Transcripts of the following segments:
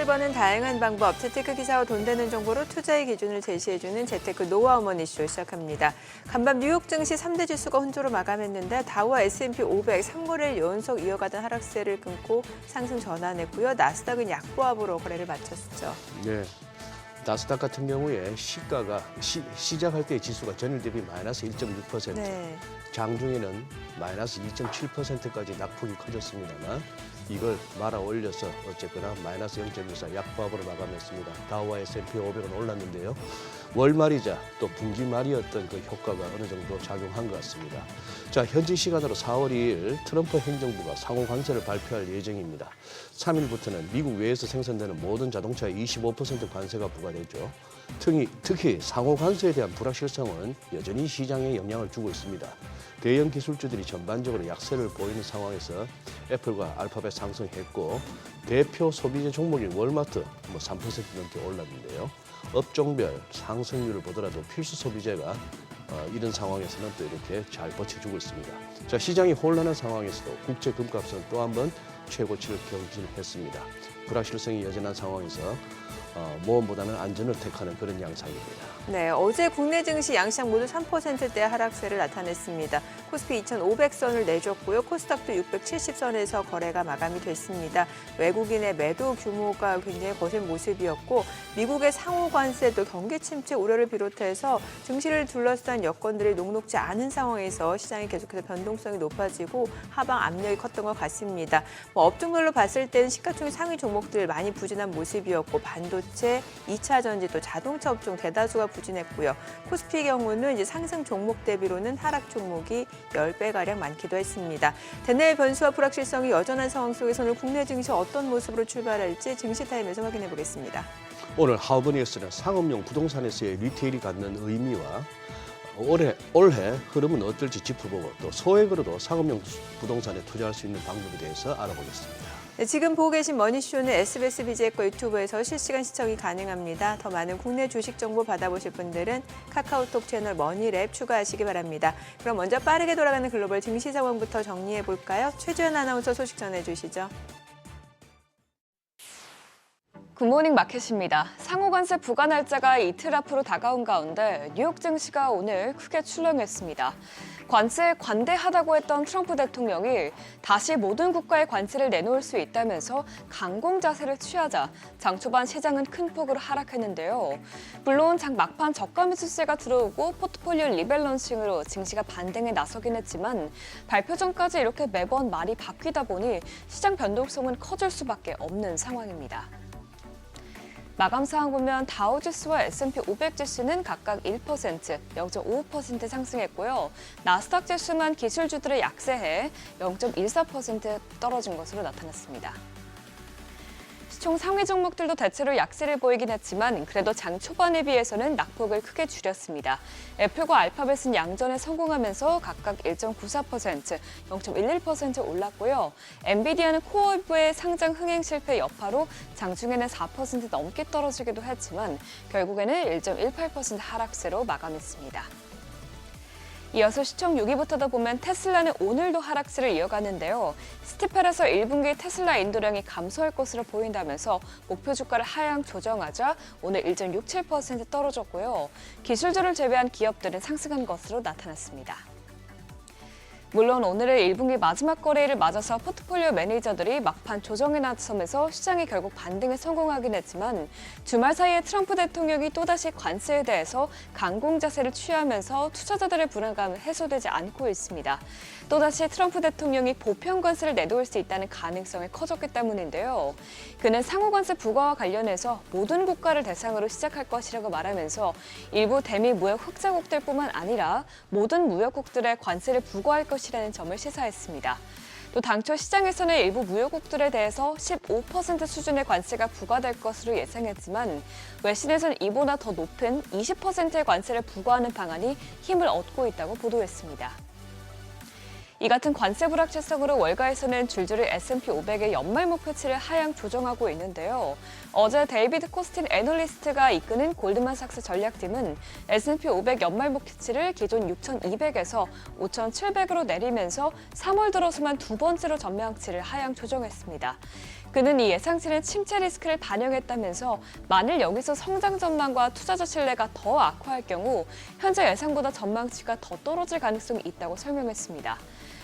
돈을 버는 다양한 방법, 재테크 기사와 돈 되는 정보로 투자의 기준을 제시해주는 재테크 노하우 머니쇼 시작합니다. 간밤 뉴욕 증시 3대 지수가 혼조로 마감했는데 다우와 S&P 500 3거래일 연속 이어가던 하락세를 끊고 상승 전환했고요. 나스닥은 약보합으로 거래를 마쳤죠. 네. 나스닥 같은 경우에 시작할 때 지수가 전일 대비 마이너스 1.6%, 네. 장중에는 마이너스 2.7%까지 낙폭이 커졌습니다만 이걸 말아 올려서 어쨌거나 마이너스 0.14 약보합으로 마감했습니다. 다우와 S&P 500은 올랐는데요. 월말이자 또 분기말이었던 그 효과가 어느 정도 작용한 것 같습니다. 자, 현지 시간으로 4월 2일 트럼프 행정부가 상호 관세를 발표할 예정입니다. 3일부터는 미국 외에서 생산되는 모든 자동차에 25% 관세가 부과되죠. 특히 상호 관세에 대한 불확실성은 여전히 시장에 영향을 주고 있습니다. 대형 기술주들이 전반적으로 약세를 보이는 상황에서 애플과 알파벳 상승했고 대표 소비재 종목인 월마트 3% 넘게 올랐는데요. 업종별 상승률을 보더라도 필수 소비재가 이런 상황에서는 또 이렇게 잘 버텨주고 있습니다. 자, 시장이 혼란한 상황에서도 국제 금값은 또 한 번 최고치를 경신했습니다. 불확실성이 여전한 상황에서 모험보다는 안전을 택하는 그런 양상입니다. 네, 어제 국내 증시 양시장 모두 3%대 하락세를 나타냈습니다. 코스피 2,500선을 내줬고요. 코스닥도 670선에서 거래가 마감이 됐습니다. 외국인의 매도 규모가 굉장히 거센 모습이었고 미국의 상호 관세도 경기 침체 우려를 비롯해서 증시를 둘러싼 여건들이 녹록지 않은 상황에서 시장이 계속해서 변동성이 높아지고 하방 압력이 컸던 것 같습니다. 업종별로 봤을 때는 시가총액 상위 종목들 많이 부진한 모습이었고 반도체, 2차 전지 또 자동차 업종 대다수가 부진했고요. 코스피 경우는 이제 상승 종목 대비로는 하락 종목이 10배가량 많기도 했습니다. 대내외 변수와 불확실성이 여전한 상황 속에서 오늘 국내 증시 어떤 모습으로 출발할지 증시타임에서 확인해 보겠습니다. 오늘 하버니에서는 상업용 부동산에서의 리테일이 갖는 의미와 올해 흐름은 어떨지 짚어보고 또 소액으로도 상업용 부동산에 투자할 수 있는 방법에 대해서 알아보겠습니다. 네, 지금 보고 계신 머니쇼는 SBS BJ과 유튜브에서 실시간 시청이 가능합니다. 더 많은 국내 주식 정보 받아보실 분들은 카카오톡 채널 머니랩 추가하시기 바랍니다. 그럼 먼저 빠르게 돌아가는 글로벌 증시 상황부터 정리해 볼까요? 최주연 아나운서 소식 전해주시죠. 굿모닝 마켓입니다. 상호관세 부과 날짜가 이틀 앞으로 다가온 가운데 뉴욕 증시가 오늘 크게 출렁였습니다. 관세에 관대하다고 했던 트럼프 대통령이 다시 모든 국가에 관세를 내놓을 수 있다면서 강공 자세를 취하자 장 초반 시장은 큰 폭으로 하락했는데요. 물론 장 막판 저가 매수세가 들어오고 포트폴리오 리밸런싱으로 증시가 반등에 나서긴 했지만 발표 전까지 이렇게 매번 말이 바뀌다 보니 시장 변동성은 커질 수밖에 없는 상황입니다. 마감 상황 보면 다우지수와 S&P 500 지수는 각각 1%, 0.55% 상승했고요. 나스닥 지수만 기술주들의 약세에 0.14% 떨어진 것으로 나타났습니다. 시총 상위 종목들도 대체로 약세를 보이긴 했지만 그래도 장 초반에 비해서는 낙폭을 크게 줄였습니다. 애플과 알파벳은 양전에 성공하면서 각각 1.94%, 0.11% 올랐고요. 엔비디아는 코어부의 상장 흥행 실패 여파로 장중에는 4% 넘게 떨어지기도 했지만 결국에는 1.18% 하락세로 마감했습니다. 이어서 시총 6위부터도 보면 테슬라는 오늘도 하락세를 이어가는데요. 스티펠에서 1분기 테슬라 인도량이 감소할 것으로 보인다면서 목표 주가를 하향 조정하자 오늘 1.67% 떨어졌고요. 기술주를 제외한 기업들은 상승한 것으로 나타났습니다. 물론 오늘의 1분기 마지막 거래일을 맞아서 포트폴리오 매니저들이 막판 조정에 나서면서 시장이 결국 반등에 성공하긴 했지만 주말 사이에 트럼프 대통령이 또다시 관세에 대해서 강공 자세를 취하면서 투자자들의 불안감은 해소되지 않고 있습니다. 또다시 트럼프 대통령이 보편 관세를 내놓을 수 있다는 가능성이 커졌기 때문인데요. 그는 상호 관세 부과와 관련해서 모든 국가를 대상으로 시작할 것이라고 말하면서 일부 대미 무역 흑자국들뿐만 아니라 모든 무역국들의 관세를 부과할 것이라는 점을 시사했습니다. 또 당초 시장에서는 일부 무역국들에 대해서 15% 수준의 관세가 부과될 것으로 예상했지만 외신에서는 이보다 더 높은 20%의 관세를 부과하는 방안이 힘을 얻고 있다고 보도했습니다. 이 같은 관세 불확실성으로 월가에서는 줄줄이 S&P 500의 연말 목표치를 하향 조정하고 있는데요. 어제 데이비드 코스틴 애널리스트가 이끄는 골드만삭스 전략팀은 S&P 500 연말 목표치를 기존 6,200에서 5,700으로 내리면서 3월 들어서만 두 번째로 전망치를 하향 조정했습니다. 그는 이 예상치는 침체 리스크를 반영했다면서 만일 여기서 성장 전망과 투자자 신뢰가 더 악화할 경우 현재 예상보다 전망치가 더 떨어질 가능성이 있다고 설명했습니다.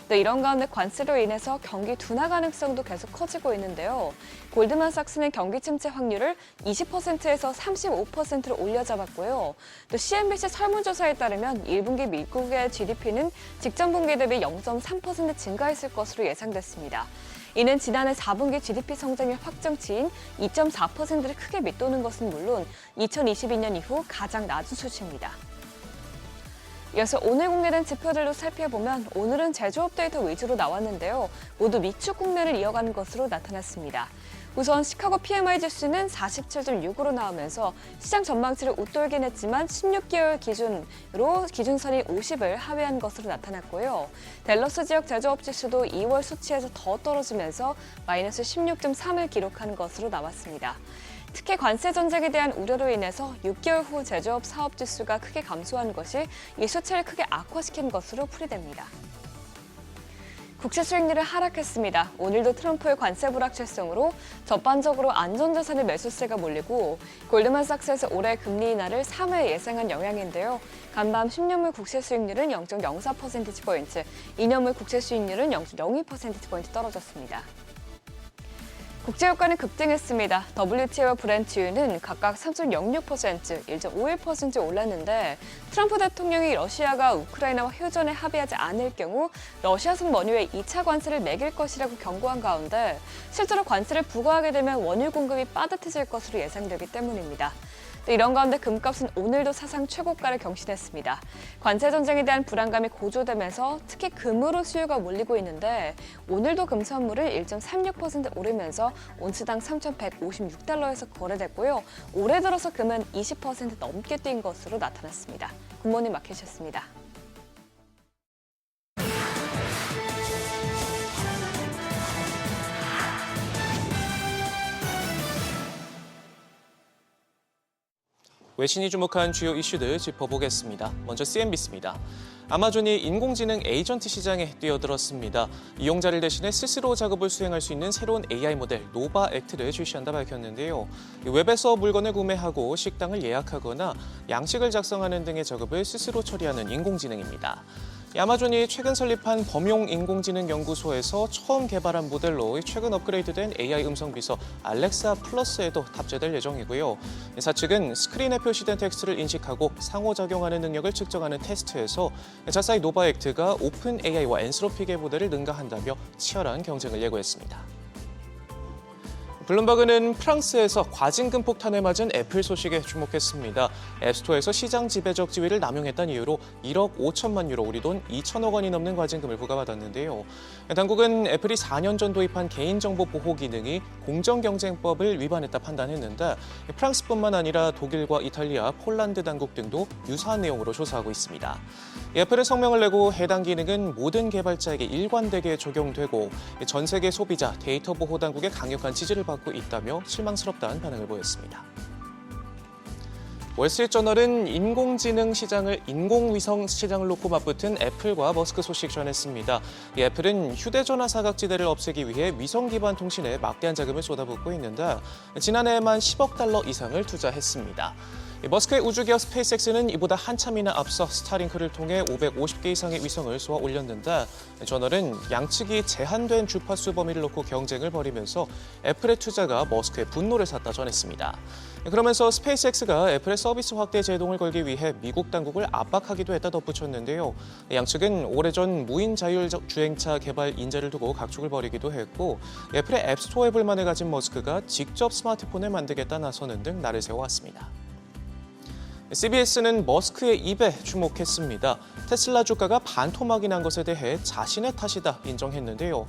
또 이런 가운데 관세로 인해서 경기 둔화 가능성도 계속 커지고 있는데요. 골드만삭스는 경기 침체 확률을 20%에서 35%로 올려잡았고요. 또 CNBC 설문조사에 따르면 1분기 미국의 GDP는 직전 분기 대비 0.3% 증가했을 것으로 예상됐습니다. 이는 지난해 4분기 GDP 성장률 확정치인 2.4%를 크게 밑도는 것은 물론 2022년 이후 가장 낮은 수치입니다. 이어서 오늘 공개된 지표들로 살펴보면 오늘은 제조업 데이터 위주로 나왔는데요. 모두 미축 국내를 이어가는 것으로 나타났습니다. 우선 시카고 PMI 지수는 47.6으로 나오면서 시장 전망치를 웃돌긴 했지만 16개월 기준으로 기준선이 50을 하회한 것으로 나타났고요. 댈러스 지역 제조업 지수도 2월 수치에서 더 떨어지면서 마이너스 16.3을 기록한 것으로 나왔습니다. 특히 관세 전쟁에 대한 우려로 인해서 6개월 후 제조업 사업 지수가 크게 감소한 것이 이 수치를 크게 악화시킨 것으로 풀이됩니다. 국채 수익률이 하락했습니다. 오늘도 트럼프의 관세 불확실성으로 전반적으로 안전자산의 매수세가 몰리고 골드만삭스에서 올해 금리 인하를 3회 예상한 영향인데요. 간밤 10년물 국채 수익률은 0.04%포인트, 2년물 국채 수익률은 0.02%포인트 떨어졌습니다. 국제유가는 급등했습니다. WTI와 브렌트유는 각각 3.06%, 1.51% 올랐는데 트럼프 대통령이 러시아가 우크라이나와 휴전에 합의하지 않을 경우 러시아산 원유에 2차 관세를 매길 것이라고 경고한 가운데 실제로 관세를 부과하게 되면 원유 공급이 빠듯해질 것으로 예상되기 때문입니다. 또 이런 가운데 금값은 오늘도 사상 최고가를 경신했습니다. 관세 전쟁에 대한 불안감이 고조되면서 특히 금으로 수요가 몰리고 있는데 오늘도 금 선물은 1.36% 오르면서 온스당 3,156달러에서 거래됐고요. 올해 들어서 금은 20% 넘게 뛴 것으로 나타났습니다. 굿모닝 마켓이었습니다. 외신이 주목한 주요 이슈들 짚어보겠습니다. 먼저 CNBC입니다. 아마존이 인공지능 에이전트 시장에 뛰어들었습니다. 이용자를 대신해 스스로 작업을 수행할 수 있는 새로운 AI 모델 노바 액트를 출시한다 밝혔는데요. 웹에서 물건을 구매하고 식당을 예약하거나 양식을 작성하는 등의 작업을 스스로 처리하는 인공지능입니다. 아마존이 최근 설립한 범용 인공지능 연구소에서 처음 개발한 모델로 최근 업그레이드된 AI 음성 비서 알렉사 플러스에도 탑재될 예정이고요. 사측은 스크린에 표시된 텍스트를 인식하고 상호작용하는 능력을 측정하는 테스트에서 자사의 노바 액트가 오픈 AI와 엔스로픽의 모델을 능가한다며 치열한 경쟁을 예고했습니다. 블룸버그는 프랑스에서 과징금 폭탄을 맞은 애플 소식에 주목했습니다. 앱스토어에서 시장 지배적 지위를 남용했다는 이유로 1억 5천만 유로, 우리 돈 2천억 원이 넘는 과징금을 부과받았는데요. 당국은 애플이 4년 전 도입한 개인정보 보호 기능이 공정경쟁법을 위반했다 판단했는데 프랑스뿐만 아니라 독일과 이탈리아, 폴란드 당국 등도 유사한 내용으로 조사하고 있습니다. 애플은 성명을 내고 해당 기능은 모든 개발자에게 일관되게 적용되고 전 세계 소비자 데이터 보호 당국의 강력한 지지를 받고 있다며 실망스럽다는 반응을 보였습니다. 월스트리트저널은 인공지능 시장을 인공위성 시장을 놓고 맞붙은 애플과 머스크 소식 전했습니다. 애플은 휴대전화 사각지대를 없애기 위해 위성 기반 통신에 막대한 자금을 쏟아붓고 있는데 지난해에만 10억 달러 이상을 투자했습니다. 머스크의 우주기업 스페이스X는 이보다 한참이나 앞서 스타링크를 통해 550개 이상의 위성을 쏘아 올렸는데 저널은 양측이 제한된 주파수 범위를 놓고 경쟁을 벌이면서 애플의 투자가 머스크의 분노를 샀다 전했습니다. 그러면서 스페이스X가 애플의 서비스 확대 제동을 걸기 위해 미국 당국을 압박하기도 했다 덧붙였는데요. 양측은 오래전 무인 자율주행차 개발 인재를 두고 각축을 벌이기도 했고 애플의 앱스토어 의 불만을 가진 머스크가 직접 스마트폰을 만들겠다 나서는 등 날을 세워왔습니다. CBS는 머스크의 입에 주목했습니다. 테슬라 주가가 반토막이 난 것에 대해 자신의 탓이다 인정했는데요.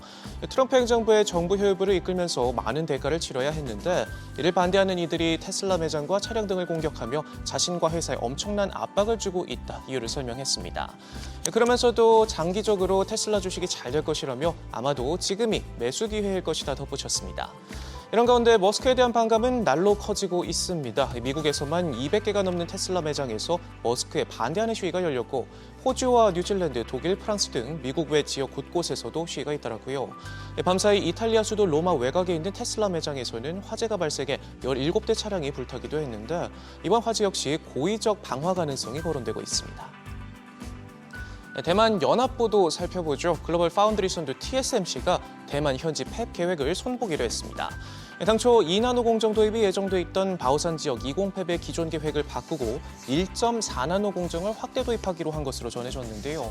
트럼프 행정부의 정부 효율부를 이끌면서 많은 대가를 치러야 했는데 이를 반대하는 이들이 테슬라 매장과 차량 등을 공격하며 자신과 회사에 엄청난 압박을 주고 있다 이유를 설명했습니다. 그러면서도 장기적으로 테슬라 주식이 잘 될 것이라며 아마도 지금이 매수 기회일 것이다 덧붙였습니다. 이런 가운데 머스크에 대한 반감은 날로 커지고 있습니다. 미국에서만 200개가 넘는 테슬라 매장에서 머스크에 반대하는 시위가 열렸고 호주와 뉴질랜드, 독일, 프랑스 등 미국 외 지역 곳곳에서도 시위가 있더라고요. 밤사이 이탈리아 수도 로마 외곽에 있는 테슬라 매장에서는 화재가 발생해 17대 차량이 불타기도 했는데 이번 화재 역시 고의적 방화 가능성이 거론되고 있습니다. 대만 연합보도 살펴보죠. 글로벌 파운드리 선두 TSMC가 대만 현지 팹 계획을 손보기로 했습니다. 당초 2나노 공정 도입이 예정돼 있던 바오산 지역 20팹의 기존 계획을 바꾸고 1.4나노 공정을 확대 도입하기로 한 것으로 전해졌는데요.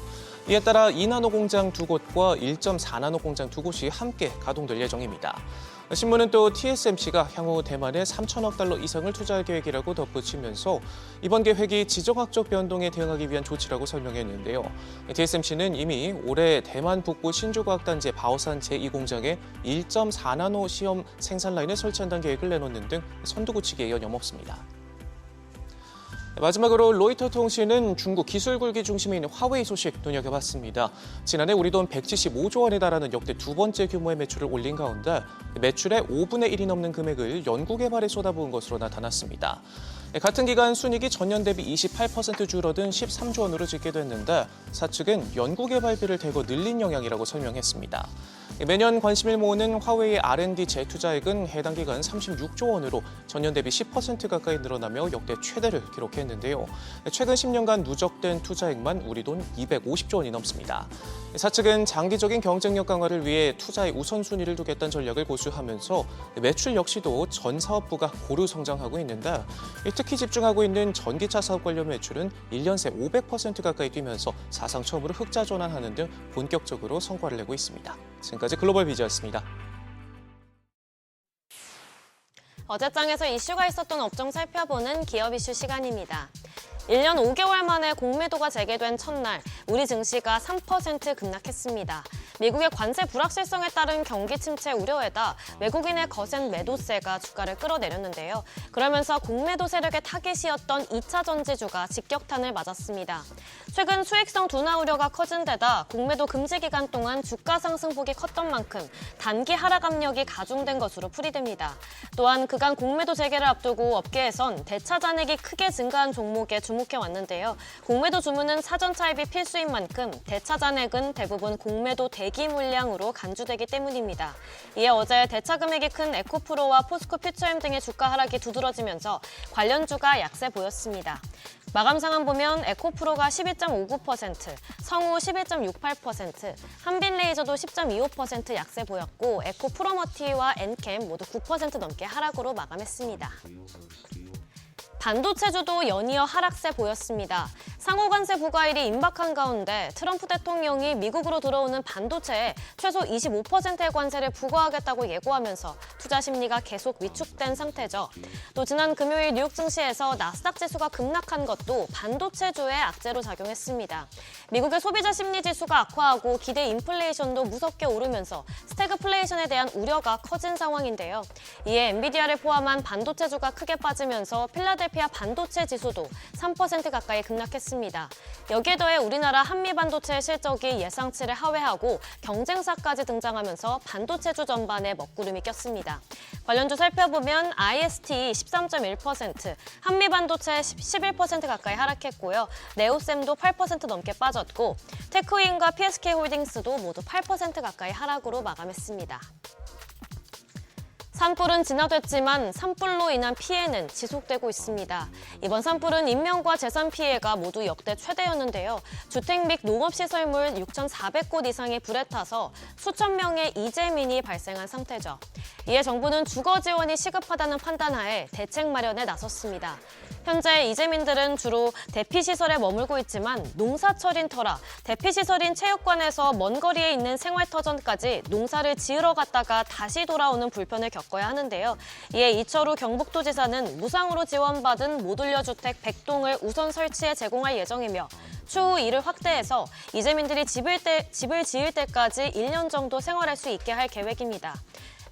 이에 따라 2나노 공장 2곳과 1.4나노 공장 2곳이 함께 가동될 예정입니다. 신문은 또 TSMC가 향후 대만에 3천억 달러 이상을 투자할 계획이라고 덧붙이면서 이번 계획이 지정학적 변동에 대응하기 위한 조치라고 설명했는데요. TSMC는 이미 올해 대만 북부 신주과학단지 바오산 제2공장에 1.4나노 시험 생산 라인을 설치한다는 계획을 내놓는 등 선두 굳히기에 여념없습니다. 마지막으로 로이터 통신은 중국 기술 굴기 중심에 있는 화웨이 소식 눈여겨봤습니다. 지난해 우리 돈 175조 원에 달하는 역대 두 번째 규모의 매출을 올린 가운데 매출의 5분의 1이 넘는 금액을 연구개발에 쏟아부은 것으로 나타났습니다. 같은 기간 순이익이 전년 대비 28% 줄어든 13조 원으로 집계됐는데 사측은 연구개발비를 대거 늘린 영향이라고 설명했습니다. 매년 관심을 모으는 화웨이의 R&D 재투자액은 해당 기간 36조 원으로 전년 대비 10% 가까이 늘어나며 역대 최대를 기록했는데요. 최근 10년간 누적된 투자액만 우리 돈 250조 원이 넘습니다. 사측은 장기적인 경쟁력 강화를 위해 투자의 우선순위를 두겠다는 전략을 고수하면서 매출 역시도 전 사업부가 고루 성장하고 있는데 특히 집중하고 있는 전기차 사업 관련 매출은 1년 새 500% 가까이 뛰면서 사상 처음으로 흑자 전환하는 등 본격적으로 성과를 내고 있습니다. 지금까지 글로벌 비즈였습니다. 어제장에서 이슈가 있었던 업종 살펴보는 기업 이슈 시간입니다. 1년 5개월 만에 공매도가 재개된 첫날, 우리 증시가 3% 급락했습니다. 미국의 관세 불확실성에 따른 경기 침체 우려에다 외국인의 거센 매도세가 주가를 끌어내렸는데요. 그러면서 공매도 세력의 타깃이었던 2차 전지주가 직격탄을 맞았습니다. 최근 수익성 둔화 우려가 커진 데다 공매도 금지 기간 동안 주가 상승폭이 컸던 만큼 단기 하락 압력이 가중된 것으로 풀이됩니다. 또한 그간 공매도 재개를 앞두고 업계에선 대차 잔액이 크게 증가한 종목에 주목해왔는데요. 공매도 주문은 사전 차입이 필수인 만큼 대차 잔액은 대부분 공매도 대기 물량으로 간주되기 때문입니다. 이에 어제 대차 금액이 큰 에코프로와 포스코 퓨처엠 등의 주가 하락이 두드러지면서 관련주가 약세 보였습니다. 마감 상황 보면 에코프로가 12.59%, 성우 11.68%, 한빛레이저도 10.25% 약세 보였고 에코프로머티와 엔캠 모두 9% 넘게 하락으로 마감했습니다. 반도체주도 연이어 하락세 보였습니다. 상호관세 부과일이 임박한 가운데 트럼프 대통령이 미국으로 들어오는 반도체에 최소 25%의 관세를 부과하겠다고 예고하면서 투자 심리가 계속 위축된 상태죠. 또 지난 금요일 뉴욕 증시에서 나스닥 지수가 급락한 것도 반도체주의 악재로 작용했습니다. 미국의 소비자 심리 지수가 악화하고 기대 인플레이션도 무섭게 오르면서 스태그플레이션에 대한 우려가 커진 상황인데요. 이에 엔비디아를 포함한 반도체주가 크게 빠지면서 필라델피아 반도체 지수도 3% 가까이 급락했습니다. 여기에 더해 우리나라 한미 반도체 실적이 예상치를 하회하고 경쟁사까지 등장하면서 반도체주 전반에 먹구름이 꼈습니다. 관련주 살펴보면 IST 13.1%, 한미 반도체 11% 가까이 하락했고요. 네오셈도 8% 넘게 빠졌고 테크윈과 PSK홀딩스도 모두 8% 가까이 하락으로 마감했습니다. 산불은 진화됐지만 산불로 인한 피해는 지속되고 있습니다. 이번 산불은 인명과 재산 피해가 모두 역대 최대였는데요. 주택 및 농업시설물 6,400곳 이상이 불에 타서 수천 명의 이재민이 발생한 상태죠. 이에 정부는 주거 지원이 시급하다는 판단하에 대책 마련에 나섰습니다. 현재 이재민들은 주로 대피시설에 머물고 있지만 농사철인 터라 대피시설인 체육관에서 먼 거리에 있는 생활터전까지 농사를 지으러 갔다가 다시 돌아오는 불편을 겪어야 하는데요. 이에 이철우 경북도지사는 무상으로 지원받은 모듈러 주택 100동을 우선 설치해 제공할 예정이며 추후 이를 확대해서 이재민들이 집을 지을 때까지 1년 정도 생활할 수 있게 할 계획입니다.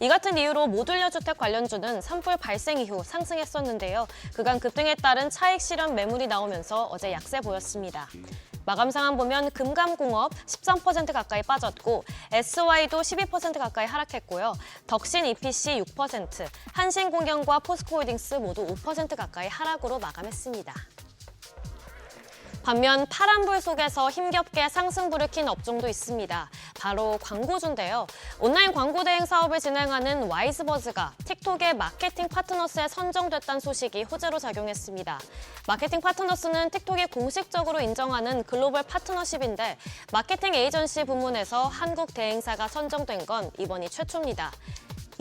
이 같은 이유로 모듈러 주택 관련주는 산불 발생 이후 상승했었는데요. 그간 급등에 따른 차익 실현 매물이 나오면서 어제 약세 보였습니다. 마감 상황 보면 금감공업 13% 가까이 빠졌고 SY도 12% 가까이 하락했고요. 덕신 EPC 6%, 한신공경과 포스코홀딩스 모두 5% 가까이 하락으로 마감했습니다. 반면 파란불 속에서 힘겹게 상승불을 킨 업종도 있습니다. 바로 광고주인데요. 온라인 광고 대행 사업을 진행하는 와이즈버즈가 틱톡의 마케팅 파트너스에 선정됐다는 소식이 호재로 작용했습니다. 마케팅 파트너스는 틱톡이 공식적으로 인정하는 글로벌 파트너십인데 마케팅 에이전시 부문에서 한국 대행사가 선정된 건 이번이 최초입니다.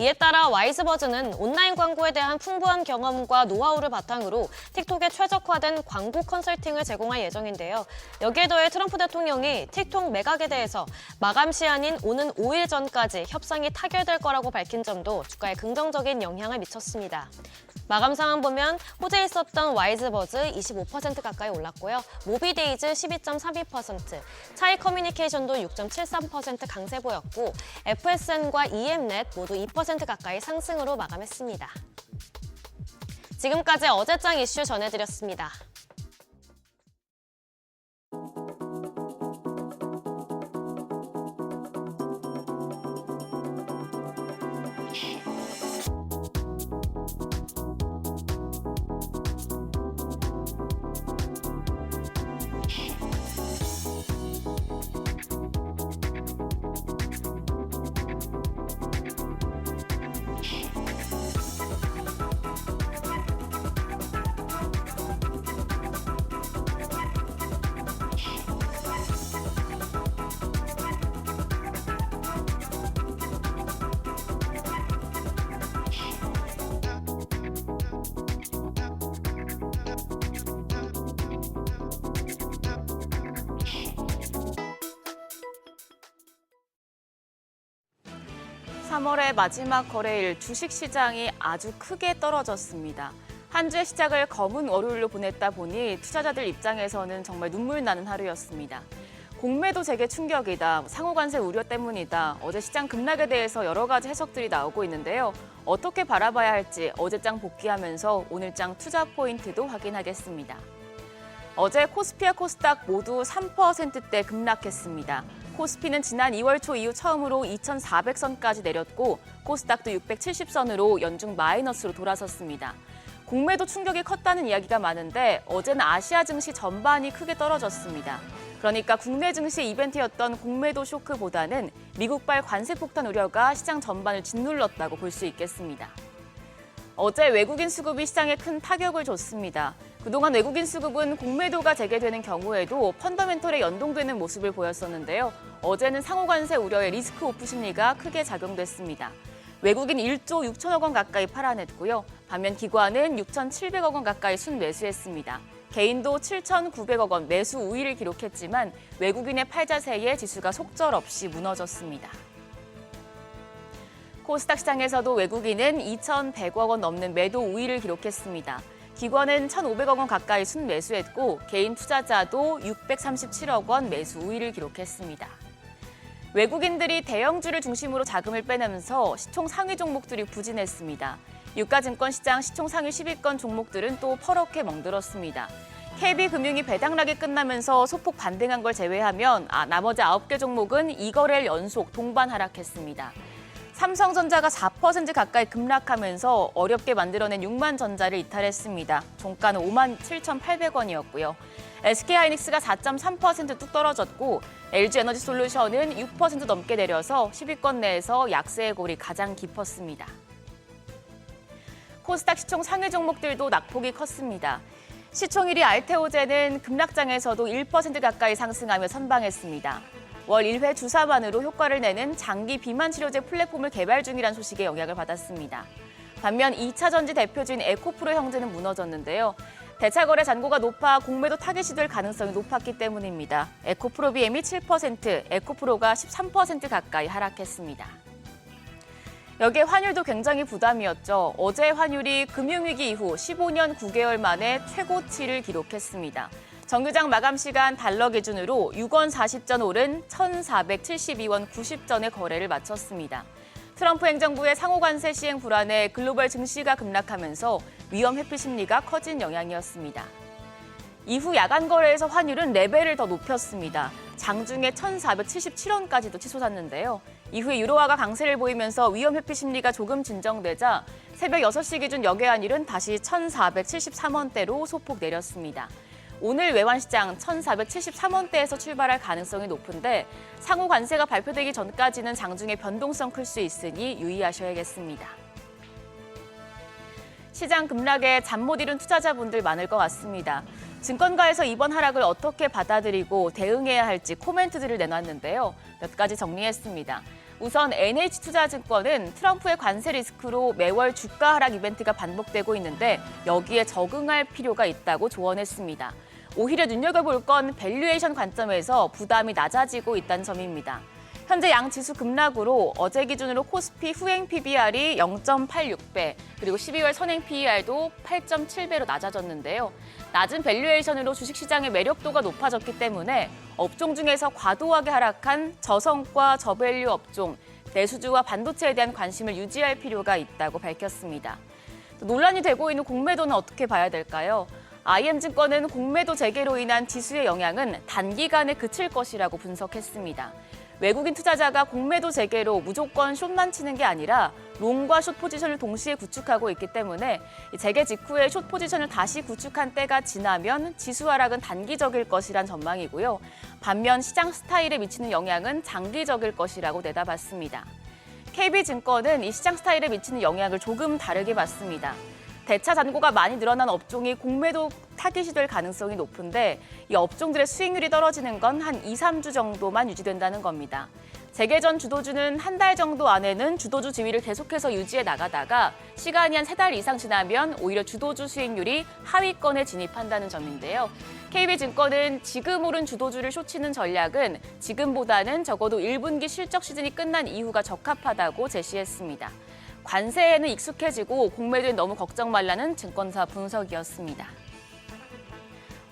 이에 따라 와이즈버즈는 온라인 광고에 대한 풍부한 경험과 노하우를 바탕으로 틱톡에 최적화된 광고 컨설팅을 제공할 예정인데요. 여기에 더해 트럼프 대통령이 틱톡 매각에 대해서 마감 시한인 오는 5일 전까지 협상이 타결될 거라고 밝힌 점도 주가에 긍정적인 영향을 미쳤습니다. 마감 상황 보면 호재 있었던 와이즈버즈 25% 가까이 올랐고요. 모비데이즈 12.32%, 차이 커뮤니케이션도 6.73% 강세 보였고 FSN과 EM넷 모두 2% 가까이 상승으로 마감했습니다. 지금까지 어제장 이슈 전해드렸습니다. (3월의) 마지막 거래일 주식시장이 아주 크게 떨어졌습니다. 한 주의 시작을 검은 월요일로 보냈다 보니 투자자들 입장에서는 정말 눈물 나는 하루였습니다. 공매도 재개 충격이다, 상호관세 우려 때문이다, 어제 시장 급락에 대해서 여러 가지 해석들이 나오고 있는데요. 어떻게 바라봐야 할지 어제장 복귀하면서 오늘장 투자 포인트도 확인하겠습니다. 어제 코스피와 코스닥 모두 3%대 급락했습니다. 코스피는 지난 2월 초 이후 처음으로 2,400선까지 내렸고 코스닥도 670선으로 연중 마이너스로 돌아섰습니다. 공매도 충격이 컸다는 이야기가 많은데 어제는 아시아 증시 전반이 크게 떨어졌습니다. 그러니까 국내 증시 이벤트였던 공매도 쇼크보다는 미국발 관세 폭탄 우려가 시장 전반을 짓눌렀다고 볼 수 있겠습니다. 어제 외국인 수급이 시장에 큰 타격을 줬습니다. 그동안 외국인 수급은 공매도가 재개되는 경우에도 펀더멘털에 연동되는 모습을 보였었는데요. 어제는 상호관세 우려의 리스크 오프 심리가 크게 작용됐습니다. 외국인 1조 6천억 원 가까이 팔아냈고요. 반면 기관은 6,700억 원 가까이 순매수했습니다. 개인도 7,900억 원 매수 우위를 기록했지만 외국인의 팔자세에 지수가 속절없이 무너졌습니다. 코스닥 시장에서도 외국인은 2,100억 원 넘는 매도 우위를 기록했습니다. 기관은 1,500억 원 가까이 순매수했고 개인 투자자도 637억 원 매수 우위를 기록했습니다. 외국인들이 대형주를 중심으로 자금을 빼내면서 시총 상위 종목들이 부진했습니다. 유가증권 시장 시총 상위 10위권 종목들은 또 퍼렇게 멍들었습니다. KB금융이 배당락이 끝나면서 소폭 반등한 걸 제외하면 나머지 9개 종목은 2거래일 연속 동반 하락했습니다. 삼성전자가 4% 가까이 급락하면서 어렵게 만들어낸 6만전자를 이탈했습니다. 종가는 57,800원이었고요. SK하이닉스가 4.3% 뚝 떨어졌고 LG에너지솔루션은 6% 넘게 내려서 10위권 내에서 약세의 골이 가장 깊었습니다. 코스닥 시총 상위 종목들도 낙폭이 컸습니다. 시총 1위 알테오젠은 급락장에서도 1% 가까이 상승하며 선방했습니다. 월 1회 주사만으로 효과를 내는 장기 비만 치료제 플랫폼을 개발 중이라는 소식에 영향을 받았습니다. 반면 2차 전지 대표주인 에코프로 형제는 무너졌는데요. 대차거래 잔고가 높아 공매도 타깃이 될 가능성이 높았기 때문입니다. 에코프로 BM이 7%, 에코프로가 13% 가까이 하락했습니다. 여기에 환율도 굉장히 부담이었죠. 어제 환율이 금융위기 이후 15년 9개월 만에 최고치를 기록했습니다. 정규장 마감 시간 달러 기준으로 6원 40전 오른 1,472원 90전의 거래를 마쳤습니다. 트럼프 행정부의 상호관세 시행 불안에 글로벌 증시가 급락하면서 위험 회피 심리가 커진 영향이었습니다. 이후 야간 거래에서 환율은 레벨을 더 높였습니다. 장중에 1,477원까지도 치솟았는데요. 이후에 유로화가 강세를 보이면서 위험 회피 심리가 조금 진정되자 새벽 6시 기준 역외 환율은 다시 1,473원대로 소폭 내렸습니다. 오늘 외환시장 1,473원대에서 출발할 가능성이 높은데 상호 관세가 발표되기 전까지는 장중에 변동성 클 수 있으니 유의하셔야겠습니다. 시장 급락에 잠 못 이룬 투자자분들 많을 것 같습니다. 증권가에서 이번 하락을 어떻게 받아들이고 대응해야 할지 코멘트들을 내놨는데요. 몇 가지 정리했습니다. 우선 NH투자증권은 트럼프의 관세 리스크로 매월 주가 하락 이벤트가 반복되고 있는데 여기에 적응할 필요가 있다고 조언했습니다. 오히려 눈여겨볼 건 밸류에이션 관점에서 부담이 낮아지고 있다는 점입니다. 현재 양 지수 급락으로 어제 기준으로 코스피 후행 PBR이 0.86배, 그리고 12월 선행 PER도 8.7배로 낮아졌는데요. 낮은 밸류에이션으로 주식시장의 매력도가 높아졌기 때문에 업종 중에서 과도하게 하락한 저성과 저밸류 업종, 내수주와 반도체에 대한 관심을 유지할 필요가 있다고 밝혔습니다. 논란이 되고 있는 공매도는 어떻게 봐야 될까요? IM증권은 공매도 재개로 인한 지수의 영향은 단기간에 그칠 것이라고 분석했습니다. 외국인 투자자가 공매도 재개로 무조건 숏만 치는 게 아니라 롱과 숏 포지션을 동시에 구축하고 있기 때문에 재개 직후에 숏 포지션을 다시 구축한 때가 지나면 지수 하락은 단기적일 것이란 전망이고요. 반면 시장 스타일에 미치는 영향은 장기적일 것이라고 내다봤습니다. KB증권은 이 시장 스타일에 미치는 영향을 조금 다르게 봤습니다. 대차 잔고가 많이 늘어난 업종이 공매도 타깃이 될 가능성이 높은데 이 업종들의 수익률이 떨어지는 건 한 2, 3주 정도만 유지된다는 겁니다. 재개 전 주도주는 한 달 정도 안에는 주도주 지위를 계속해서 유지해 나가다가 시간이 한 3달 이상 지나면 오히려 주도주 수익률이 하위권에 진입한다는 점인데요. KB증권은 지금 오른 주도주를 숏치는 전략은 지금보다는 적어도 1분기 실적 시즌이 끝난 이후가 적합하다고 제시했습니다. 관세에는 익숙해지고 공매도에 너무 걱정 말라는 증권사 분석이었습니다.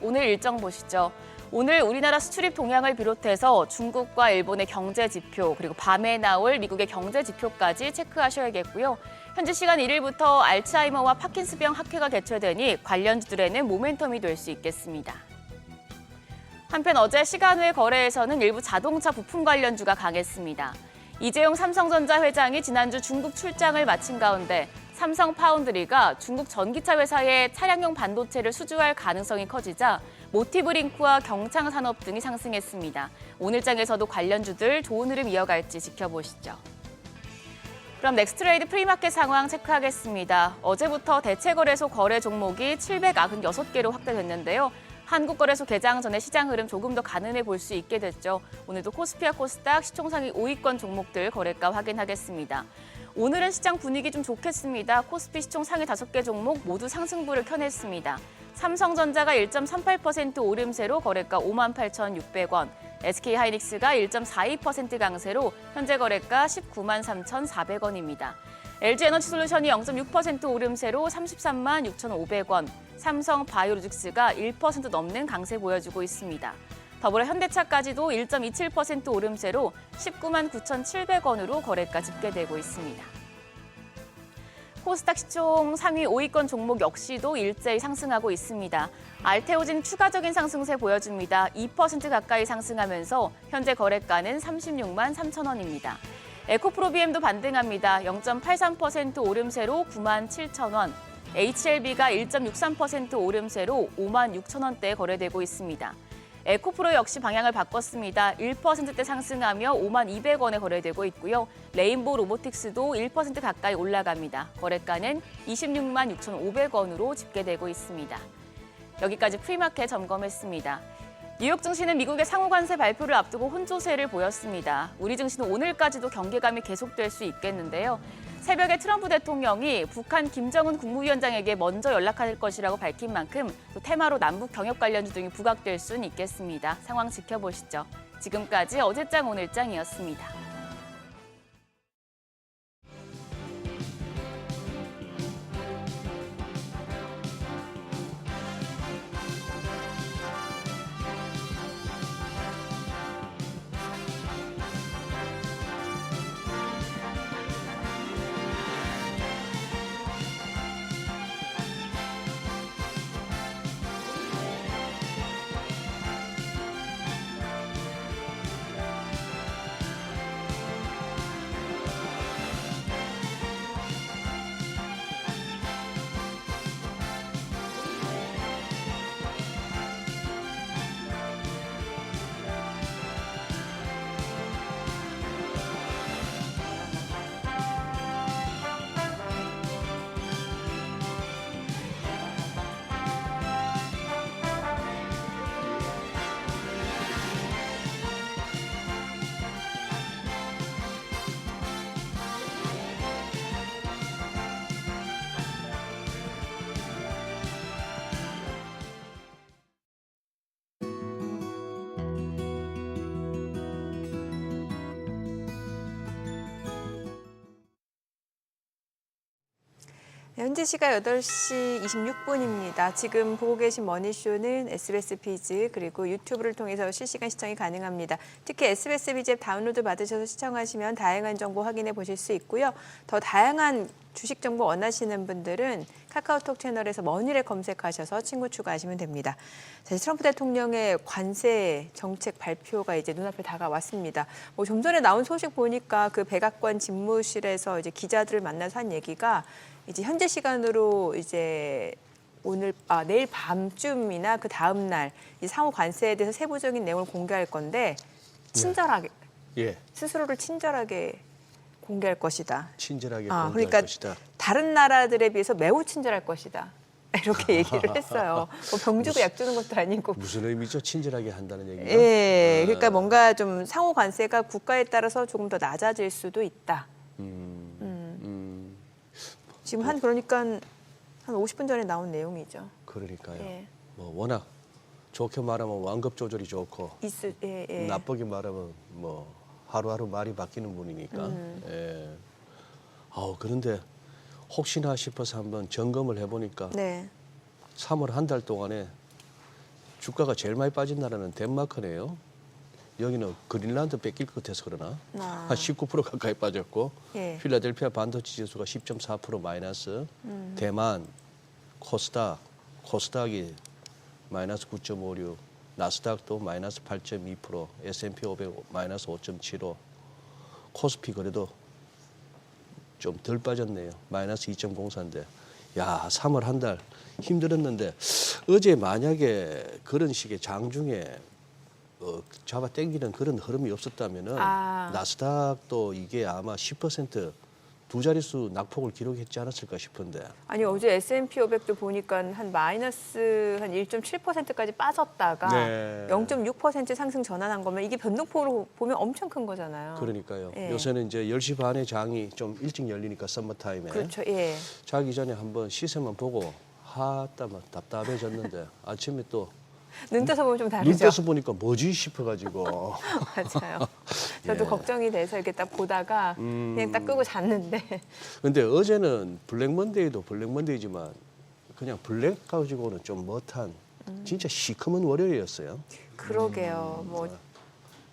오늘 일정 보시죠. 오늘 우리나라 수출입 동향을 비롯해서 중국과 일본의 경제 지표, 그리고 밤에 나올 미국의 경제 지표까지 체크하셔야겠고요. 현지 시간 1일부터 알츠하이머와 파킨스병 학회가 개최되니 관련주들에는 모멘텀이 될 수 있겠습니다. 한편 어제 시간 외 거래에서는 일부 자동차 부품 관련주가 강했습니다. 이재용 삼성전자 회장이 지난주 중국 출장을 마친 가운데 삼성 파운드리가 중국 전기차 회사에 차량용 반도체를 수주할 가능성이 커지자 모티브링크와 경창산업 등이 상승했습니다. 오늘장에서도 관련주들 좋은 흐름 이어갈지 지켜보시죠. 그럼 넥스트레이드 프리마켓 상황 체크하겠습니다. 어제부터 대체거래소 거래 종목이 796개로 확대됐는데요. 한국거래소 개장 전에 시장 흐름 조금 더 가늠해 볼 수 있게 됐죠. 오늘도 코스피와 코스닥 시총상위 5위권 종목들 거래가 확인하겠습니다. 오늘은 시장 분위기 좀 좋겠습니다. 코스피 시총 상위 5개 종목 모두 상승부를 켜냈습니다. 삼성전자가 1.38% 오름세로 거래가 58,600원, SK하이닉스가 1.42% 강세로 현재 거래가 193,400원입니다. LG에너지솔루션이 0.6% 오름세로 336,500원, 삼성바이오로직스가 1% 넘는 강세 보여주고 있습니다. 더불어 현대차까지도 1.27% 오름세로 199,700원으로 거래가 집계되고 있습니다. 코스닥 시총 상위 5위권 종목 역시도 일제히 상승하고 있습니다. 알테오진 추가적인 상승세 보여줍니다. 2% 가까이 상승하면서 현재 거래가는 36만 3천 원입니다. 에코프로비엠도 반등합니다. 0.83% 오름세로 9만 7천 원. HLB가 1.63% 오름세로 5만 6천 원대에 거래되고 있습니다. 에코프로 역시 방향을 바꿨습니다. 1%대 상승하며 5만 200원에 거래되고 있고요. 레인보우 로보틱스도 1% 가까이 올라갑니다. 거래가는 26만 6,500원으로 집계되고 있습니다. 여기까지 프리마켓 점검했습니다. 뉴욕 증시는 미국의 상호관세 발표를 앞두고 혼조세를 보였습니다. 우리 증시는 오늘까지도 경계감이 계속될 수 있겠는데요. 새벽에 트럼프 대통령이 북한 김정은 국무위원장에게 먼저 연락할 것이라고 밝힌 만큼 또 테마로 남북 경협 관련주 등이 부각될 수는 있겠습니다. 상황 지켜보시죠. 지금까지 어제장 오늘장이었습니다. 현재 시각 8시 26분입니다. 지금 보고 계신 머니쇼는 SBS 비즈 그리고 유튜브를 통해서 실시간 시청이 가능합니다. 특히 SBS 비즈 앱 다운로드 받으셔서 시청하시면 다양한 정보 확인해 보실 수 있고요. 더 다양한 주식 정보 원하시는 분들은 카카오톡 채널에서 머니를 검색하셔서 친구 추가하시면 됩니다. 자, 트럼프 대통령의 관세 정책 발표가 이제 눈앞에 다가왔습니다. 좀 전에 나온 소식 보니까 그 백악관 집무실에서 이제 기자들을 만나서 한 얘기가 이제 현재 시간으로 이제 내일 밤쯤이나 그 다음 날 이 상호 관세에 대해서 세부적인 내용을 공개할 건데 친절하게 예, 스스로를 친절하게 공개할 것이다. 친절하게 공개할 그러니까 것이다. 다른 나라들에 비해서 매우 친절할 것이다. 이렇게 얘기를 했어요. 병 주고 약 주는 것도 아니고. 무슨 의미죠? 친절하게 한다는 얘기가? 예, 그러니까 뭔가 좀 상호 관세가 국가에 따라서 조금 더 낮아질 수도 있다. 지금 그러니까 한 50분 전에 나온 내용이죠. 그러니까요. 예. 뭐 워낙 좋게 말하면 완급 조절이 좋고 예. 나쁘게 말하면 뭐 하루하루 말이 바뀌는 분이니까. 예. 그런데 혹시나 싶어서 한번 점검을 해보니까 네. 3월 한 달 동안에 주가가 제일 많이 빠진 나라는 덴마크네요. 여기는 그린란드 뺏길 것 같아서 그러나 한 19% 가까이 빠졌고 예. 필라델피아 반도체 지수가 10.4% 마이너스, 대만, 코스닥이 마이너스 9.56, 나스닥도 마이너스 8.2%, S&P 500 마이너스 5.75, 코스피 그래도 좀 덜 빠졌네요. 마이너스 2.04인데 야 3월 한 달 힘들었는데 어제 만약에 그런 식의 장중에 잡아 당기는 그런 흐름이 없었다면은 나스닥도 이게 아마 10% 두 자릿수 낙폭을 기록했지 않았을까 싶은데. 아니 어제 S&P 500도 보니까 한 마이너스 한 1.7%까지 빠졌다가 네. 0.6% 상승 전환한 거면 이게 변동폭으로 보면 엄청 큰 거잖아요. 그러니까요. 예. 요새는 이제 10시 반에 장이 좀 일찍 열리니까 썸머타임에 그렇죠. 예. 자기 전에 한번 시세만 보고 하다만 답답해졌는데 아침에 또 눈 떠서 보면 좀 눈 다르죠. 떠서 보니까 뭐지 싶어가지고. 맞아요. 저도 예. 걱정이 돼서 이렇게 딱 보다가 그냥 딱 끄고 잤는데. 근데 어제는 블랙먼데이도 블랙먼데이지만 그냥 블랙 가지고는 좀 멋한 진짜 시커먼 월요일이었어요. 그러게요. 뭐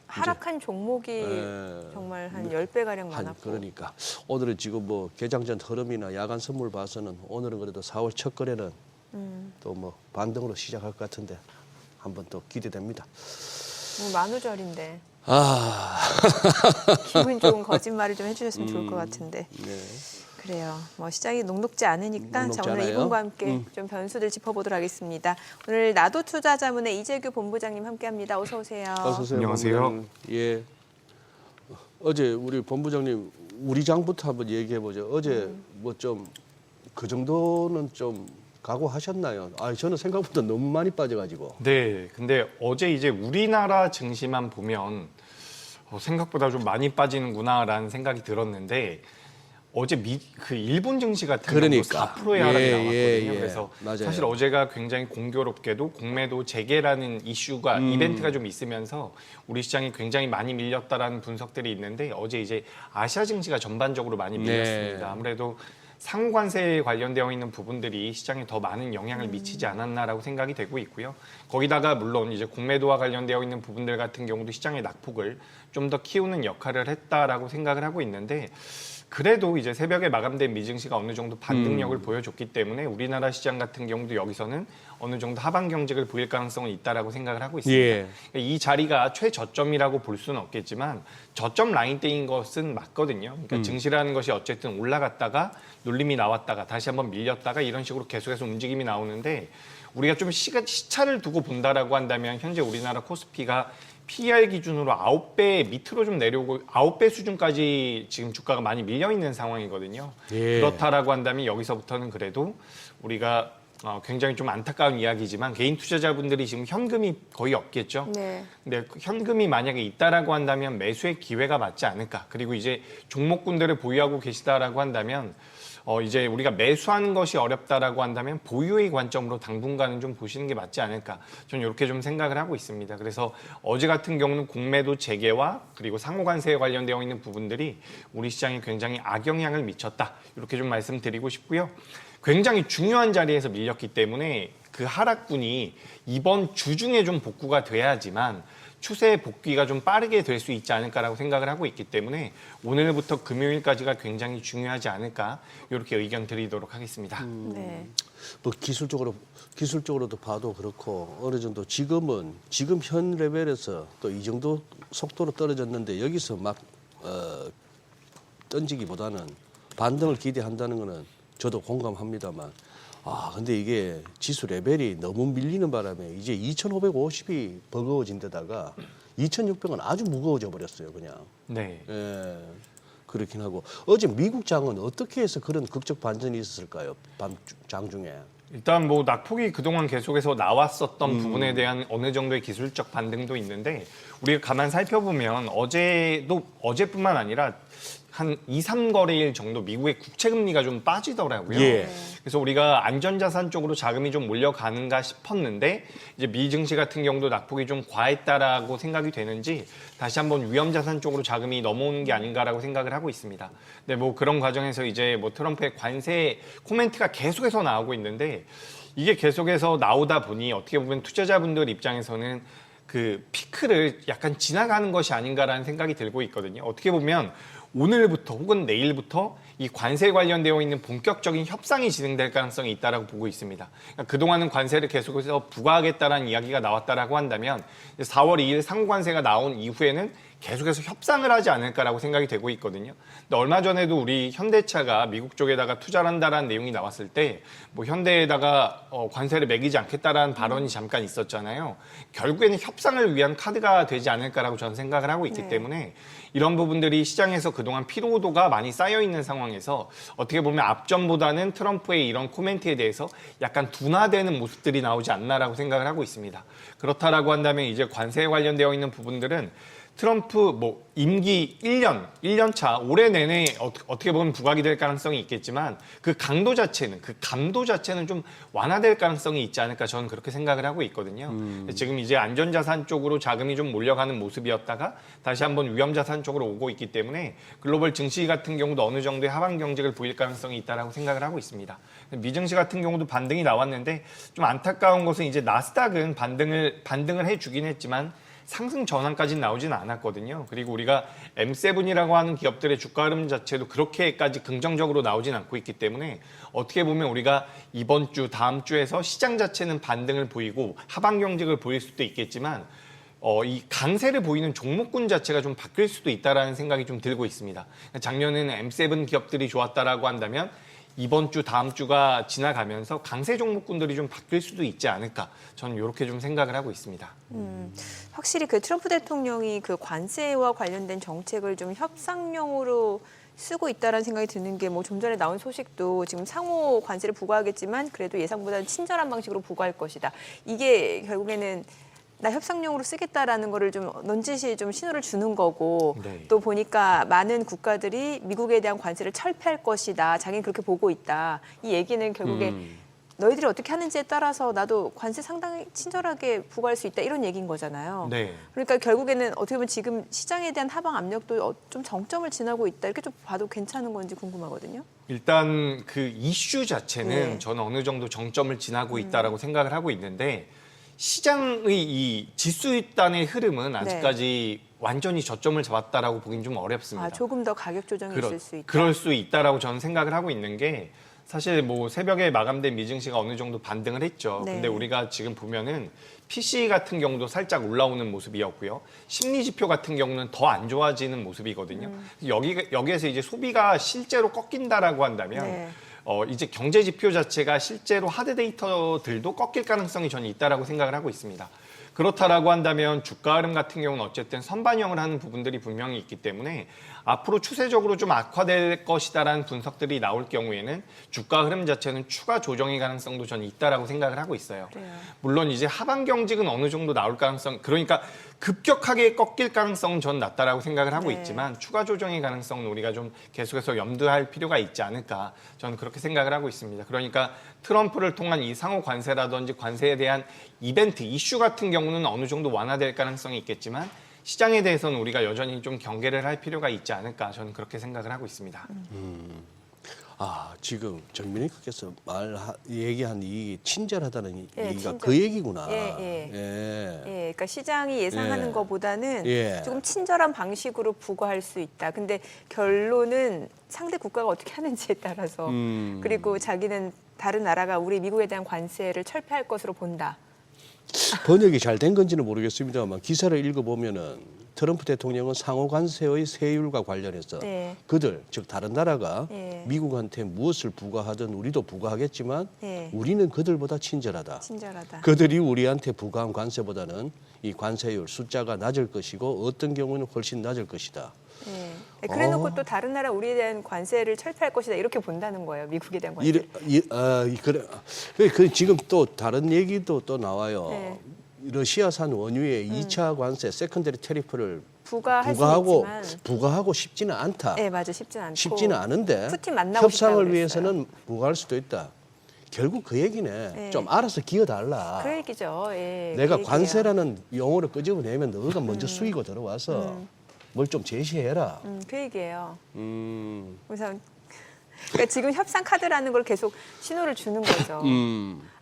하락한 종목이 예. 정말 한 10배가량 많았고. 그러니까 오늘은 지금 뭐 개장 전 흐름이나 야간 선물 봐서는 오늘은 그래도 4월 첫 거래는 또 뭐 반등으로 시작할 것 같은데 한번 또 기대됩니다. 만우절인데 아, 기분 좋은 거짓말을 좀 해주셨으면 좋을 것 같은데. 네. 그래요. 뭐 시장이 녹록지 않으니까 녹록지 자, 오늘 않아요? 이분과 함께 좀 변수들 짚어보도록 하겠습니다. 오늘 나도 투자자문의 이재규 본부장님 함께합니다. 어서 오세요. 어서 오세요. 안녕하세요. 본부장님. 예. 어제 우리 본부장님 우리 장부터 한번 얘기해 보죠. 어제 뭐 좀 그 정도는 좀 각오하셨나요? 저는 생각보다 너무 많이 빠져가지고. 네, 근데 어제 이제 우리나라 증시만 보면 생각보다 좀 많이 빠지는구나라는 생각이 들었는데 어제 그 일본 증시 같은 경우도 그러니까. 4%의 하락이 예, 나왔거든요. 예. 그래서 맞아요. 사실 어제가 굉장히 공교롭게도 공매도 재개라는 이슈가 이벤트가 좀 있으면서 우리 시장이 굉장히 많이 밀렸다라는 분석들이 있는데 어제 이제 아시아 증시가 전반적으로 많이 밀렸습니다. 네. 아무래도 상관세에 관련되어 있는 부분들이 시장에 더 많은 영향을 미치지 않았나라고 생각이 되고 있고요. 거기다가 물론 이제 공매도와 관련되어 있는 부분들 같은 경우도 시장의 낙폭을 좀 더 키우는 역할을 했다라고 생각을 하고 있는데 그래도 이제 새벽에 마감된 미증시가 어느 정도 반등력을 보여줬기 때문에 우리나라 시장 같은 경우도 여기서는 어느 정도 하방 경직을 보일 가능성은 있다라고 생각을 하고 있습니다. 예. 이 자리가 최저점이라고 볼 수는 없겠지만 저점 라인대인 것은 맞거든요. 그러니까 증시라는 것이 어쨌든 올라갔다가 눌림이 나왔다가 다시 한번 밀렸다가 이런 식으로 계속해서 움직임이 나오는데 우리가 좀 시차를 두고 본다라고 한다면 현재 우리나라 코스피가 PER 기준으로 9배 밑으로 좀 내려오고 9배 수준까지 지금 주가가 많이 밀려 있는 상황이거든요. 예. 그렇다라고 한다면 여기서부터는 그래도 우리가 굉장히 좀 안타까운 이야기지만 개인 투자자분들이 지금 현금이 거의 없겠죠. 네. 근데 현금이 만약에 있다라고 한다면 매수의 기회가 맞지 않을까. 그리고 이제 종목군들을 보유하고 계시다라고 한다면 이제 우리가 매수하는 것이 어렵다라고 한다면 보유의 관점으로 당분간은 좀 보시는 게 맞지 않을까. 저는 이렇게 좀 생각을 하고 있습니다. 그래서 어제 같은 경우는 공매도 재개와 그리고 상호관세에 관련되어 있는 부분들이 우리 시장에 굉장히 악영향을 미쳤다. 이렇게 좀 말씀드리고 싶고요. 굉장히 중요한 자리에서 밀렸기 때문에 그 하락분이 이번 주 중에 좀 복구가 돼야지만 추세 복귀가 좀 빠르게 될 수 있지 않을까라고 생각을 하고 있기 때문에 오늘부터 금요일까지가 굉장히 중요하지 않을까 이렇게 의견 드리도록 하겠습니다. 네. 뭐 기술적으로도 봐도 그렇고 어느 정도 지금 현 레벨에서 또 이 정도 속도로 떨어졌는데 여기서 막 던지기보다는 반등을 기대한다는 거는 저도 공감합니다만 근데 이게 지수 레벨이 너무 밀리는 바람에 이제 2,550이 버거워진 데다가 2,600은 아주 무거워져 버렸어요, 그냥. 네. 예. 그렇긴 하고 어제 미국 장은 어떻게 해서 그런 극적 반전이 있었을까요? 장 중에. 일단 뭐 낙폭이 그동안 계속해서 나왔었던 부분에 대한 어느 정도의 기술적 반등도 있는데 우리가 가만 살펴보면 어제뿐만 아니라 한 2, 3거래일 정도 미국의 국채 금리가 좀 빠지더라고요. 예. 그래서 우리가 안전자산 쪽으로 자금이 좀 몰려가는가 싶었는데 이제 미 증시 같은 경우도 낙폭이 좀 과했다라고 생각이 되는지 다시 한번 위험자산 쪽으로 자금이 넘어오는 게 아닌가라고 생각을 하고 있습니다. 근데 뭐 그런 과정에서 이제 뭐 트럼프의 관세 코멘트가 계속해서 나오고 있는데 이게 계속해서 나오다 보니 어떻게 보면 투자자분들 입장에서는 그 피크를 약간 지나가는 것이 아닌가라는 생각이 들고 있거든요. 어떻게 보면 오늘부터 혹은 내일부터 이 관세에 관련되어 있는 본격적인 협상이 진행될 가능성이 있다라고 보고 있습니다. 그러니까 그동안은 관세를 계속해서 부과하겠다라는 이야기가 나왔다라고 한다면 4월 2일 상호관세가 나온 이후에는 계속해서 협상을 하지 않을까라고 생각이 되고 있거든요. 근데 얼마 전에도 우리 현대차가 미국 쪽에다가 투자를 한다라는 내용이 나왔을 때 뭐 현대에다가 관세를 매기지 않겠다라는 발언이 잠깐 있었잖아요. 결국에는 협상을 위한 카드가 되지 않을까라고 저는 생각을 하고 있기 때문에 이런 부분들이 시장에서 그동안 피로도가 많이 쌓여 있는 상황에서 어떻게 보면 앞전보다는 트럼프의 이런 코멘트에 대해서 약간 둔화되는 모습들이 나오지 않나라고 생각을 하고 있습니다. 그렇다라고 한다면 이제 관세에 관련되어 있는 부분들은 트럼프 뭐 임기 1년 차 올해 내내 어떻게 보면 부각이 될 가능성이 있겠지만 그 강도 자체는 좀 완화될 가능성이 있지 않을까 저는 그렇게 생각을 하고 있거든요. 지금 이제 안전자산 쪽으로 자금이 좀 몰려가는 모습이었다가 다시 한번 위험자산 쪽으로 오고 있기 때문에 글로벌 증시 같은 경우도 어느 정도의 하방 경직을 보일 가능성이 있다라고 생각을 하고 있습니다. 미증시 같은 경우도 반등이 나왔는데 좀 안타까운 것은 이제 나스닥은 반등을 해주긴 했지만 상승 전환까지는 나오지는 않았거든요. 그리고 우리가 M7이라고 하는 기업들의 주가 흐름 자체도 그렇게까지 긍정적으로 나오진 않고 있기 때문에 어떻게 보면 우리가 이번 주, 다음 주에서 시장 자체는 반등을 보이고 하방 경직을 보일 수도 있겠지만 이 강세를 보이는 종목군 자체가 좀 바뀔 수도 있다라는 생각이 좀 들고 있습니다. 작년에는 M7 기업들이 좋았다라고 한다면 이번 주, 다음 주가 지나가면서 강세 종목군들이 좀 바뀔 수도 있지 않을까. 저는 이렇게 좀 생각을 하고 있습니다. 확실히 그 트럼프 대통령이 그 관세와 관련된 정책을 좀 협상용으로 쓰고 있다라는 생각이 드는 게 뭐 좀 전에 나온 소식도 지금 상호 관세를 부과하겠지만 그래도 예상보다는 친절한 방식으로 부과할 것이다. 이게 결국에는 나 협상용으로 쓰겠다라는 거를 좀 넌지시 좀 신호를 주는 거고 네. 또 보니까 많은 국가들이 미국에 대한 관세를 철폐할 것이다. 자기는 그렇게 보고 있다. 이 얘기는 결국에 너희들이 어떻게 하는지에 따라서 나도 관세 상당히 친절하게 부과할 수 있다. 이런 얘기인 거잖아요. 네. 그러니까 결국에는 어떻게 보면 지금 시장에 대한 하방 압력도 좀 정점을 지나고 있다. 이렇게 좀 봐도 괜찮은 건지 궁금하거든요. 일단 그 이슈 자체는 네. 저는 어느 정도 정점을 지나고 있다라고 생각을 하고 있는데 시장의 이 지수단의 흐름은 아직까지 완전히 저점을 잡았다라고 보긴 좀 어렵습니다. 조금 더 가격 조정이 있을 수 있다. 그럴 수 있다라고 저는 생각을 하고 있는 게 사실 뭐 새벽에 마감된 미증시가 어느 정도 반등을 했죠. 네. 근데 우리가 지금 보면은 PC 같은 경우도 살짝 올라오는 모습이었고요. 심리 지표 같은 경우는 더 안 좋아지는 모습이거든요. 여기에서 이제 소비가 실제로 꺾인다라고 한다면 네. 이제 경제 지표 자체가 실제로 하드 데이터들도 꺾일 가능성이 저는 있다라고 생각을 하고 있습니다. 그렇다라고 한다면 주가 흐름 같은 경우는 어쨌든 선반영을 하는 부분들이 분명히 있기 때문에 앞으로 추세적으로 좀 악화될 것이다라는 분석들이 나올 경우에는 주가 흐름 자체는 추가 조정의 가능성도 저는 있다라고 생각을 하고 있어요. 그래요. 물론 이제 하방 경직은 어느 정도 나올 가능성, 그러니까 급격하게 꺾일 가능성은 전 낮다라고 생각을 하고 네. 있지만 추가 조정의 가능성은 우리가 좀 계속해서 염두할 필요가 있지 않을까 저는 그렇게 생각을 하고 있습니다. 그러니까 트럼프를 통한 이 상호 관세라든지 관세에 대한 이벤트, 이슈 같은 경우는 어느 정도 완화될 가능성이 있겠지만 시장에 대해서는 우리가 여전히 좀 경계를 할 필요가 있지 않을까 저는 그렇게 생각을 하고 있습니다. 지금 정민희께서 얘기한 이 친절하다는 예, 얘기가 친절. 그 얘기구나. 예. 예. 그러니까 시장이 예상하는 예. 것보다는 예. 조금 친절한 방식으로 부과할 수 있다. 근데 결론은 상대 국가가 어떻게 하는지에 따라서 그리고 자기는 다른 나라가 우리 미국에 대한 관세를 철폐할 것으로 본다. 번역이 잘 된 건지는 모르겠습니다만 기사를 읽어보면은 트럼프 대통령은 상호 관세의 세율과 관련해서 네. 그들, 즉 다른 나라가 예. 미국한테 무엇을 부과하든 우리도 부과하겠지만 예. 우리는 그들보다 친절하다. 친절하다. 그들이 우리한테 부과한 관세보다는 이 관세율 숫자가 낮을 것이고 어떤 경우는 훨씬 낮을 것이다. 그래놓고 또 다른 나라 우리에 대한 관세를 철폐할 것이다 이렇게 본다는 거예요. 미국에 대한 관세. 그래 지금 또 다른 얘기도 또 나와요. 네. 러시아산 원유의 2차 관세, 세컨더리 테리프를 부과할 부과하고 수 있지만, 부과하고 싶지는 않다. 네 맞아 쉽지는 않고. 쉽지는 않은데 푸틴 만나고 싶다고 협상을 그랬어요. 위해서는 부과할 수도 있다. 결국 그 얘기네. 네. 좀 알아서 기어달라. 그 얘기죠. 예, 내가 그 얘기예요. 관세라는 용어를 끄집어내면 너가 먼저 수익을 들어와서 뭘 좀 제시해라. 그 얘기예요. 음. 그래서 그러니까 지금 협상 카드라는 걸 계속 신호를 주는 거죠.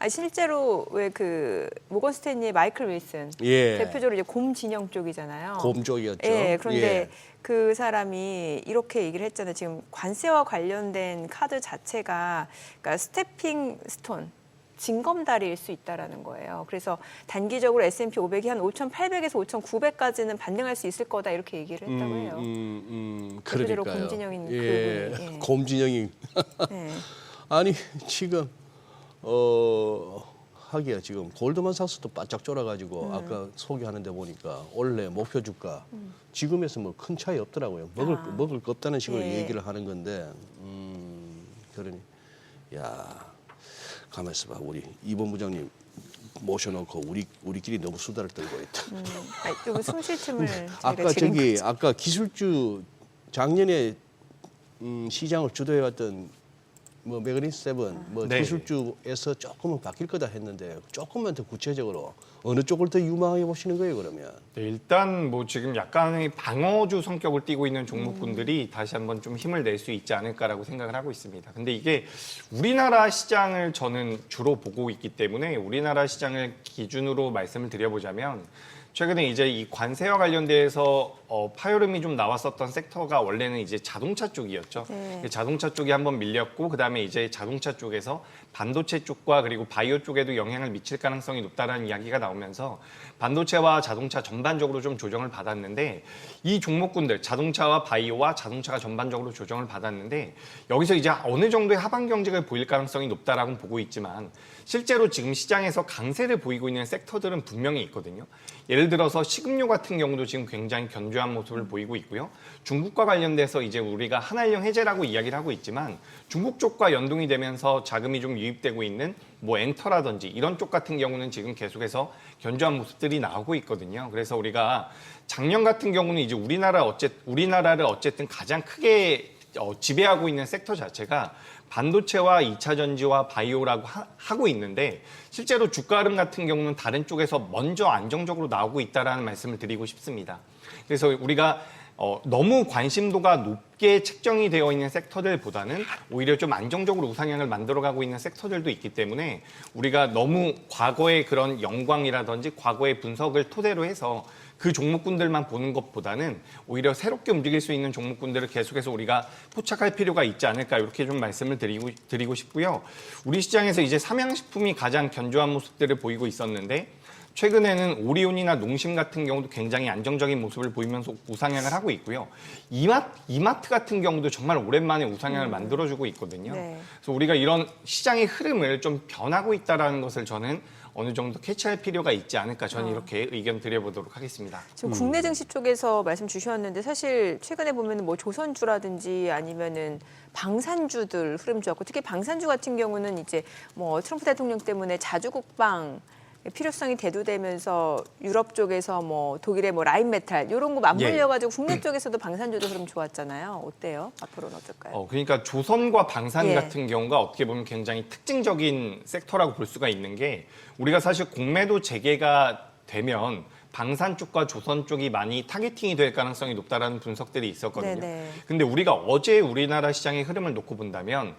실제로 왜 그 모건 스탠리의 마이클 윌슨 예. 대표적으로 이제 곰 진영 쪽이잖아요. 곰족이었죠. 예, 그런데 예. 그 사람이 이렇게 얘기를 했잖아요. 지금 관세와 관련된 카드 자체가 그러니까 스태핑 스톤, 징검다리일 수 있다라는 거예요. 그래서 단기적으로 S&P 500이 한 5,800에서 5,900까지는 반등할 수 있을 거다 이렇게 얘기를 했다고 해요. 대표적으로 그러니까요. 곰진영인 예. 그분이. 예. 곰진영이 네. 아니 지금 하기야 지금 골드만삭스도 바짝 쫄아가지고 아까 소개하는데 보니까 원래 목표 주가 지금에서 뭐 큰 차이 없더라고요. 먹을 거 없다는 식으로 예. 얘기를 하는 건데 그러니 야 가만 있어봐 우리 이번 부장님 모셔놓고 우리끼리 너무 수다를 떨고 있다. 좀 숨쉴 틈을 아까 아까 기술주 작년에 시장을 주도해왔던 뭐 매그니스 세븐 뭐 네. 기술주에서 조금은 바뀔 거다 했는데 조금만 더 구체적으로 어느 쪽을 더 유망하게 보시는 거예요 그러면? 네, 일단 뭐 지금 약간의 방어주 성격을 띠고 있는 종목군들이 다시 한번 좀 힘을 낼 수 있지 않을까라고 생각을 하고 있습니다. 근데 이게 우리나라 시장을 저는 주로 보고 있기 때문에 우리나라 시장을 기준으로 말씀을 드려보자면 최근에 이제 이 관세와 관련돼서 파열음이 좀 나왔었던 섹터가 원래는 이제 자동차 쪽이었죠. 네. 자동차 쪽이 한번 밀렸고 그다음에 이제 자동차 쪽에서 반도체 쪽과 그리고 바이오 쪽에도 영향을 미칠 가능성이 높다라는 이야기가 나오면서 반도체와 자동차 전반적으로 좀 조정을 받았는데 이 종목군들 자동차와 바이오와 자동차가 전반적으로 조정을 받았는데 여기서 이제 어느 정도의 하방 경직을 보일 가능성이 높다라고 보고 있지만 실제로 지금 시장에서 강세를 보이고 있는 섹터들은 분명히 있거든요. 예를 들어서 식음료 같은 경우도 지금 굉장히 견조한 모습을 보이고 있고요. 중국과 관련돼서 이제 우리가 한한령 해제라고 이야기를 하고 있지만 중국 쪽과 연동이 되면서 자금이 좀 유입되고 있는 뭐 엔터라든지 이런 쪽 같은 경우는 지금 계속해서 견조한 모습들이 나오고 있거든요. 그래서 우리가 작년 같은 경우는 이제 우리나라를 어쨌든 가장 크게 지배하고 있는 섹터 자체가 반도체와 2차 전지와 바이오라고 하고 있는데 실제로 주가 흐름 같은 경우는 다른 쪽에서 먼저 안정적으로 나오고 있다라는 말씀을 드리고 싶습니다. 그래서 우리가 너무 관심도가 높게 책정이 되어 있는 섹터들보다는 오히려 좀 안정적으로 우상향을 만들어가고 있는 섹터들도 있기 때문에 우리가 너무 과거의 그런 영광이라든지 과거의 분석을 토대로 해서 그 종목군들만 보는 것보다는 오히려 새롭게 움직일 수 있는 종목군들을 계속해서 우리가 포착할 필요가 있지 않을까 이렇게 좀 말씀을 드리고 싶고요. 우리 시장에서 이제 삼양식품이 가장 견조한 모습들을 보이고 있었는데 최근에는 오리온이나 농심 같은 경우도 굉장히 안정적인 모습을 보이면서 우상향을 하고 있고요. 이마트 같은 경우도 정말 오랜만에 우상향을 만들어주고 있거든요. 네. 그래서 우리가 이런 시장의 흐름을 좀 변하고 있다는 것을 저는 어느 정도 캐치할 필요가 있지 않을까 저는 이렇게 의견 드려보도록 하겠습니다. 지금 국내 증시 쪽에서 말씀 주셨는데 사실 최근에 보면 뭐 조선주라든지 아니면은 방산주들 흐름 좋았고 특히 방산주 같은 경우는 이제 뭐 트럼프 대통령 때문에 자주국방 필요성이 대두되면서 유럽 쪽에서 뭐 독일의 뭐 라인메탈 이런 거 맞물려가지고 국내 쪽에서도 방산주도 흐름 좋았잖아요. 어때요? 앞으로는 어떨까요? 그러니까 조선과 방산 예. 같은 경우가 어떻게 보면 굉장히 특징적인 섹터라고 볼 수가 있는 게 우리가 사실 공매도 재개가 되면 방산 쪽과 조선 쪽이 많이 타겟팅이 될 가능성이 높다라는 분석들이 있었거든요. 네네. 근데 우리가 어제 우리나라 시장의 흐름을 놓고 본다면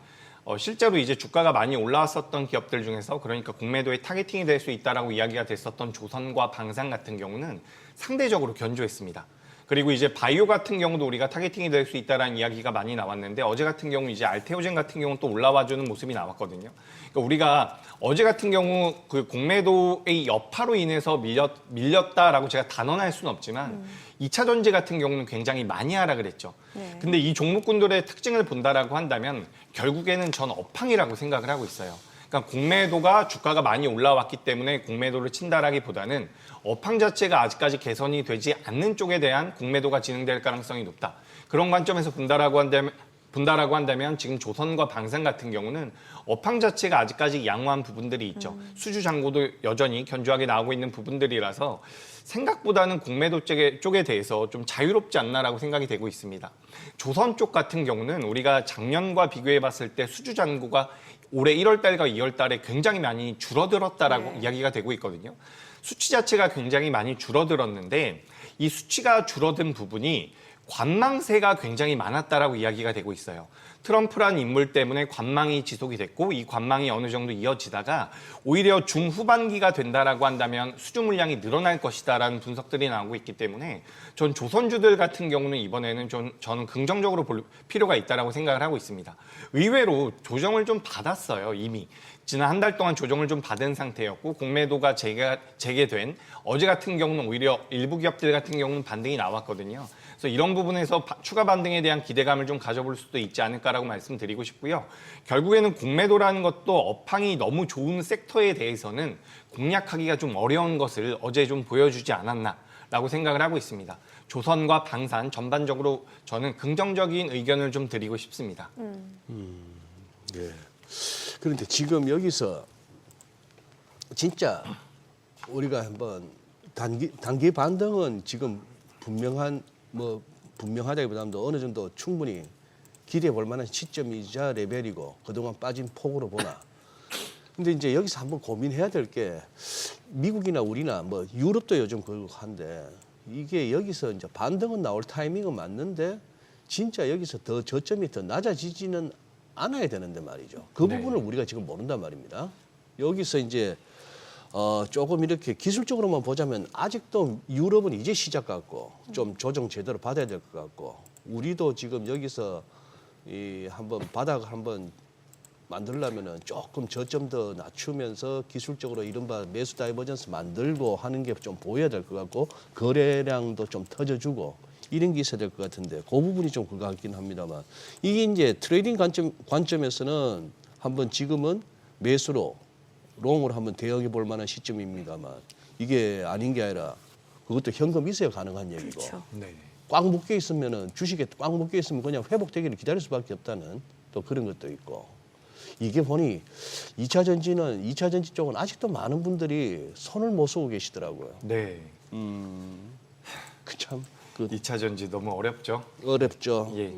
실제로 이제 주가가 많이 올라왔었던 기업들 중에서 그러니까 공매도에 타겟팅이 될 수 있다라고 이야기가 됐었던 조선과 방산 같은 경우는 상대적으로 견조했습니다. 그리고 이제 바이오 같은 경우도 우리가 타겟팅이 될 수 있다라는 이야기가 많이 나왔는데 어제 같은 경우 이제 알테오젠 같은 경우는 또 올라와주는 모습이 나왔거든요. 그러니까 우리가 어제 같은 경우 그 공매도의 여파로 인해서 밀렸다라고 제가 단언할 수는 없지만 2차 전지 같은 경우는 굉장히 많이 하락을 했죠. 네. 근데 이 종목군들의 특징을 본다라고 한다면 결국에는 전 업황이라고 생각을 하고 있어요. 그러니까 공매도가 주가가 많이 올라왔기 때문에 공매도를 친다라기보다는 업황 자체가 아직까지 개선이 되지 않는 쪽에 대한 공매도가 진행될 가능성이 높다. 그런 관점에서 본다라고 한다면 지금 조선과 방산 같은 경우는 업황 자체가 아직까지 양호한 부분들이 있죠. 수주 잔고도 여전히 견조하게 나오고 있는 부분들이라서 생각보다는 공매도 쪽에 대해서 좀 자유롭지 않나라고 생각이 되고 있습니다. 조선 쪽 같은 경우는 우리가 작년과 비교해 봤을 때 수주 잔고가 올해 1월 달과 2월 달에 굉장히 많이 줄어들었다라고 이야기가 되고 있거든요. 수치 자체가 굉장히 많이 줄어들었는데 이 수치가 줄어든 부분이 관망세가 굉장히 많았다라고 이야기가 되고 있어요. 트럼프란 인물 때문에 관망이 지속이 됐고 이 관망이 어느 정도 이어지다가 오히려 중후반기가 된다라고 한다면 수주 물량이 늘어날 것이다라는 분석들이 나오고 있기 때문에 전 조선주들 같은 경우는 이번에는 저는 긍정적으로 볼 필요가 있다라고 생각을 하고 있습니다. 의외로 조정을 좀 받았어요, 이미. 지난 한 달 동안 조정을 좀 받은 상태였고 공매도가 재개된 어제 같은 경우는 오히려 일부 기업들 같은 경우는 반등이 나왔거든요. 그래서 이런 부분에서 추가 반등에 대한 기대감을 좀 가져볼 수도 있지 않을까라고 말씀드리고 싶고요. 결국에는 공매도라는 것도 업황이 너무 좋은 섹터에 대해서는 공략하기가 좀 어려운 것을 어제 좀 보여주지 않았나라고 생각을 하고 있습니다. 조선과 방산 전반적으로 저는 긍정적인 의견을 좀 드리고 싶습니다. 예. 그런데 지금 여기서 진짜 우리가 한번 단기 반등은 지금 분명하다기보다도 어느 정도 충분히 기대해 볼 만한 시점이자 레벨이고 그동안 빠진 폭으로 보나. 근데 이제 여기서 한번 고민해야 될 게 미국이나 우리나 뭐 유럽도 요즘 그렇고 한데 이게 여기서 이제 반등은 나올 타이밍은 맞는데 진짜 여기서 더 저점이 더 낮아지지는 않아야 되는데 말이죠. 그 부분을 우리가 지금 모른단 말입니다. 여기서 이제 조금 이렇게 기술적으로만 보자면 아직도 유럽은 이제 시작 같고 좀 조정 제대로 받아야 될 것 같고 우리도 지금 여기서 한번 바닥을 한번 만들려면은 조금 저점 더 낮추면서 기술적으로 이른바 매수 다이버전스 만들고 하는 게 좀 보여야 될 것 같고 거래량도 좀 터져주고 이런 게 있어야 될 것 같은데 그 부분이 좀 그거 같긴 합니다만 이게 이제 트레이딩 관점에서는 한번 지금은 매수로 롱으로 한번 대응해 볼 만한 시점입니다만 이게 아닌 게 아니라 그것도 현금 있어야 가능한 얘기고 그렇죠. 네. 꽉 묶여 있으면은 주식에 꽉 묶여 있으면 그냥 회복되기를 기다릴 수밖에 없다는 또 그런 것도 있고 이게 보니 2차 전지 쪽은 아직도 많은 분들이 손을 못 쏘고 계시더라고요. 네. 참 2차 전지 너무 어렵죠. 어렵죠. 예.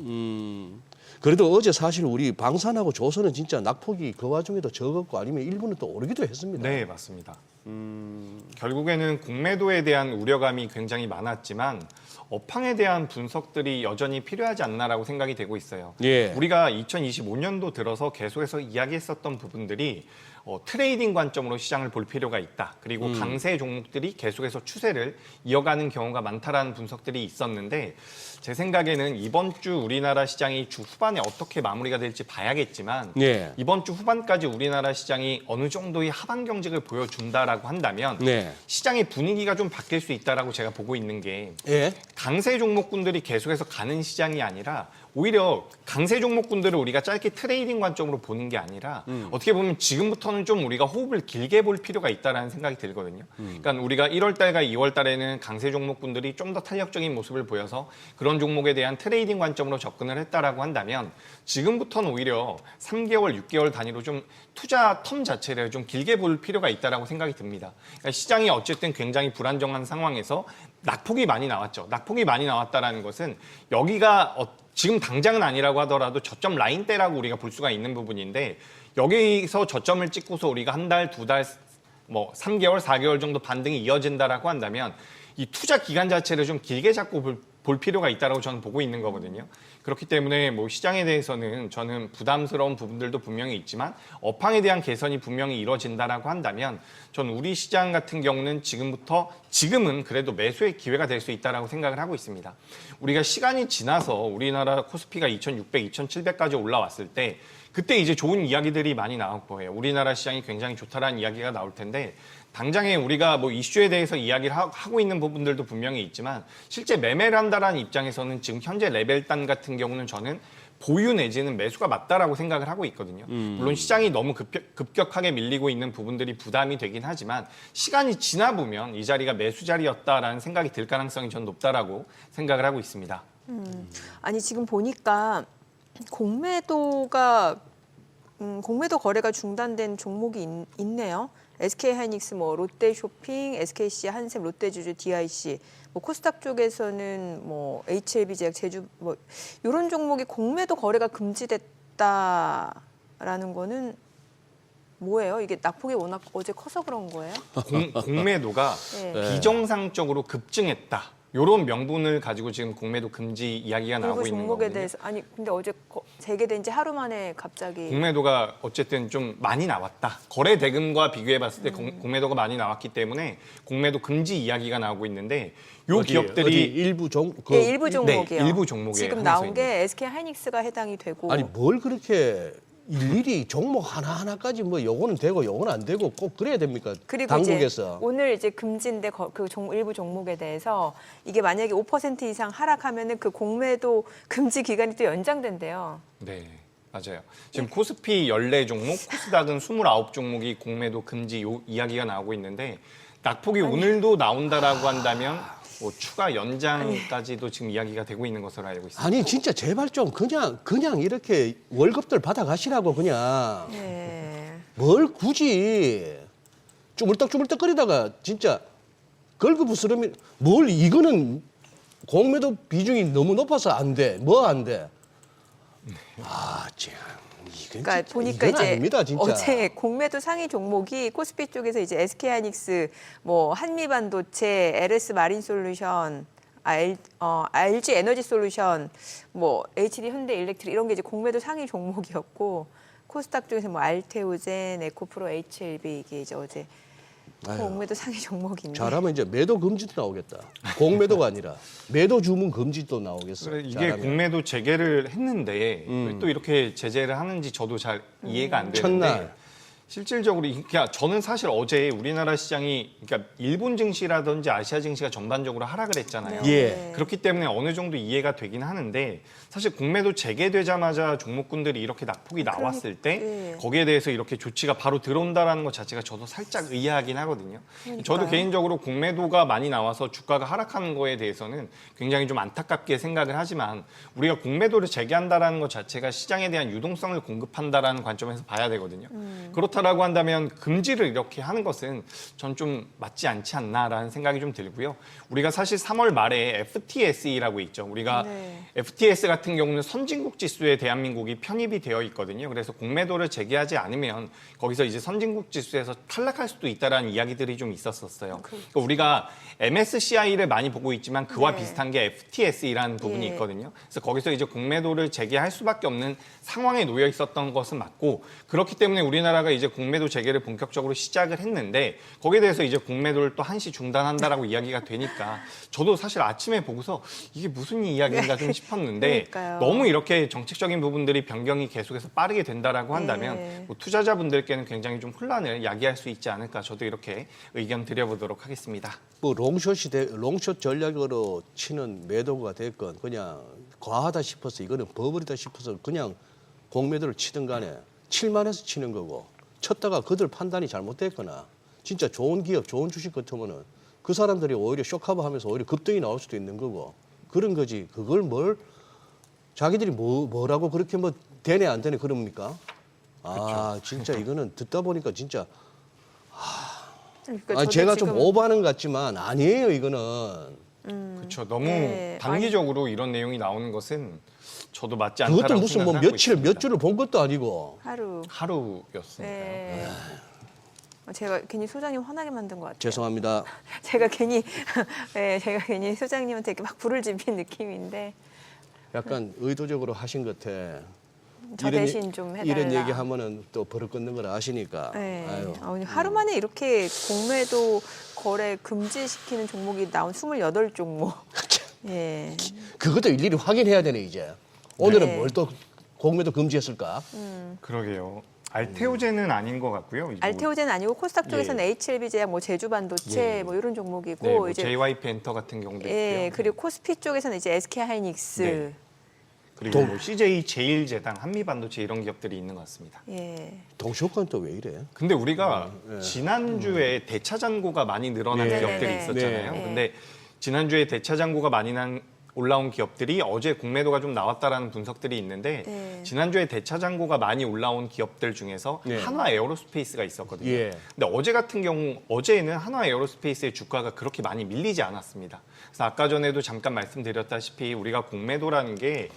그래도 어제 사실 우리 방산하고 조선은 진짜 낙폭이 그 와중에도 적었고 아니면 일부는 또 오르기도 했습니다. 네, 맞습니다. 결국에는 공매도에 대한 우려감이 굉장히 많았지만 업황에 대한 분석들이 여전히 필요하지 않나라고 생각이 되고 있어요. 예. 우리가 2025년도 들어서 계속해서 이야기했었던 부분들이 트레이딩 관점으로 시장을 볼 필요가 있다. 그리고 강세 종목들이 계속해서 추세를 이어가는 경우가 많다라는 분석들이 있었는데 제 생각에는 이번 주 우리나라 시장이 주 후반에 어떻게 마무리가 될지 봐야겠지만 네. 이번 주 후반까지 우리나라 시장이 어느 정도의 하방 경직을 보여준다라고 한다면 네. 시장의 분위기가 좀 바뀔 수 있다라고 제가 보고 있는 게 예. 강세 종목군들이 계속해서 가는 시장이 아니라 오히려 강세 종목군들을 우리가 짧게 트레이딩 관점으로 보는 게 아니라 어떻게 보면 지금부터는 좀 우리가 호흡을 길게 볼 필요가 있다라는 생각이 들거든요. 그러니까 우리가 1월 달과 2월 달에는 강세 종목군들이 좀 더 탄력적인 모습을 보여서 그런 종목에 대한 트레이딩 관점으로 접근을 했다라고 한다면 지금부터는 오히려 3개월, 6개월 단위로 좀 투자 텀 자체를 좀 길게 볼 필요가 있다라고 생각이 듭니다. 그러니까 시장이 어쨌든 굉장히 불안정한 상황에서 낙폭이 많이 나왔죠. 낙폭이 많이 나왔다라는 것은 여기가 지금 당장은 아니라고 하더라도 저점 라인대라고 우리가 볼 수가 있는 부분인데 여기서 저점을 찍고서 우리가 한 달, 두 달, 3개월, 4개월 정도 반등이 이어진다라고 한다면 이 투자 기간 자체를 좀 길게 잡고 볼 필요가 있다고 저는 보고 있는 거거든요. 그렇기 때문에 뭐 시장에 대해서는 저는 부담스러운 부분들도 분명히 있지만 업황에 대한 개선이 분명히 이루어진다라고 한다면 전 우리 시장 같은 경우는 지금은 그래도 매수의 기회가 될 수 있다라고 생각을 하고 있습니다. 우리가 시간이 지나서 우리나라 코스피가 2,600, 2,700까지 올라왔을 때 그때 이제 좋은 이야기들이 많이 나올 거예요. 우리나라 시장이 굉장히 좋다라는 이야기가 나올 텐데 당장에 우리가 뭐 이슈에 대해서 이야기를 하고 있는 부분들도 분명히 있지만 실제 매매를 한다라는 입장에서는 지금 현재 레벨단 같은 경우는 저는 보유 내지는 매수가 맞다라고 생각을 하고 있거든요. 물론 시장이 너무 급격하게 밀리고 있는 부분들이 부담이 되긴 하지만 시간이 지나 보면 이 자리가 매수 자리였다라는 생각이 들 가능성이 전 높다라고 생각을 하고 있습니다. 아니 지금 보니까 공매도 거래가 중단된 종목이 있네요. SK하이닉스, 뭐 롯데쇼핑, SKC, 한샘, 롯데주주, DIC, 뭐 코스닥 쪽에서는 뭐 HLB제약, 제주 뭐 이런 종목이 공매도 거래가 금지됐다라는 거는 뭐예요? 이게 낙폭이 워낙 어제 커서 그런 거예요? 공매도가 네. 비정상적으로 급증했다. 이런 명분을 가지고 지금 공매도 금지 이야기가 나오고 일부 있는 종목에 거거든요. 대해서 아니 근데 어제 재개된 지 하루 만에 갑자기 공매도가 어쨌든 좀 많이 나왔다. 거래 대금과 비교해봤을 때 공매도가 많이 나왔기 때문에 공매도 금지 이야기가 나오고 있는데 요 기업들이 일부 일부 종목이요. 네, 일부 종목에 지금 한해서 나온 게 SK하이닉스가 해당이 되고 아니 뭘 그렇게 일일이 종목 하나하나까지 뭐 요거는 되고 요거는 안 되고 꼭 그래야 됩니까? 그리고 당국에서. 이제 오늘 이제 금지인데 일부 종목에 대해서 이게 만약에 5% 이상 하락하면은 그 공매도 금지 기간이 또 연장된대요. 네, 맞아요. 지금 코스피 14종목, 코스닥은 29종목이 공매도 금지 요 이야기가 나오고 있는데 낙폭이 오늘도 나온다라고 한다면 뭐 추가 연장까지도 지금 이야기가 되고 있는 것으로 알고 있습니다. 아니 진짜 제발 좀 그냥 이렇게 월급들 받아가시라고 그냥 네. 뭘 굳이 쪼물딱쪼물딱거리다가 진짜 걸그부스러미 뭘 이거는 공매도 비중이 너무 높아서 안 돼. 뭐 안 돼. 아, 참. 이건 그러니까 진짜, 보니까 이건 이제 아닙니다, 진짜. 어제 공매도 상위 종목이 코스피 쪽에서 이제 SK하이닉스, 뭐 한미반도체, LS 마린솔루션, LG 에너지솔루션, 뭐 HD 현대일렉트릭 이런 게 이제 공매도 상위 종목이었고 코스닥 쪽에서 뭐 알테오젠, 에코프로, HLB 이게 이제 어제 아유. 공매도 상위 종목인데. 잘하면 이제 매도 금지도 나오겠다. 공매도가 아니라 매도 주문 금지도 나오겠어. 그래, 이게 잘하면. 공매도 제재를 했는데 왜 또 이렇게 제재를 하는지 저도 잘 이해가 안 되는데 첫날. 실질적으로 그러니까 저는 사실 어제 우리나라 시장이 그러니까 일본 증시라든지 아시아 증시가 전반적으로 하락을 했잖아요. 예. 그렇기 때문에 어느 정도 이해가 되긴 하는데 사실 공매도 재개되자마자 종목군들이 이렇게 낙폭이 나왔을 때 네. 거기에 대해서 이렇게 조치가 바로 들어온다라는 것 자체가 저도 살짝 의아하긴 하거든요. 저도 개인적으로 공매도가 많이 나와서 주가가 하락하는 거에 대해서는 굉장히 좀 안타깝게 생각을 하지만 우리가 공매도를 재개한다라는 것 자체가 시장에 대한 유동성을 공급한다라는 관점에서 봐야 되거든요. 그렇다라고 한다면 금지를 이렇게 하는 것은 전 좀 맞지 않지 않나라는 생각이 좀 들고요. 우리가 사실 3월 말에 FTSE라고 있죠. 우리가 네. FTS 같은 경우는 선진국 지수에 대한민국이 편입이 되어 있거든요. 그래서 공매도를 재개하지 않으면 거기서 이제 선진국 지수에서 탈락할 수도 있다라는 이야기들이 좀 있었어요. 그러니까 우리가 MSCI를 많이 보고 있지만 그와 네. 비슷한 게 FTSE라는 부분이 예. 있거든요. 그래서 거기서 이제 공매도를 재개할 수밖에 없는 상황에 놓여 있었던 것은 맞고 그렇기 때문에 우리나라가 이제 공매도 재개를 본격적으로 시작을 했는데 거기에 대해서 이제 공매도를 또 한시 중단한다라고 이야기가 되니까 저도 사실 아침에 보고서 이게 무슨 이야기인가 좀 싶었는데 그러니까요. 너무 이렇게 정책적인 부분들이 변경이 계속해서 빠르게 된다라고 한다면 네. 뭐 투자자분들께는 굉장히 좀 혼란을 야기할 수 있지 않을까 저도 이렇게 의견 드려보도록 하겠습니다. 뭐 롱숏 전략으로 치는 매도가 됐건 그냥 과하다 싶어서 이거는 버블이다 싶어서 그냥 공매도를 치든 간에 칠만해서 치는 거고 쳤다가 그들 판단이 잘못됐거나 진짜 좋은 기업, 좋은 주식 같으면은 그 사람들이 오히려 쇼커버하면서 오히려 급등이 나올 수도 있는 거고 그런 거지. 그걸 자기들이 뭐라고 그렇게 뭐 되네 안 되네 그럽니까? 아 진짜 이거는 듣다 보니까 진짜 그러니까 아니, 저도 제가 지금 좀 오버하는 것 같지만 아니에요 이거는. 그렇죠. 너무 네. 단기적으로 이런 내용이 나오는 것은 저도 맞지 않다라고 그것도 무슨 뭐 생각을 하고 며칠 몇 있습니다. 주를 본 것도 아니고. 하루. 하루였으니까요. 네. 제가 괜히 소장님 화나게 만든 것 같아요. 죄송합니다. 제가 괜히 제가 괜히 소장님한테 이렇게 막 불을 지핀 느낌인데 약간 의도적으로 하신 것 같아. 저 대신 좀 해달라. 이런 얘기하면은 또 버릇 끊는 걸 아시니까. 네. 아유. 하루 만에 이렇게 공매도 거래 금지시키는 종목이 나온 28종목. 예. 그것도 일일이 확인해야 되네 이제. 오늘은 네. 뭘 또 공매도 금지했을까? 그러게요. 알테오젠은 아닌 것 같고요. 이거 알테오젠 아니고 코스닥 쪽에서는 예. HLB 제약, 뭐 제주 반도체 예. 뭐 이런 종목이고 네, 뭐 이제 JYP 엔터 같은 경우도 예, 있고요. 그리고 코스피 쪽에서는 이제 SK 하이닉스. 네. 그리고 뭐 CJ 제일제당, 한미반도체 이런 기업들이 있는 것 같습니다. 예. 동시효과는 또 왜 이래? 근데 우리가 지난주에 대차잔고가 많이 늘어난 네. 기업들이 네. 있었잖아요. 네. 근데 지난주에 대차잔고가 많이 올라온 기업들이 어제 공매도가 좀 나왔다라는 분석들이 있는데 네. 지난주에 대차잔고가 많이 올라온 기업들 중에서 네. 한화 에어로스페이스가 있었거든요. 예. 근데 어제 같은 경우 어제는 한화 에어로스페이스의 주가가 그렇게 많이 밀리지 않았습니다. 그래서 아까 전에도 잠깐 말씀드렸다시피 우리가 공매도라는 게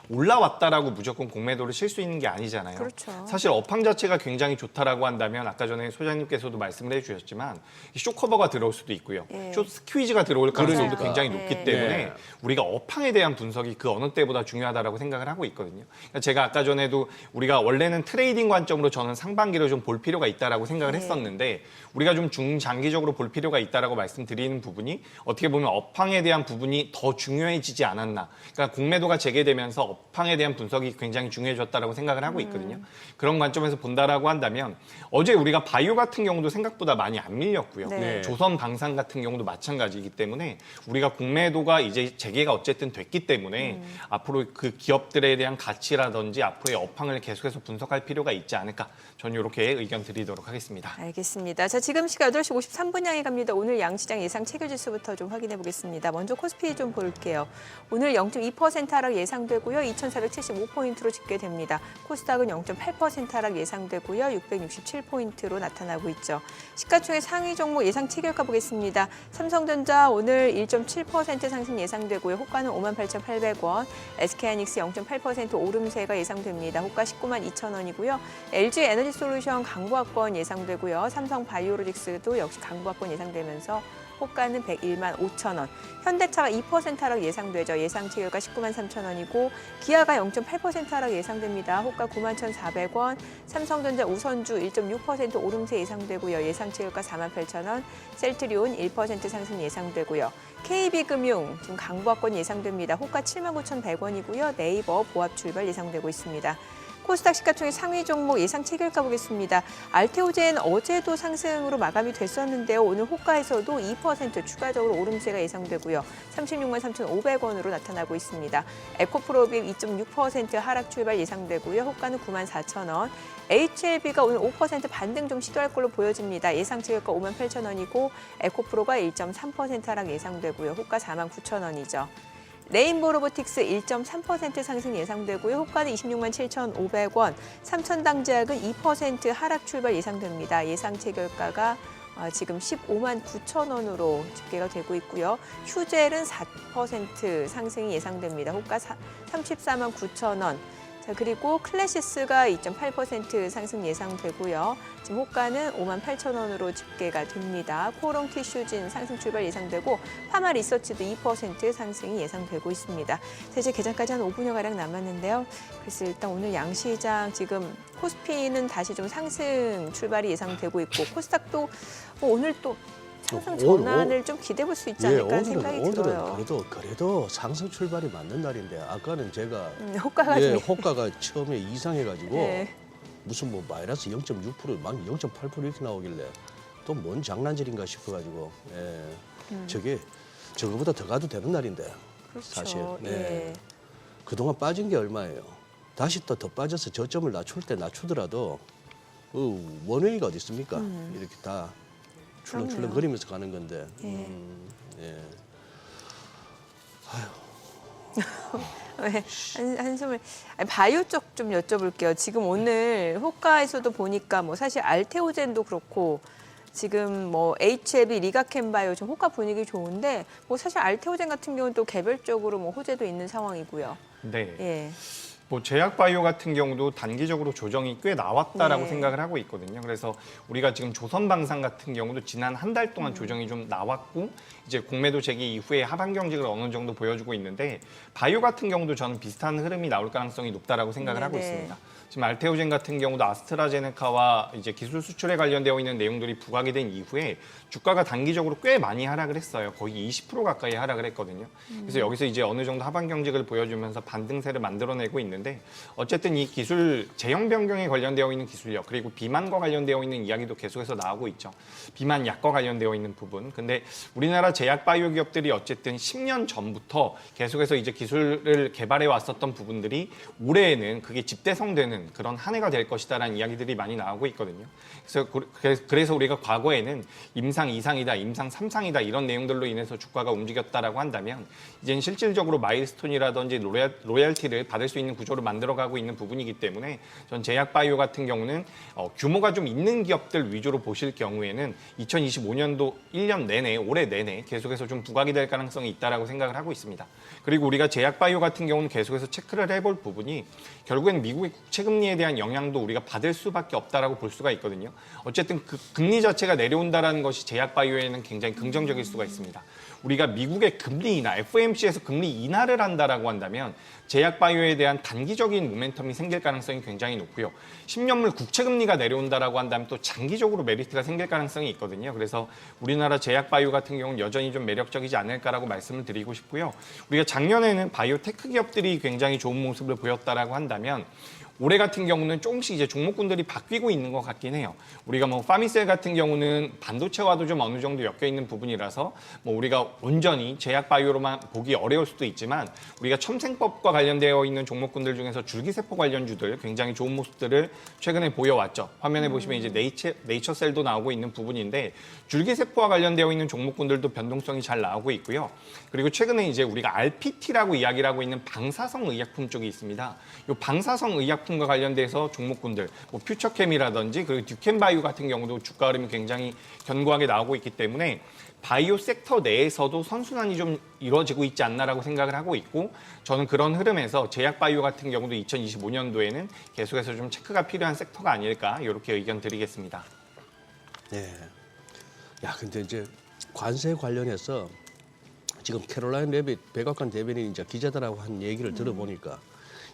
올라왔다라고 무조건 공매도를 칠 수 있는 게 아니잖아요. 그렇죠. 사실 업황 자체가 굉장히 좋다라고 한다면 아까 전에 소장님께서도 말씀을 해주셨지만 쇼커버가 들어올 수도 있고요. 예. 숏 스퀴즈가 들어올 가능성도 맞아요. 굉장히 네. 높기 때문에 네. 우리가 업황에 대한 분석이 그 어느 때보다 중요하다라고 생각을 하고 있거든요. 그러니까 제가 아까 전에도 우리가 원래는 트레이딩 관점으로 저는 상반기를 좀 볼 필요가 있다라고 생각을 네. 했었는데 우리가 좀 중장기적으로 볼 필요가 있다라고 말씀드리는 부분이 어떻게 보면 업황에 대한 부분이 더 중요해지지 않았나. 그러니까 공매도가 재개되면서 업황에 대한 분석이 굉장히 중요해졌다라고 생각을 하고 있거든요. 그런 관점에서 본다라고 한다면 어제 우리가 바이오 같은 경우도 생각보다 많이 안 밀렸고요. 네. 조선 방산 같은 경우도 마찬가지이기 때문에 우리가 공매도가 이제 재개가 어쨌든 됐기 때문에 앞으로 그 기업들에 대한 가치라든지 앞으로의 업황을 계속해서 분석할 필요가 있지 않을까. 저는 이렇게 의견 드리도록 하겠습니다. 알겠습니다. 자, 지금 시각 8시 53분 향해 갑니다. 오늘 양시장 예상 체결지수부터 좀 확인해 보겠습니다. 먼저 코스피 좀 볼게요. 오늘 0.2% 하락 예상되고요. 2,475포인트로 집계됩니다. 코스닥은 0.8% 하락 예상되고요. 667포인트로 나타나고 있죠. 시가총액 상위 종목 예상 체결가 보겠습니다. 삼성전자 오늘 1.7% 상승 예상되고요. 호가는 58,800원. SK하이닉스 0.8% 오름세가 예상됩니다. 호가 192,200원이고요. LG 에너지솔루션 강보합권 예상되고요. 삼성 바이오로직스도 역시 강보합권 예상되면서 호가는 101만5천원. 현대차가 2% 하락 예상되죠. 예상 체결가 193,000원이고 기아가 0.8% 하락 예상됩니다. 호가 91,400원. 삼성전자 우선주 1.6% 오름세 예상되고요. 예상 체결가 48,000원. 셀트리온 1% 상승 예상되고요. KB금융 지금 강보합권 예상됩니다. 호가 79,100원이고요. 네이버 보합 출발 예상되고 있습니다. 코스닥 시가총액 상위 종목 예상 체결가 보겠습니다. 알테오젠 어제도 상승으로 마감이 됐었는데요. 오늘 호가에서도 2% 추가적으로 오름세가 예상되고요. 36만 3,500원으로 나타나고 있습니다. 에코프로빅 2.6% 하락 출발 예상되고요. 호가는 9만 4천원. HLB가 오늘 5% 반등 좀 시도할 걸로 보여집니다. 예상 체결가 5만 8천원이고 에코프로가 1.3% 하락 예상되고요. 호가 4만 9천원이죠. 레인보 로보틱스 1.3% 상승 예상되고요. 호가는 26만 7,500원. 삼천당제약은 2% 하락 출발 예상됩니다. 예상 체결가가 지금 15만 9천원으로 집계가 되고 있고요. 휴젤은 4% 상승이 예상됩니다. 호가 34만 9천원. 자, 그리고 클래시스가 2.8% 상승 예상되고요. 지금 호가는 5만 8천원으로 집계가 됩니다. 코오롱 티슈진 상승 출발 예상되고 파마 리서치도 2% 상승이 예상되고 있습니다. 자, 이제 개장까지 한 5분여가량 남았는데요. 그래서 일단 오늘 양시장 지금 코스피는 다시 좀 상승 출발이 예상되고 있고 코스닥도 오늘 또 상승 전환을 좀 기대해 볼 수 있지 않을까 하는 생각이 들어요. 그래도 상승 출발이 맞는 날인데 아까는 제가 호가가 좀 호가가 처음에 이상해가지고 네. 무슨 뭐 마이너스 0.6%, 막 0.8% 이렇게 나오길래 또 뭔 장난질인가 싶어가지고 저게 저거보다 더 가도 되는 날인데 그렇죠. 사실 예. 그동안 빠진 게 얼마예요? 다시 또 더 빠져서 저점을 낮추더라도 원웨이가 어디 있습니까? 이렇게 다 출렁출렁 거리면서 가는 건데. 예. 왜 한숨을 바이오 쪽 좀 여쭤볼게요. 지금 오늘 호가에서도 보니까 뭐 사실 알테오젠도 그렇고 지금 뭐 HLB, 리가켄바이오 좀 호가 분위기 좋은데 뭐 사실 알테오젠 같은 경우는 또 개별적으로 뭐 호재도 있는 상황이고요. 네. 예. 뭐 제약바이오 같은 경우도 단기적으로 조정이 꽤 나왔다라고 네. 생각을 하고 있거든요. 그래서 우리가 지금 조선방산 같은 경우도 지난 한 달 동안 조정이 좀 나왔고 이제 공매도 재개 이후에 하반 경직을 어느 정도 보여주고 있는데 바이오 같은 경우도 저는 비슷한 흐름이 나올 가능성이 높다라고 생각을 하고 네네. 있습니다. 지금 알테오젠 같은 경우도 아스트라제네카와 이제 기술 수출에 관련되어 있는 내용들이 부각이 된 이후에 주가가 단기적으로 꽤 많이 하락을 했어요. 거의 20% 가까이 하락을 했거든요. 그래서 여기서 이제 어느 정도 하반 경직을 보여주면서 반등세를 만들어내고 있는데 어쨌든 이 기술 제형 변경에 관련되어 있는 기술력 그리고 비만과 관련되어 있는 이야기도 계속해서 나오고 있죠. 비만 약과 관련되어 있는 부분. 근데 우리나라 제약 바이오 기업들이 어쨌든 10년 전부터 계속해서 이제 기술을 개발해 왔었던 부분들이 올해에는 그게 집대성되는 그런 한 해가 될 것이다라는 이야기들이 많이 나오고 있거든요. 그래서 우리가 과거에는 임상 2상이다, 임상 3상이다 이런 내용들로 인해서 주가가 움직였다라고 한다면 이제는 실질적으로 마일스톤이라든지 로얄티를 받을 수 있는 구조를 만들어가고 있는 부분이기 때문에 전 제약바이오 같은 경우는 규모가 좀 있는 기업들 위주로 보실 경우에는 2025년도 1년 내내, 올해 내내 계속해서 좀 부각이 될 가능성이 있다라고 생각을 하고 있습니다. 그리고 우리가 제약바이오 같은 경우는 계속해서 체크를 해볼 부분이 결국엔 미국의 국채금리에 대한 영향도 우리가 받을 수밖에 없다라고 볼 수가 있거든요. 어쨌든 그 금리 자체가 내려온다라는 것이 제약바이오에는 굉장히 긍정적일 수가 있습니다. 우리가 미국의 금리 인하, FOMC에서 금리 인하를 한다라고 한다면 제약바이오에 대한 단기적인 모멘텀이 생길 가능성이 굉장히 높고요. 10년물 국채금리가 내려온다라고 한다면 또 장기적으로 메리트가 생길 가능성이 있거든요. 그래서 우리나라 제약바이오 같은 경우는 여전히 좀 매력적이지 않을까라고 말씀을 드리고 싶고요. 우리가 작년에는 바이오테크 기업들이 굉장히 좋은 모습을 보였다라고 한다면 올해 같은 경우는 조금씩 이제 종목군들이 바뀌고 있는 것 같긴 해요. 우리가 뭐 파미셀 같은 경우는 반도체와도 좀 어느 정도 엮여 있는 부분이라서 뭐 우리가 온전히 제약 바이오로만 보기 어려울 수도 있지만 우리가 첨생법과 관련되어 있는 종목군들 중에서 줄기세포 관련주들 굉장히 좋은 모습들을 최근에 보여왔죠. 화면에 보시면 이제 네이처셀도 나오고 있는 부분인데 줄기세포와 관련되어 있는 종목군들도 변동성이 잘 나오고 있고요. 그리고 최근에 이제 우리가 RPT라고 이야기를 하고 있는 방사성 의약품 쪽이 있습니다. 이 방사성 의약품과 관련돼서 종목군들, 뭐 퓨처캠이라든지 그리고 듀켄바이오 같은 경우도 주가 흐름이 굉장히 견고하게 나오고 있기 때문에 바이오 섹터 내에서도 선순환이 좀 이루어지고 있지 않나라고 생각을 하고 있고 저는 그런 흐름에서 제약바이오 같은 경우도 2025년도에는 계속해서 좀 체크가 필요한 섹터가 아닐까 이렇게 의견 드리겠습니다. 네. 야, 근데 이제 관세 관련해서 지금 캐롤라인 레빗 백악관 대변인 이제 기자들하고 한 얘기를 들어보니까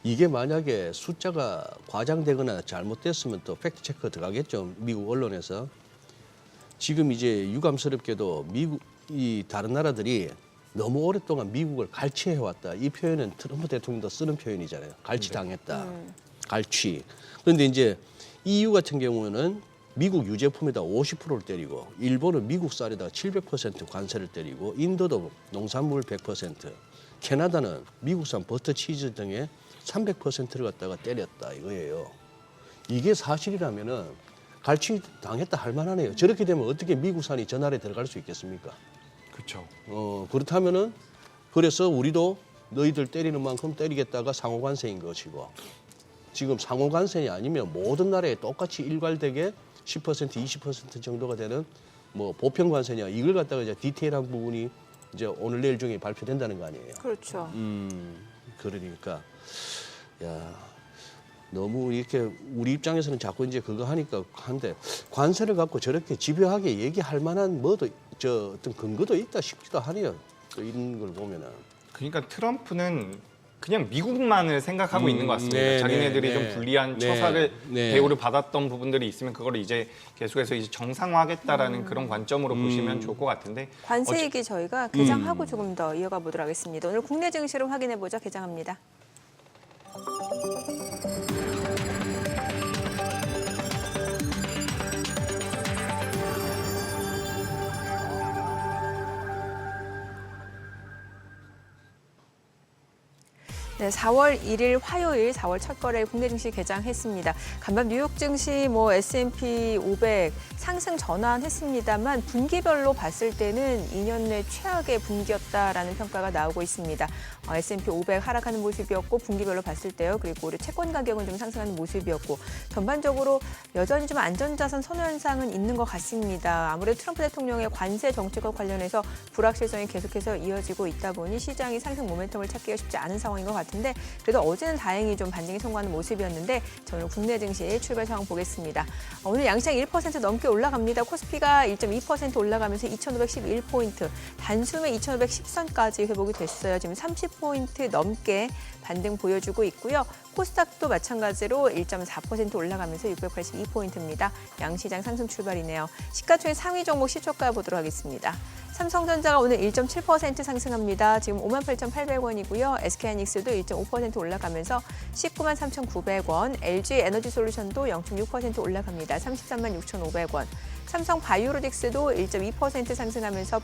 이게 만약에 숫자가 과장되거나 잘못됐으면 또 팩트 체크 들어가겠죠. 미국 언론에서. 지금 이제 유감스럽게도 미국 이 다른 나라들이 너무 오랫동안 미국을 갈취해 왔다. 이 표현은 트럼프 대통령도 쓰는 표현이잖아요. 갈취당했다. 갈취. 그런데 이제 EU 같은 경우는 미국 유제품에다 50%를 때리고 일본은 미국 쌀에다 700% 관세를 때리고 인도도 농산물 100%, 캐나다는 미국산 버터, 치즈 등에 300%를 갖다가 때렸다 이거예요. 이게 사실이라면은 갈취 당했다 할 만하네요. 저렇게 되면 어떻게 미국산이 저 나라에 들어갈 수 있겠습니까? 그렇죠. 그렇다면은 그래서 우리도 너희들 때리는 만큼 때리겠다가 상호관세인 것이고 지금 상호관세이 아니면 모든 나라에 똑같이 일괄되게 10% 20% 정도가 되는 뭐 보편관세냐 이걸 갖다가 이제 디테일한 부분이 이제 오늘 내일 중에 발표된다는 거 아니에요. 그렇죠. 그러니까 야 너무 이렇게 우리 입장에서는 자꾸 이제 그거 하니까 한데 관세를 갖고 저렇게 집요하게 얘기할 만한 뭐도 저 어떤 근거도 있다 싶기도 하네요. 이런 걸 보면은. 그러니까 트럼프는 그냥 미국만을 생각하고 있는 것 같습니다. 네, 자기네들이 네, 좀 네. 불리한 네, 처사를 네. 대우를 받았던 부분들이 있으면 그거를 이제 계속해서 이제 정상화하겠다라는 그런 관점으로 보시면 좋을 것 같은데 관세 얘기 저희가 개장하고 조금 더 이어가 보도록 하겠습니다. 오늘 국내 증시를 확인해 보자 개장합니다. 네, 4월 1일 화요일 4월 첫 거래 국내 증시 개장했습니다. 간밤 뉴욕 증시 S&P 500 상승 전환했습니다만 분기별로 봤을 때는 2년 내 최악의 분기였다라는 평가가 나오고 있습니다. S&P 500 하락하는 모습이었고 분기별로 봤을 때요. 그리고 우리 채권 가격은 좀 상승하는 모습이었고 전반적으로 여전히 좀 안전자산 선호 현상은 있는 것 같습니다. 아무래도 트럼프 대통령의 관세 정책과 관련해서 불확실성이 계속해서 이어지고 있다 보니 시장이 상승 모멘텀을 찾기가 쉽지 않은 상황인 것 같아요. 같은데 그래도 어제는 다행히 좀 반등에 성공하는 모습이었는데 자, 오늘 국내 증시 출발 상황 보겠습니다. 오늘 양시장 1% 넘게 올라갑니다. 코스피가 1.2% 올라가면서 2,511포인트, 단숨에 2,510선까지 회복이 됐어요. 지금 30포인트 넘게 반등 보여주고 있고요. 코스닥도 마찬가지로 1.4% 올라가면서 682포인트입니다. 양시장 상승 출발이네요. 시가총액 상위 종목 시초가 보도록 하겠습니다. 삼성전자가 오늘 1.7% 상승합니다. 지금 58,800원이고요. SK하이닉스도 1.5% 올라가면서 19만 3,900원. LG에너지솔루션도 0.6% 올라갑니다. 33만 6,500원. 삼성바이오로직스도 1.2% 상승하면서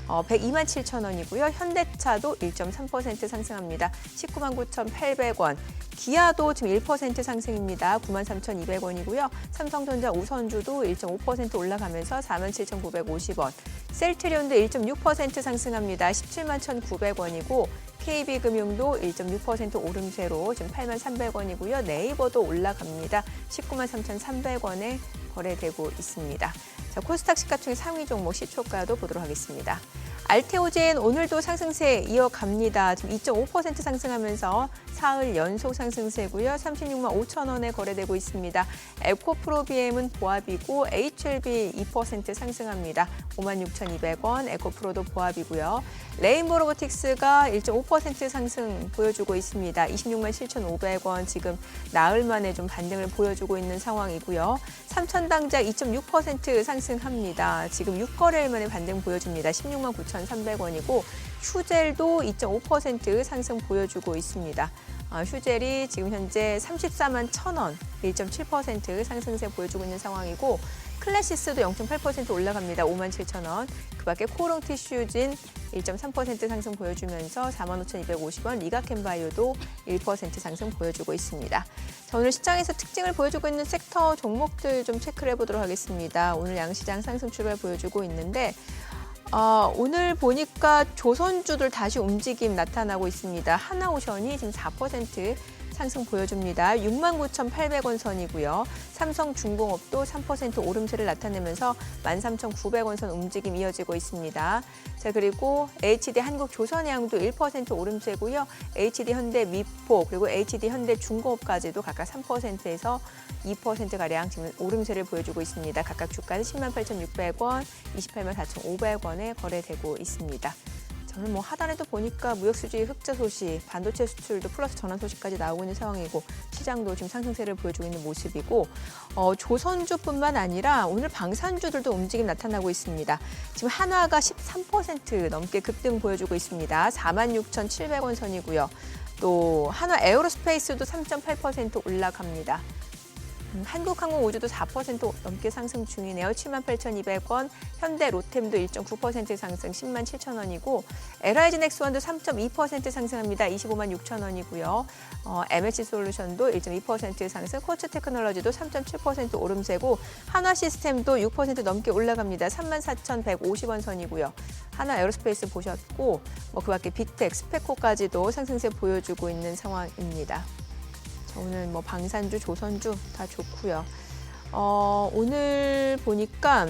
102만 7천원이고요. 현대차도 1.3% 상승합니다. 19만 9,800원. 기아도 지금 1% 상승입니다. 9만 3,200원이고요. 삼성전자 우선주도 1.5% 올라가면서 4만 7,950원. 셀트리온도 1.6% 상승합니다. 17만 1,900원이고 KB금융도 1.6% 오름세로 지금 8만 300원이고요. 네이버도 올라갑니다. 19만 3,300원에 거래되고 있습니다. 자, 코스닥 시가총액 상위 종목 시초가도 보도록 하겠습니다. 알테오젠 오늘도 상승세 이어갑니다. 지금 2.5% 상승하면서 사흘 연속 상승세고요. 36만 5천 원에 거래되고 있습니다. 에코프로비엠은 보합이고 HLB 2% 상승합니다. 5만 6,200원, 에코프로도 보합이고요. 레인보 로보틱스가 1.5% 상승 보여주고 있습니다. 26만 7,500원 지금 나흘 만에 좀 반등을 보여주고 있는 상황이고요. 삼천당작 2.6% 상승합니다. 지금 6거래일 만에 반등 보여줍니다. 16만 9,300원이고 휴젤도 2.5% 상승 보여주고 있습니다. 휴젤이 지금 현재 34만 1,000원, 1.7% 상승세 보여주고 있는 상황이고 클래시스도 0.8% 올라갑니다. 5만 7,000원. 그밖에 코오롱 티슈진 1.3% 상승 보여주면서 4만 5,250원. 리가캔바이오도 1% 상승 보여주고 있습니다. 자, 오늘 시장에서 특징을 보여주고 있는 섹터 종목들 좀 체크를 해보도록 하겠습니다. 오늘 양시장 상승 출발 보여주고 있는데 오늘 보니까 조선주들 다시 움직임 나타나고 있습니다. 하나오션이 지금 4% 상승 보여줍니다. 69,800원 선이고요. 삼성중공업도 3% 오름세를 나타내면서 13,900원 선 움직임 이어지고 있습니다. 자, 그리고 HD 한국조선해양도 1% 오름세고요. HD 현대미포 그리고 HD 현대중공업까지도 각각 3%에서 2%가량 지금 오름세를 보여주고 있습니다. 각각 주가는 10만 8,600원, 28만 4,500원에 거래되고 있습니다. 저는 뭐 하단에도 보니까 무역수지 흑자 소식, 반도체 수출도 플러스 전환 소식까지 나오고 있는 상황이고 시장도 지금 상승세를 보여주고 있는 모습이고 조선주뿐만 아니라 오늘 방산주들도 움직임 나타나고 있습니다. 지금 한화가 13% 넘게 급등 보여주고 있습니다. 46,700원 선이고요. 또 한화 에어로스페이스도 3.8% 올라갑니다. 한국항공우주도 4% 넘게 상승 중이네요. 78,200원, 현대 로템도 1.9% 상승 10만 7천 원이고 LIG 넥스원도 3.2% 상승합니다. 25만 6천 원이고요. MH솔루션도 1.2% 상승, 코츠 테크놀로지도 3.7% 오름세고 한화시스템도 6% 넘게 올라갑니다. 3만 4,150원 선이고요. 한화 에어로스페이스 보셨고 그밖에 빅텍, 스페코까지도 상승세 보여주고 있는 상황입니다. 오늘 뭐 방산주, 조선주 다 좋고요. 오늘 보니까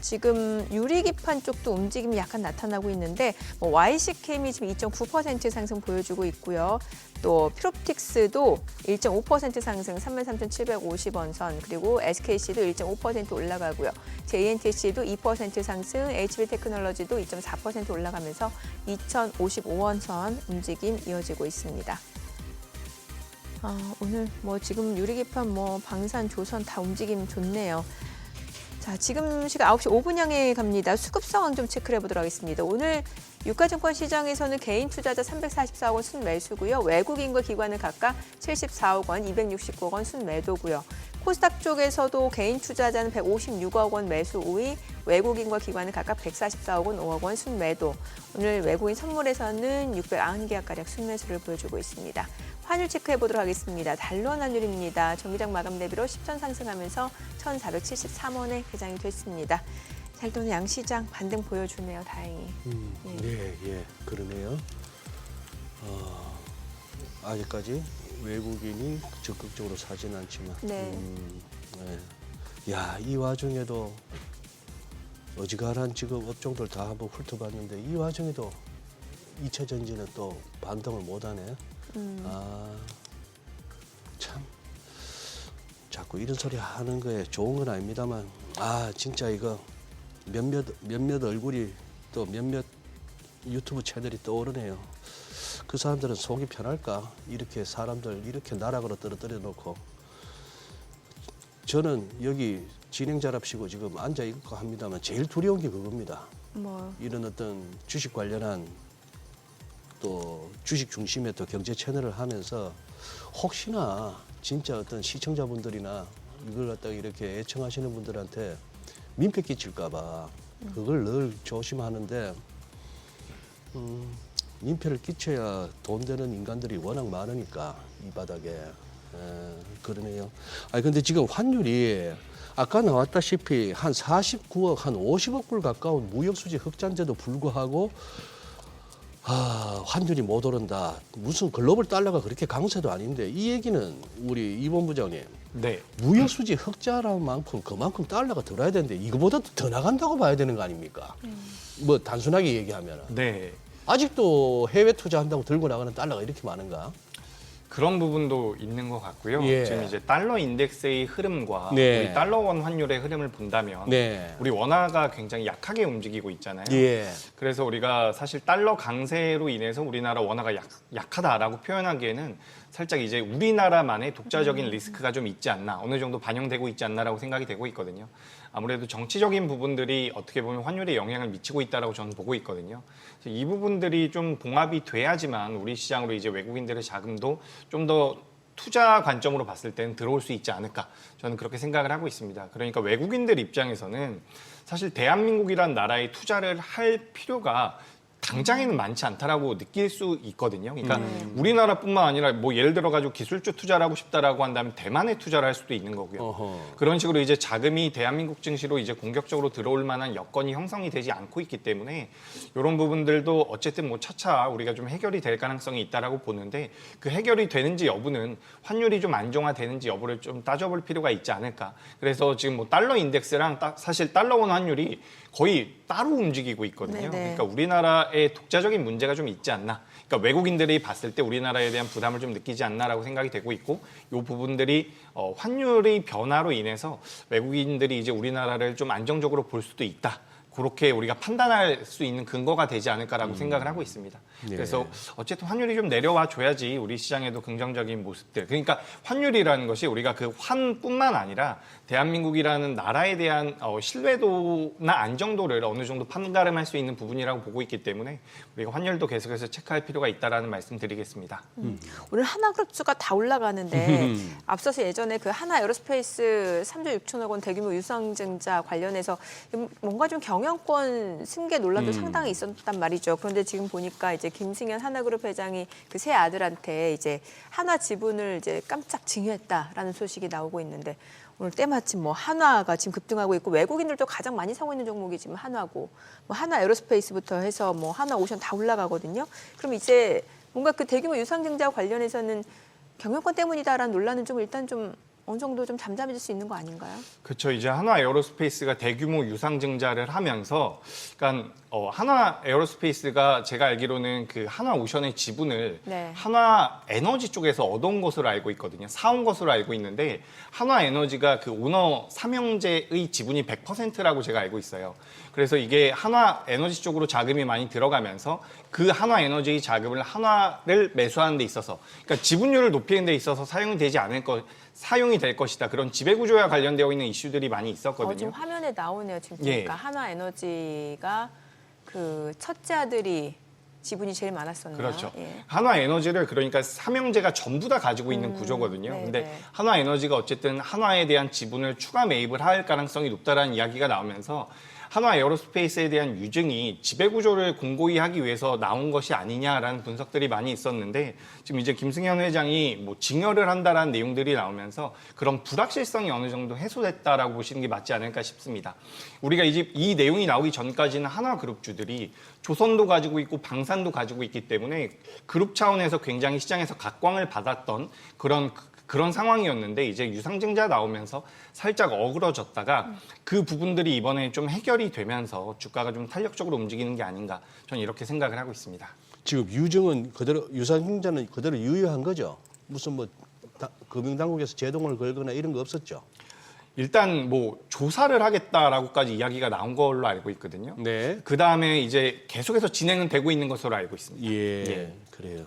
지금 유리기판 쪽도 움직임이 약간 나타나고 있는데 YC캠이 지금 2.9% 상승 보여주고 있고요. 또 피롭틱스도 1.5% 상승 33,750원 선, 그리고 SKC도 1.5% 올라가고요. JNTC도 2% 상승, HB테크놀로지도 2.4% 올라가면서 2,055원 선 움직임 이어지고 있습니다. 오늘 지금 유리기판 방산, 조선 다 움직임 좋네요. 자, 지금 시각 9시 5분 향해 갑니다. 수급 상황 좀 체크를 해보도록 하겠습니다. 오늘 유가증권 시장에서는 개인 투자자 344억 원 순매수고요. 외국인과 기관은 각각 74억 원, 269억 원 순매도고요. 코스닥 쪽에서도 개인 투자자는 156억 원 매수 우위, 외국인과 기관은 각각 144억 원, 5억 원 순매도. 오늘 외국인 선물에서는 690개가량 순매수를 보여주고 있습니다. 환율 체크해보도록 하겠습니다. 달러 환율입니다. 정기장 마감 대비로 10전 상승하면서 1,473원에 개장이 됐습니다. 자, 일단 양시장 반등 보여주네요. 다행히. 예, 그러네요. 아직까지 외국인이 적극적으로 사진 않지만. 네. 이 와중에도 어지간한 지금 업종들 다 한번 훑어봤는데 이 와중에도 2차 전지는 또 반등을 못하네. 참 자꾸 이런 소리 하는 거에 좋은 건 아닙니다만 진짜 이거 몇몇 얼굴이 또 몇몇 유튜브 채널이 떠오르네요. 그 사람들은 속이 편할까? 이렇게 사람들 이렇게 나락으로 떨어뜨려 놓고 저는 여기 진행자랍시고 지금 앉아 있고 합니다만 제일 두려운 게 그겁니다. 뭐 이런 어떤 주식 관련한 또 주식 중심의 또 경제 채널을 하면서 혹시나 진짜 어떤 시청자분들이나 이걸 갖다가 이렇게 애청하시는 분들한테 민폐 끼칠까 봐 그걸 늘 조심하는데 민폐를 끼쳐야 돈 되는 인간들이 워낙 많으니까 이 바닥에 그러네요. 근데 지금 환율이 아까 나왔다시피 한 49억, 한 50억 불 가까운 무역수지 흑자인데도 불구하고 환율이 못 오른다. 무슨 글로벌 달러가 그렇게 강세도 아닌데 이 얘기는 우리 이 본부장님 네. 무역수지 흑자라는 만큼 그만큼 달러가 들어야 되는데 이거보다 더 나간다고 봐야 되는 거 아닙니까? 뭐 단순하게 얘기하면 네. 아직도 해외 투자한다고 들고 나가는 달러가 이렇게 많은가? 그런 부분도 있는 것 같고요. 예. 지금 이제 달러 인덱스의 흐름과 네. 우리 달러 원 환율의 흐름을 본다면 네. 우리 원화가 굉장히 약하게 움직이고 있잖아요. 예. 그래서 우리가 사실 달러 강세로 인해서 우리나라 원화가 약하다라고 표현하기에는 살짝 이제 우리나라만의 독자적인 리스크가 좀 있지 않나, 어느 정도 반영되고 있지 않나라고 생각이 되고 있거든요. 아무래도 정치적인 부분들이 어떻게 보면 환율에 영향을 미치고 있다라고 저는 보고 있거든요. 그래서 이 부분들이 좀 봉합이 돼야지만 우리 시장으로 이제 외국인들의 자금도 좀 더 투자 관점으로 봤을 때는 들어올 수 있지 않을까, 저는 그렇게 생각을 하고 있습니다. 그러니까 외국인들 입장에서는 사실 대한민국이란 나라에 투자를 할 필요가 당장에는 많지 않다라고 느낄 수 있거든요. 그러니까 우리나라뿐만 아니라 뭐 예를 들어 가지고 기술주 투자를 하고 싶다라고 한다면 대만에 투자를 할 수도 있는 거고요. 어허. 그런 식으로 이제 자금이 대한민국 증시로 이제 공격적으로 들어올 만한 여건이 형성이 되지 않고 있기 때문에 이런 부분들도 어쨌든 뭐 차차 우리가 좀 해결이 될 가능성이 있다라고 보는데 그 해결이 되는지 여부는 환율이 좀 안정화되는지 여부를 좀 따져볼 필요가 있지 않을까. 그래서 지금 뭐 달러 인덱스랑 사실 달러 원 환율이 거의 따로 움직이고 있거든요. 네네. 그러니까 우리나라의 독자적인 문제가 좀 있지 않나. 그러니까 외국인들이 봤을 때 우리나라에 대한 부담을 좀 느끼지 않나라고 생각이 되고 있고, 이 부분들이 환율의 변화로 인해서 외국인들이 이제 우리나라를 좀 안정적으로 볼 수도 있다. 그렇게 우리가 판단할 수 있는 근거가 되지 않을까라고 생각을 하고 있습니다. 네. 그래서 어쨌든 환율이 좀 내려와 줘야지 우리 시장에도 긍정적인 모습들. 그러니까 환율이라는 것이 우리가 그 환뿐만 아니라 대한민국이라는 나라에 대한 신뢰도나 안정도를 어느 정도 판가름할 수 있는 부분이라고 보고 있기 때문에 우리가 환율도 계속해서 체크할 필요가 있다라는 말씀드리겠습니다. 오늘 하나그룹주가 다 올라가는데 앞서서 예전에 그 하나 에어로스페이스 3조 6천억 원 대규모 유상증자 관련해서 뭔가 좀 경영권 승계 논란도 상당히 있었단 말이죠. 그런데 지금 보니까 이제 김승현 하나그룹 회장이 그 세 아들한테 이제 한화 지분을 이제 깜짝 증여했다라는 소식이 나오고 있는데 오늘 때마침 뭐 한화가 지금 급등하고 있고 외국인들도 가장 많이 사고 있는 종목이 지금 한화고 뭐 한화 에어로스페이스부터 해서 뭐 한화 오션 다 올라가거든요. 그럼 이제 뭔가 그 대규모 유상증자 관련해서는 경영권 때문이다라는 논란은 좀 일단 좀 어느 정도 좀 잠잠해질 수 있는 거 아닌가요? 그렇죠. 이제 한화 에어로스페이스가 대규모 유상증자를 하면서, 그러니까 한화 에어로스페이스가 제가 알기로는 그 한화 오션의 지분을 네. 한화 에너지 쪽에서 얻어온 것으로 알고 있거든요. 사온 것으로 알고 있는데 한화 에너지가 그 오너 삼형제의 지분이 100%라고 제가 알고 있어요. 그래서 이게 한화 에너지 쪽으로 자금이 많이 들어가면서 그 한화 에너지의 자금을 한화를 매수하는 데 있어서, 그러니까 지분율을 높이는 데 있어서 사용이 될 것이다. 그런 지배구조와 관련되어 있는 이슈들이 많이 있었거든요. 지금 화면에 나오네요. 지금 예. 보니까 한화 에너지가 그 첫째 아들이 지분이 제일 많았었네요. 그렇죠. 예. 한화 에너지를 그러니까 삼형제가 전부 다 가지고 있는 구조거든요. 네, 근데 네. 한화 에너지가 어쨌든 한화에 대한 지분을 추가 매입을 할 가능성이 높다라는 이야기가 나오면서 한화 에어로스페이스에 대한 유증이 지배구조를 공고히 하기 위해서 나온 것이 아니냐라는 분석들이 많이 있었는데, 지금 이제 김승현 회장이 뭐 증여를 한다라는 내용들이 나오면서 그런 불확실성이 어느 정도 해소됐다라고 보시는 게 맞지 않을까 싶습니다. 우리가 이 내용이 나오기 전까지는 한화그룹주들이 조선도 가지고 있고 방산도 가지고 있기 때문에 그룹 차원에서 굉장히 시장에서 각광을 받았던 그런 그런 상황이었는데 이제 유상증자 나오면서 살짝 어그러졌다가 그 부분들이 이번에 좀 해결이 되면서 주가가 좀 탄력적으로 움직이는 게 아닌가 저는 이렇게 생각을 하고 있습니다. 지금 유증은 그대로 유상증자는 그대로 유효한 거죠. 무슨 뭐 금융당국에서 제동을 걸거나 이런 거 없었죠. 일단 뭐 조사를 하겠다라고까지 이야기가 나온 걸로 알고 있거든요. 네. 그 다음에 이제 계속해서 진행은 되고 있는 것으로 알고 있습니다. 예. 그래요.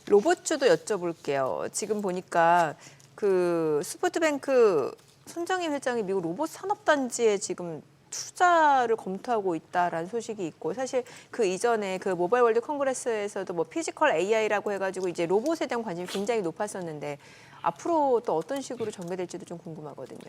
로봇주도 여쭤볼게요. 지금 보니까 그 스포트뱅크 손정희 회장이 미국 로봇 산업단지에 지금 투자를 검토하고 있다라는 소식이 있고 사실 그 이전에 그 모바일 월드 콩그레스에서도 뭐 피지컬 AI라고 해가지고 이제 로봇에 대한 관심이 굉장히 높았었는데 앞으로 또 어떤 식으로 전개될지도 좀 궁금하거든요.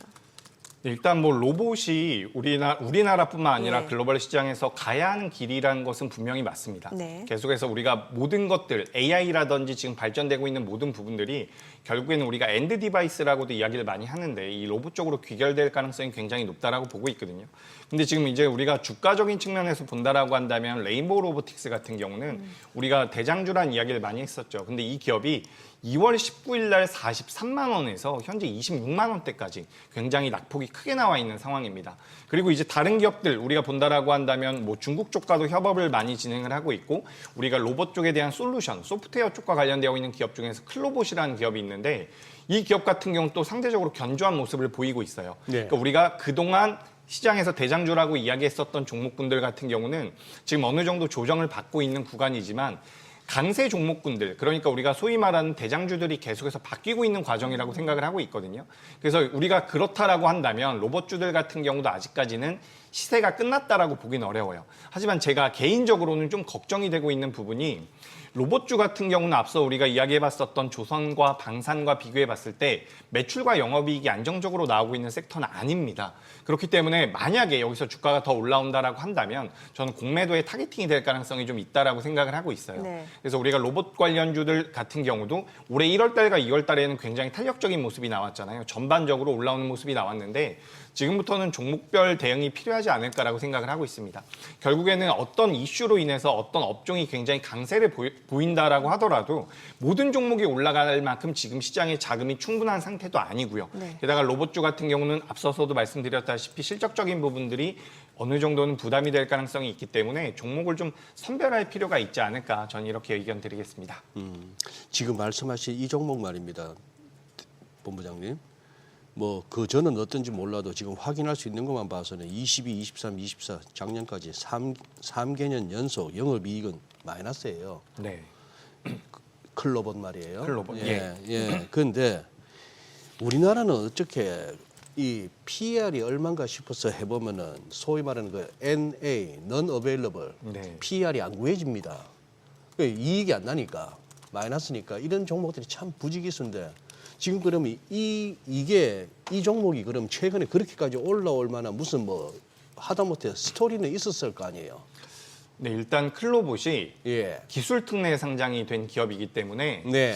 일단 뭐 로봇이 우리나라뿐만 아니라 네. 글로벌 시장에서 가야 하는 길이라는 것은 분명히 맞습니다. 네. 계속해서 우리가 모든 것들 AI라든지 지금 발전되고 있는 모든 부분들이 결국에는 우리가 엔드 디바이스라고도 이야기를 많이 하는데 이 로봇 쪽으로 귀결될 가능성이 굉장히 높다라고 보고 있거든요. 근데 지금 이제 우리가 주가적인 측면에서 본다라고 한다면 레인보우 로보틱스 같은 경우는 우리가 대장주란 이야기를 많이 했었죠. 근데 이 기업이 2월 19일 날 43만 원에서 현재 26만 원대까지 굉장히 낙폭이 크게 나와 있는 상황입니다. 그리고 이제 다른 기업들 우리가 본다라고 한다면 뭐 중국 쪽과도 협업을 많이 진행을 하고 있고 우리가 로봇 쪽에 대한 솔루션, 소프트웨어 쪽과 관련되어 있는 기업 중에서 클로봇이라는 기업이 있는데 이 기업 같은 경우는 또 상대적으로 견조한 모습을 보이고 있어요. 네. 그러니까 우리가 그동안 시장에서 대장주라고 이야기했었던 종목군들 같은 경우는 지금 어느 정도 조정을 받고 있는 구간이지만 강세 종목군들, 그러니까 우리가 소위 말하는 대장주들이 계속해서 바뀌고 있는 과정이라고 생각을 하고 있거든요. 그래서 우리가 그렇다라고 한다면 로봇주들 같은 경우도 아직까지는 시세가 끝났다라고 보긴 어려워요. 하지만 제가 개인적으로는 좀 걱정이 되고 있는 부분이 로봇주 같은 경우는 앞서 우리가 이야기해봤었던 조선과 방산과 비교해봤을 때 매출과 영업이익이 안정적으로 나오고 있는 섹터는 아닙니다. 그렇기 때문에 만약에 여기서 주가가 더 올라온다라고 한다면 저는 공매도의 타겟팅이 될 가능성이 좀 있다라고 생각을 하고 있어요. 네. 그래서 우리가 로봇 관련주들 같은 경우도 올해 1월 달과 2월 달에는 굉장히 탄력적인 모습이 나왔잖아요. 전반적으로 올라오는 모습이 나왔는데 지금부터는 종목별 대응이 필요하지 않을까라고 생각을 하고 있습니다. 결국에는 어떤 이슈로 인해서 어떤 업종이 굉장히 강세를 보인다라고 하더라도 모든 종목이 올라갈 만큼 지금 시장에 자금이 충분한 상태도 아니고요. 네. 게다가 로봇주 같은 경우는 앞서서도 말씀드렸다시피 실적적인 부분들이 어느 정도는 부담이 될 가능성이 있기 때문에 종목을 좀 선별할 필요가 있지 않을까 저는 이렇게 의견 드리겠습니다. 지금 말씀하신 이 종목 말입니다. 본부장님. 뭐 그 전은 어떤지 몰라도 지금 확인할 수 있는 것만 봐서는 22, 23, 24 작년까지 3개년 연속 영업이익은 마이너스예요. 네. 클로봇 말이에요. 클로봇, 예. 그런데 우리나라는 어떻게 이 PER이 얼마인가 싶어서 해보면은 소위 말하는 그 NA, Non-Available, 네. PER이 안 구해집니다. 이익이 안 나니까 마이너스니까 이런 종목들이 참 부지기수인데 지금 그러면 이 종목이 그럼 최근에 그렇게까지 올라올 만한 무슨 뭐 하다못해 스토리는 있었을 거 아니에요. 네, 일단 클로봇이 예. 기술 특례 상장이 된 기업이기 때문에 네.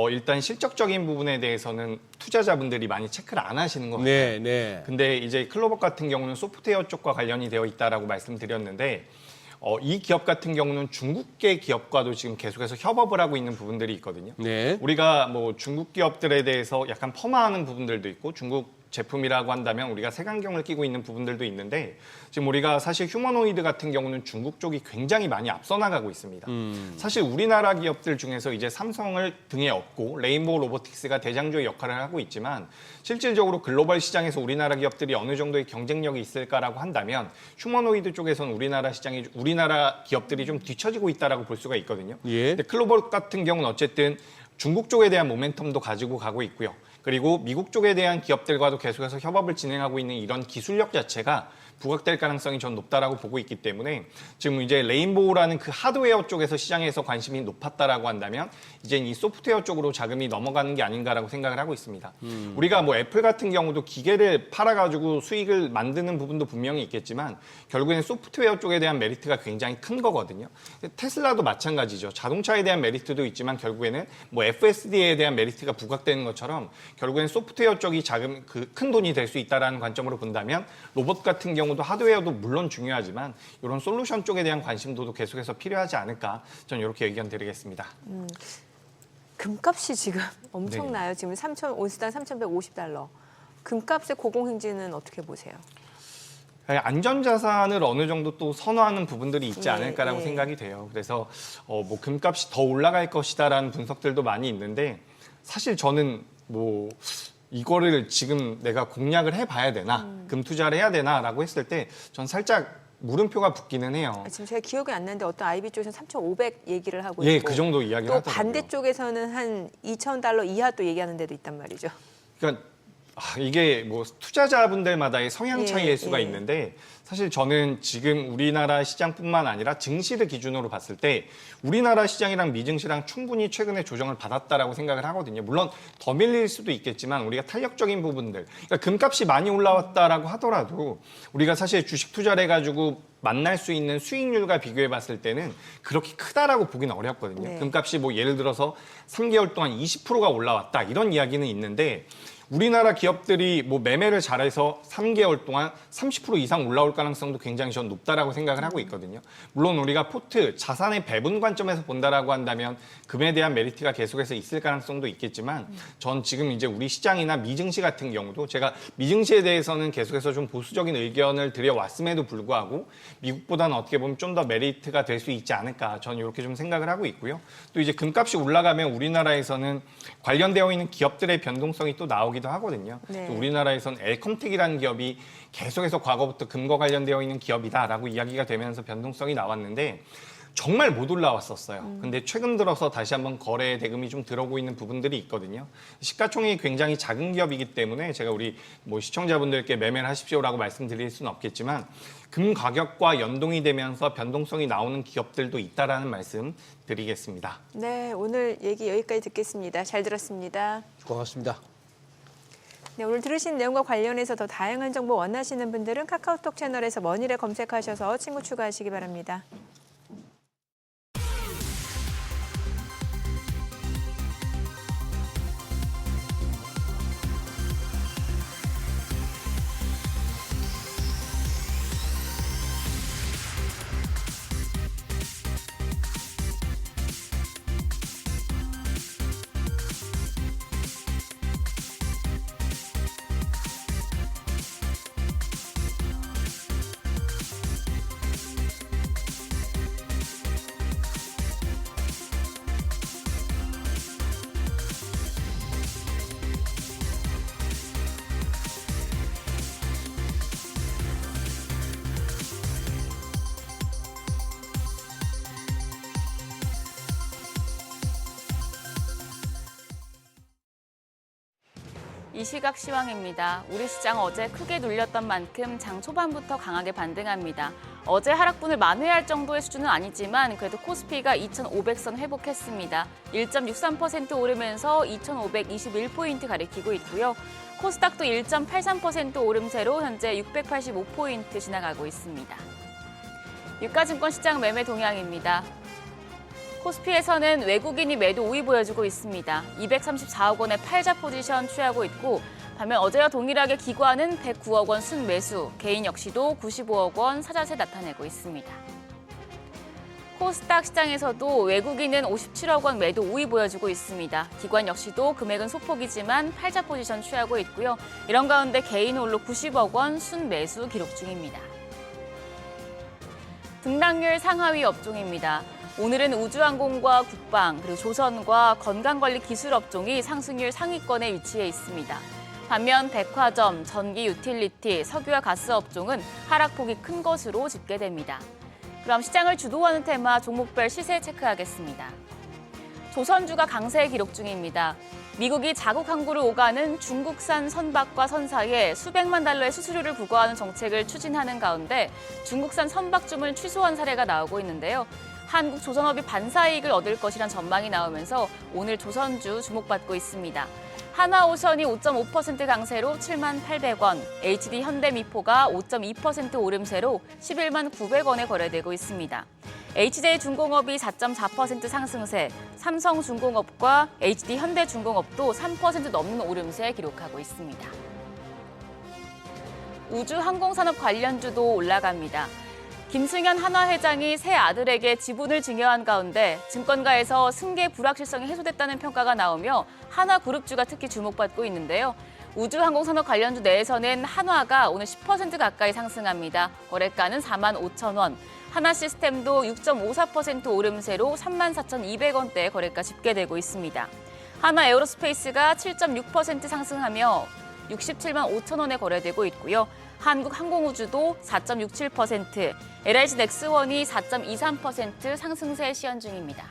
일단 실적적인 부분에 대해서는 투자자분들이 많이 체크를 안 하시는 것 같아요. 네, 네. 근데 이제 클로봇 같은 경우는 소프트웨어 쪽과 관련이 되어 있다라고 말씀드렸는데 이 기업 같은 경우는 중국계 기업과도 지금 계속해서 협업을 하고 있는 부분들이 있거든요. 네. 우리가 뭐 중국 기업들에 대해서 약간 폄하하는 부분들도 있고 중국 제품이라고 한다면 우리가 색안경을 끼고 있는 부분들도 있는데 지금 우리가 사실 휴머노이드 같은 경우는 중국 쪽이 굉장히 많이 앞서 나가고 있습니다. 사실 우리나라 기업들 중에서 이제 삼성을 등에 업고 레인보우 로보틱스가 대장주의 역할을 하고 있지만 실질적으로 글로벌 시장에서 우리나라 기업들이 어느 정도의 경쟁력이 있을까라고 한다면 휴머노이드 쪽에서는 우리나라 기업들이 좀 뒤처지고 있다라고 볼 수가 있거든요. 예. 근데 클로벌 같은 경우는 어쨌든 중국 쪽에 대한 모멘텀도 가지고 가고 있고요. 그리고 미국 쪽에 대한 기업들과도 계속해서 협업을 진행하고 있는 이런 기술력 자체가 부각될 가능성이 전 높다라고 보고 있기 때문에 지금 이제 레인보우라는 그 하드웨어 쪽에서 시장에서 관심이 높았다라고 한다면 이제 이 소프트웨어 쪽으로 자금이 넘어가는 게 아닌가라고 생각을 하고 있습니다. 우리가 뭐 애플 같은 경우도 기계를 팔아가지고 수익을 만드는 부분도 분명히 있겠지만 결국에는 소프트웨어 쪽에 대한 메리트가 굉장히 큰 거거든요. 테슬라도 마찬가지죠. 자동차에 대한 메리트도 있지만 결국에는 뭐 FSD에 대한 메리트가 부각되는 것처럼 결국에는 소프트웨어 쪽이 자금 큰 돈이 될 수 있다라는 관점으로 본다면 로봇 같은 경우도 하드웨어도 물론 중요하지만 이런 솔루션 쪽에 대한 관심도도 계속해서 필요하지 않을까 저는 이렇게 의견 드리겠습니다. 금값이 지금 엄청나요. 지금 온스당 3,150달러. 금값의 고공행진은 어떻게 보세요? 안전자산을 어느 정도 또 선호하는 부분들이 있지 예, 않을까라고 예. 생각이 돼요. 그래서 뭐 금값이 더 올라갈 것이다라는 분석들도 많이 있는데 사실 저는 뭐 이거를 지금 내가 공략을 해봐야 되나, 금 투자를 해야 되나라고 했을 때 전 살짝 물음표가 붙기는 해요. 지금 제가 기억이 안 나는데 어떤 IB 쪽에서는 3,500 얘기를 하고 예, 있고 그 정도 이야기를 또 하더라고요. 반대쪽에서는 한 2,000달러 이하 또 얘기하는 데도 있단 말이죠. 그러니까 이게 뭐 투자자분들마다의 성향 예, 차이일 수가 예. 있는데 사실 저는 지금 우리나라 시장뿐만 아니라 증시를 기준으로 봤을 때 우리나라 시장이랑 미증시랑 충분히 최근에 조정을 받았다라고 생각을 하거든요. 물론 더 밀릴 수도 있겠지만 우리가 탄력적인 부분들, 그러니까 금값이 많이 올라왔다라고 하더라도 우리가 사실 주식 투자를 해가지고 만날 수 있는 수익률과 비교해 봤을 때는 그렇게 크다라고 보기는 어렵거든요. 네. 금값이 뭐 예를 들어서 3개월 동안 20%가 올라왔다 이런 이야기는 있는데 우리나라 기업들이 뭐 매매를 잘해서 3개월 동안 30% 이상 올라올 가능성도 굉장히 전 높다라고 생각을 하고 있거든요. 물론 우리가 포트, 자산의 배분 관점에서 본다라고 한다면 금에 대한 메리트가 계속해서 있을 가능성도 있겠지만 전 지금 이제 우리 시장이나 미증시 같은 경우도 제가 미증시에 대해서는 계속해서 좀 보수적인 의견을 드려왔음에도 불구하고 미국보다는 어떻게 보면 좀 더 메리트가 될 수 있지 않을까 저는 이렇게 좀 생각을 하고 있고요. 또 이제 금값이 올라가면 우리나라에서는 관련되어 있는 기업들의 변동성이 또 나오기도 하거든요. 네. 또 우리나라에선 엘컴텍이라는 기업이 계속해서 과거부터 금과 관련되어 있는 기업이다라고 이야기가 되면서 변동성이 나왔는데 정말 못 올라왔었어요. 근데 최근 들어서 다시 한번 거래 대금이 좀 들어오고 있는 부분들이 있거든요. 시가총액이 굉장히 작은 기업이기 때문에 제가 우리 뭐 시청자분들께 매매를 하십시오라고 말씀드릴 수는 없겠지만 금 가격과 연동이 되면서 변동성이 나오는 기업들도 있다라는 말씀 드리겠습니다. 네, 오늘 얘기 여기까지 듣겠습니다. 잘 들었습니다. 고맙습니다. 네, 오늘 들으신 내용과 관련해서 더 다양한 정보 원하시는 분들은 카카오톡 채널에서 머니를 검색하셔서 친구 추가하시기 바랍니다. 이 시각 시황입니다. 우리 시장 어제 크게 눌렸던 만큼 장 초반부터 강하게 반등합니다. 어제 하락분을 만회할 정도의 수준은 아니지만 그래도 코스피가 2,500선 회복했습니다. 1.63% 오르면서 2,521포인트 가리키고 있고요. 코스닥도 1.83% 오름세로 현재 685포인트 지나가고 있습니다. 유가증권 시장 매매 동향입니다. 코스피에서는 외국인이 매도 우위 보여주고 있습니다. 234억 원의 팔자 포지션 취하고 있고 반면 어제와 동일하게 기관은 109억 원 순매수, 개인 역시도 95억 원 사자세 나타내고 있습니다. 코스닥 시장에서도 외국인은 57억 원 매도 우위 보여주고 있습니다. 기관 역시도 금액은 소폭이지만 팔자 포지션 취하고 있고요. 이런 가운데 개인 홀로 90억 원 순매수 기록 중입니다. 등락률 상하위 업종입니다. 오늘은 우주항공과 국방, 그리고 조선과 건강관리 기술 업종이 상승률 상위권에 위치해 있습니다. 반면 백화점, 전기 유틸리티, 석유와 가스 업종은 하락폭이 큰 것으로 집계됩니다. 그럼 시장을 주도하는 테마 종목별 시세 체크하겠습니다. 조선주가 강세 기록 중입니다. 미국이 자국 항구를 오가는 중국산 선박과 선사에 수백만 달러의 수수료를 부과하는 정책을 추진하는 가운데 중국산 선박 주문을 취소한 사례가 나오고 있는데요. 한국 조선업이 반사이익을 얻을 것이란 전망이 나오면서 오늘 조선주 주목받고 있습니다. 하나오션이 5.5% 강세로 7만 800원, HD 현대미포가 5.2% 오름세로 11만 900원에 거래되고 있습니다. HJ중공업이 4.4% 상승세, 삼성중공업과 HD 현대중공업도 3% 넘는 오름세 기록하고 있습니다. 우주항공산업 관련주도 올라갑니다. 김승현 한화 회장이 새 아들에게 지분을 증여한 가운데 증권가에서 승계 불확실성이 해소됐다는 평가가 나오며 한화그룹주가 특히 주목받고 있는데요. 우주항공산업 관련주 내에서는 한화가 오늘 10% 가까이 상승합니다. 거래가는 45,000원. 하나시스템도 6.54% 오름세로 34,200원대 거래가 집계되고 있습니다. 하나에어로스페이스가 7.6% 상승하며 67만 5천 원에 거래되고 있고요. 한국항공우주도 4.67%, LIG넥스원이 4.23% 상승세 시현 중입니다.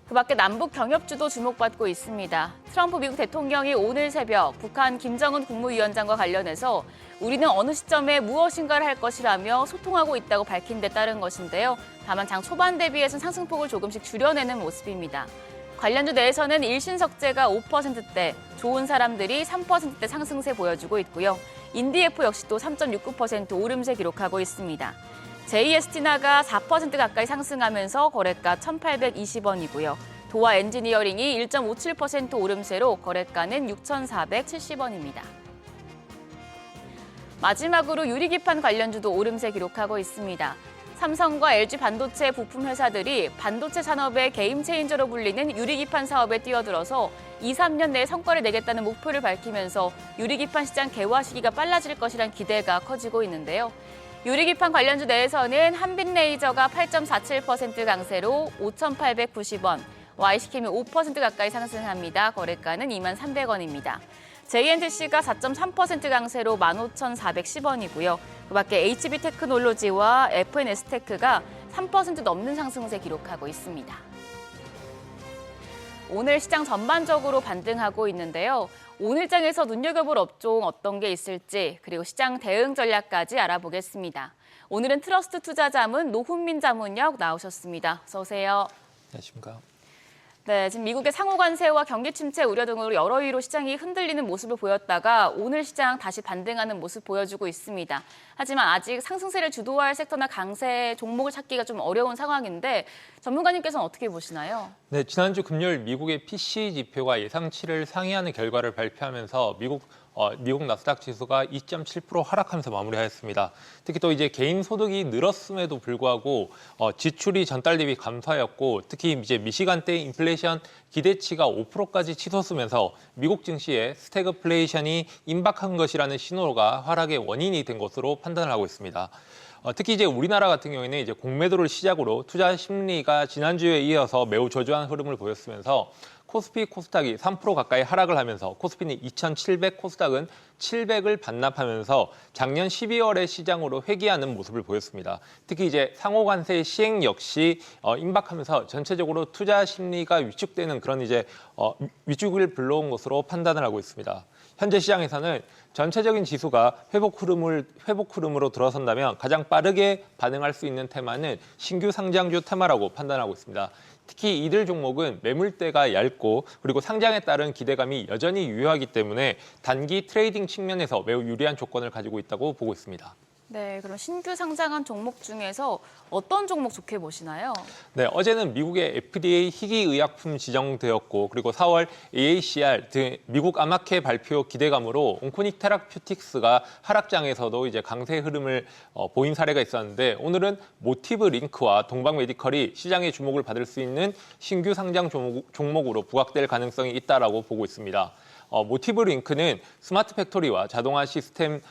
그 밖에 남북 경협주도 주목받고 있습니다. 트럼프 미국 대통령이 오늘 새벽 북한 김정은 국무위원장과 관련해서 우리는 어느 시점에 무엇인가를 할 것이라며 소통하고 있다고 밝힌 데 따른 것인데요. 다만 장 초반 대비해서는 상승폭을 조금씩 줄여내는 모습입니다. 관련주 내에서는 일신석재가 5%대, 좋은 사람들이 3%대 상승세 보여주고 있고요. 인디에프 역시 또 3.69% 오름세 기록하고 있습니다. JST나가 4% 가까이 상승하면서 거래가 1,820원이고요. 도화 엔지니어링이 1.57% 오름세로 거래가는 6,470원입니다. 마지막으로 유리기판 관련주도 오름세 기록하고 있습니다. 삼성과 LG 반도체 부품 회사들이 반도체 산업의 게임 체인저로 불리는 유리기판 사업에 뛰어들어서 2, 3년 내에 성과를 내겠다는 목표를 밝히면서 유리기판 시장 개화 시기가 빨라질 것이란 기대가 커지고 있는데요. 유리기판 관련주 내에서는 한빛레이저가 8.47% 강세로 5,890원, YC캠이 5% 가까이 상승합니다. 거래가는 23,300원입니다. JNTC가 4.3% 강세로 15,410원이고요. 그 밖에 HB테크놀로지와 FNS테크가 3% 넘는 상승세 기록하고 있습니다. 오늘 시장 전반적으로 반등하고 있는데요. 오늘장에서 눈여겨볼 업종 어떤 게 있을지 그리고 시장 대응 전략까지 알아보겠습니다. 오늘은 트러스트 투자자문 노훈민 자문역 나오셨습니다. 어서 오세요. 안녕하십니까. 네, 지금 미국의 상호 관세와 경기 침체 우려 등으로 여러 이유로 시장이 흔들리는 모습을 보였다가 오늘 시장 다시 반등하는 모습 보여주고 있습니다. 하지만 아직 상승세를 주도할 섹터나 강세 종목을 찾기가 좀 어려운 상황인데 전문가님께서는 어떻게 보시나요? 네, 지난주 금요일 미국의 PCE 지표가 예상치를 상회하는 결과를 발표하면서 미국 나스닥 지수가 2.7% 하락하면서 마무리하였습니다. 특히 또 이제 개인 소득이 늘었음에도 불구하고 지출이 전달 대비 감소하였고 특히 이제 미시간대 인플레이션 기대치가 5%까지 치솟으면서 미국 증시에 스태그플레이션이 임박한 것이라는 신호가 하락의 원인이 된 것으로 판단을 하고 있습니다. 특히 이제 우리나라 같은 경우에는 이제 공매도를 시작으로 투자 심리가 지난주에 이어서 매우 저조한 흐름을 보였으면서 코스피, 코스닥이 3% 가까이 하락을 하면서 코스피는 2,700, 코스닥은 700을 반납하면서 작년 12월에 시장으로 회귀하는 모습을 보였습니다. 특히 이제 상호관세 시행 역시 임박하면서 전체적으로 투자 심리가 위축되는 그런 이제 위축을 불러온 것으로 판단을 하고 있습니다. 현재 시장에서는 전체적인 지수가 회복 흐름으로 들어선다면 가장 빠르게 반응할 수 있는 테마는 신규 상장주 테마라고 판단하고 있습니다. 특히 이들 종목은 매물대가 얇고 그리고 상장에 따른 기대감이 여전히 유효하기 때문에 단기 트레이딩 측면에서 매우 유리한 조건을 가지고 있다고 보고 있습니다. 네, 그럼 신규 상장한 종목 중에서 어떤 종목 좋게 보시나요? 네, 어제는 미국의 FDA 희귀의약품 지정되었고 그리고 4월 AACR 등 미국 아마케 발표 기대감으로 온코닉 테라퓨틱스가 하락장에서도 이제 강세 흐름을 보인 사례가 있었는데 오늘은 모티브 링크와 동방 메디컬이 시장의 주목을 받을 수 있는 신규 상장 종목으로 부각될 가능성이 있다라고 보고 있습니다. 모티브 링크는 스마트 팩토리와 자동화 시스템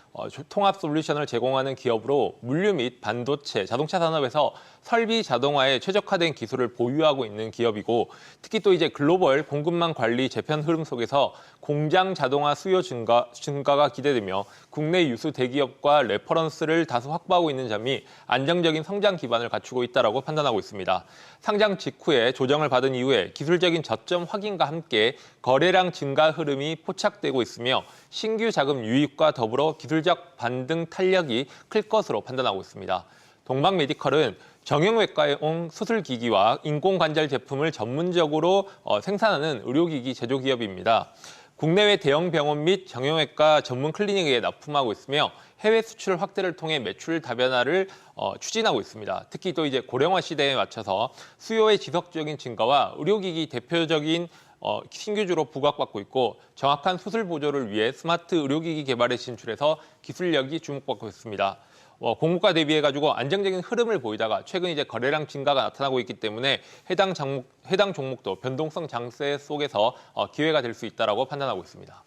통합 솔루션을 제공하는 기업으로 물류 및 반도체, 자동차 산업에서 설비 자동화에 최적화된 기술을 보유하고 있는 기업이고 특히 또 이제 글로벌 공급망 관리 재편 흐름 속에서 공장 자동화 수요 증가가 기대되며 국내 유수 대기업과 레퍼런스를 다수 확보하고 있는 점이 안정적인 성장 기반을 갖추고 있다고 판단하고 있습니다. 상장 직후에 조정을 받은 이후에 기술적인 저점 확인과 함께 거래량 증가 흐름이 포착되고 있으며 신규 자금 유입과 더불어 기술적 반등 탄력이 클 것으로 판단하고 있습니다. 동방 메디컬은 정형외과용 수술기기와 인공관절 제품을 전문적으로 생산하는 의료기기 제조기업입니다. 국내외 대형 병원 및 정형외과 전문 클리닉에 납품하고 있으며 해외 수출 확대를 통해 매출 다변화를 추진하고 있습니다. 특히 또 이제 고령화 시대에 맞춰서 수요의 지속적인 증가와 의료기기 대표적인 신규주로 부각받고 있고 정확한 수술 보조를 위해 스마트 의료기기 개발에 진출해서 기술력이 주목받고 있습니다. 공모가 대비해 가지고 안정적인 흐름을 보이다가 최근 이제 거래량 증가가 나타나고 있기 때문에 해당 종목도 변동성 장세 속에서 기회가 될 수 있다라고 판단하고 있습니다.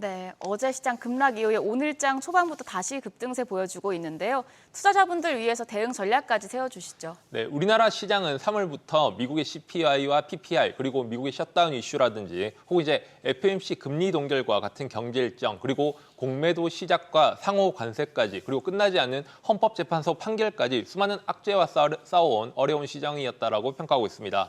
네, 어제 시장 급락 이후에 오늘장 초반부터 다시 급등세 보여주고 있는데요. 투자자분들 위해서 대응 전략까지 세워주시죠. 네, 우리나라 시장은 3월부터 미국의 CPI와 PPI 그리고 미국의 셧다운 이슈라든지 혹은 이제 FOMC 금리 동결과 같은 경제 일정 그리고 공매도 시작과 상호 관세까지 그리고 끝나지 않는 헌법재판소 판결까지 수많은 악재와 싸워온 어려운 시장이었다라고 평가하고 있습니다.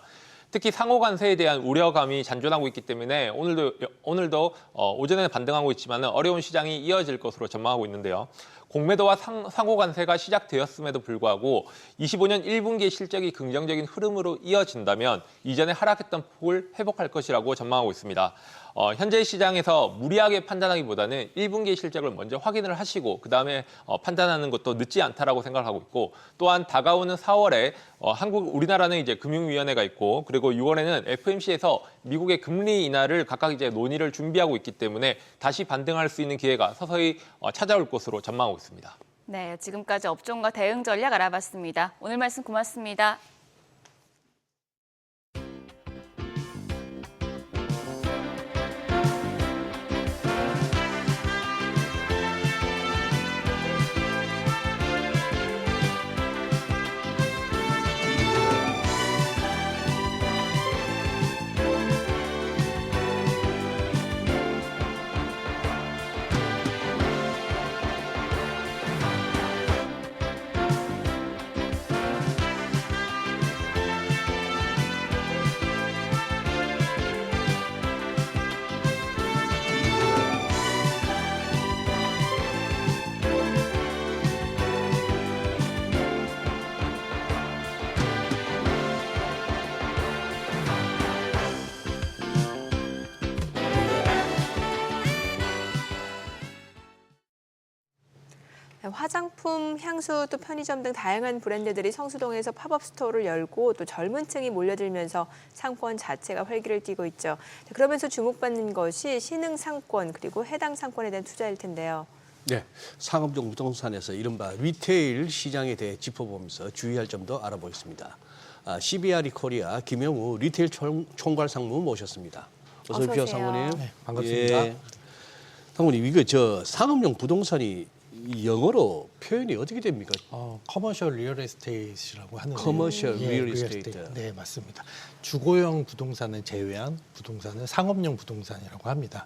특히 상호 관세에 대한 우려감이 잔존하고 있기 때문에 오늘도 오전에 반등하고 있지만 어려운 시장이 이어질 것으로 전망하고 있는데요. 공매도와 상호 관세가 시작되었음에도 불구하고 25년 1분기 실적이 긍정적인 흐름으로 이어진다면 이전에 하락했던 폭을 회복할 것이라고 전망하고 있습니다. 현재 시장에서 무리하게 판단하기보다는 1분기 실적을 먼저 확인을 하시고 그다음에 판단하는 것도 늦지 않다라고 생각하고 있고 또한 다가오는 4월에 우리나라는 이제 금융위원회가 있고 그리고 6월에는 FOMC에서 미국의 금리 인하를 각각 이제 논의를 준비하고 있기 때문에 다시 반등할 수 있는 기회가 서서히 찾아올 것으로 전망하고 있습니다. 네, 지금까지 업종과 대응 전략 알아봤습니다. 오늘 말씀 고맙습니다. 화장품, 향수, 또 편의점 등 다양한 브랜드들이 성수동에서 팝업 스토어를 열고 또 젊은 층이 몰려들면서 상권 자체가 활기를 띠고 있죠. 그러면서 주목받는 것이 신흥 상권 그리고 해당 상권에 대한 투자일 텐데요. 네, 상업용 부동산에서 이른바 리테일 시장에 대해 짚어보면서 주의할 점도 알아보겠습니다. CBRE 코리아 김영우 리테일 총괄 상무 모셨습니다. 어서 오십시오, 상무님. 네, 반갑습니다. 예. 상무님, 이거 상업용 부동산이 영어로 표현이 어떻게 됩니까? 커머셜 리얼 에스테이트라고 하는데 커머셜 리얼 에스테이트. 네, 맞습니다. 주거용 부동산을 제외한 부동산을 상업용 부동산이라고 합니다.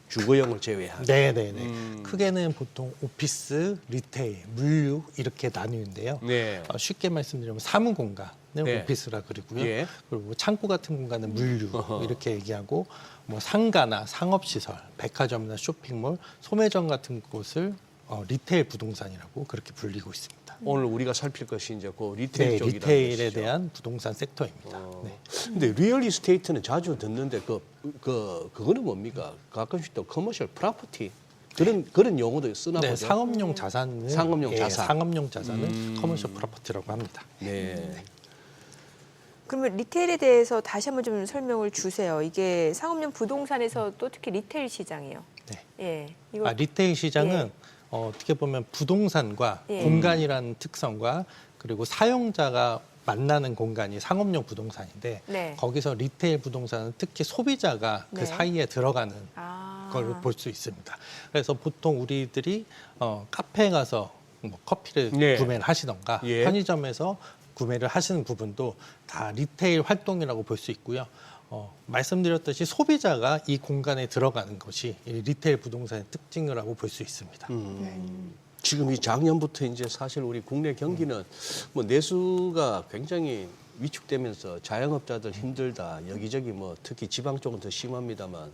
주거용을 제외한. 네네네. 크게는 보통 오피스, 리테일, 물류 이렇게 나뉘는데요. 네. 쉽게 말씀드리면 사무 공간을 네. 오피스라 그러고요. 예. 그리고 창고 같은 공간은 물류 이렇게 얘기하고 뭐 상가나 상업시설, 백화점이나 쇼핑몰, 소매점 같은 곳을 리테일 부동산이라고 그렇게 불리고 있습니다. 오늘 우리가 살필 것이 이제 그 리테일 쪽이라는 리테일에 것이죠. 대한 부동산 섹터입니다. 네. 근데 리얼 이스테이트는 자주 듣는데 그거는 뭡니까? 가끔씩 또 커머셜 프로퍼티 그런 용어도 쓰나 네, 보죠. 상업용 자산을 상업용 자산. 상업용 자산을 커머셜 프로퍼티라고 합니다. 네. 그러면 리테일에 대해서 다시 한번 좀 설명을 주세요. 이게 상업용 부동산에서 또 특히 리테일 시장이에요. 네. 예. 이거 리테일 시장은 어떻게 보면 부동산과 예. 공간이라는 특성과 그리고 사용자가 만나는 공간이 상업용 부동산인데 네. 거기서 리테일 부동산은 특히 소비자가 네. 그 사이에 들어가는 걸 볼 수 있습니다. 그래서 보통 우리들이 카페에 가서 뭐 커피를 네. 구매를 하시던가 예. 편의점에서 구매를 하시는 부분도 다 리테일 활동이라고 볼 수 있고요. 말씀드렸듯이 소비자가 이 공간에 들어가는 것이 이 리테일 부동산의 특징이라고 볼 수 있습니다. 지금 이 작년부터 이제 사실 우리 국내 경기는 뭐 내수가 굉장히 위축되면서 자영업자들 힘들다. 여기저기 뭐 특히 지방 쪽은 더 심합니다만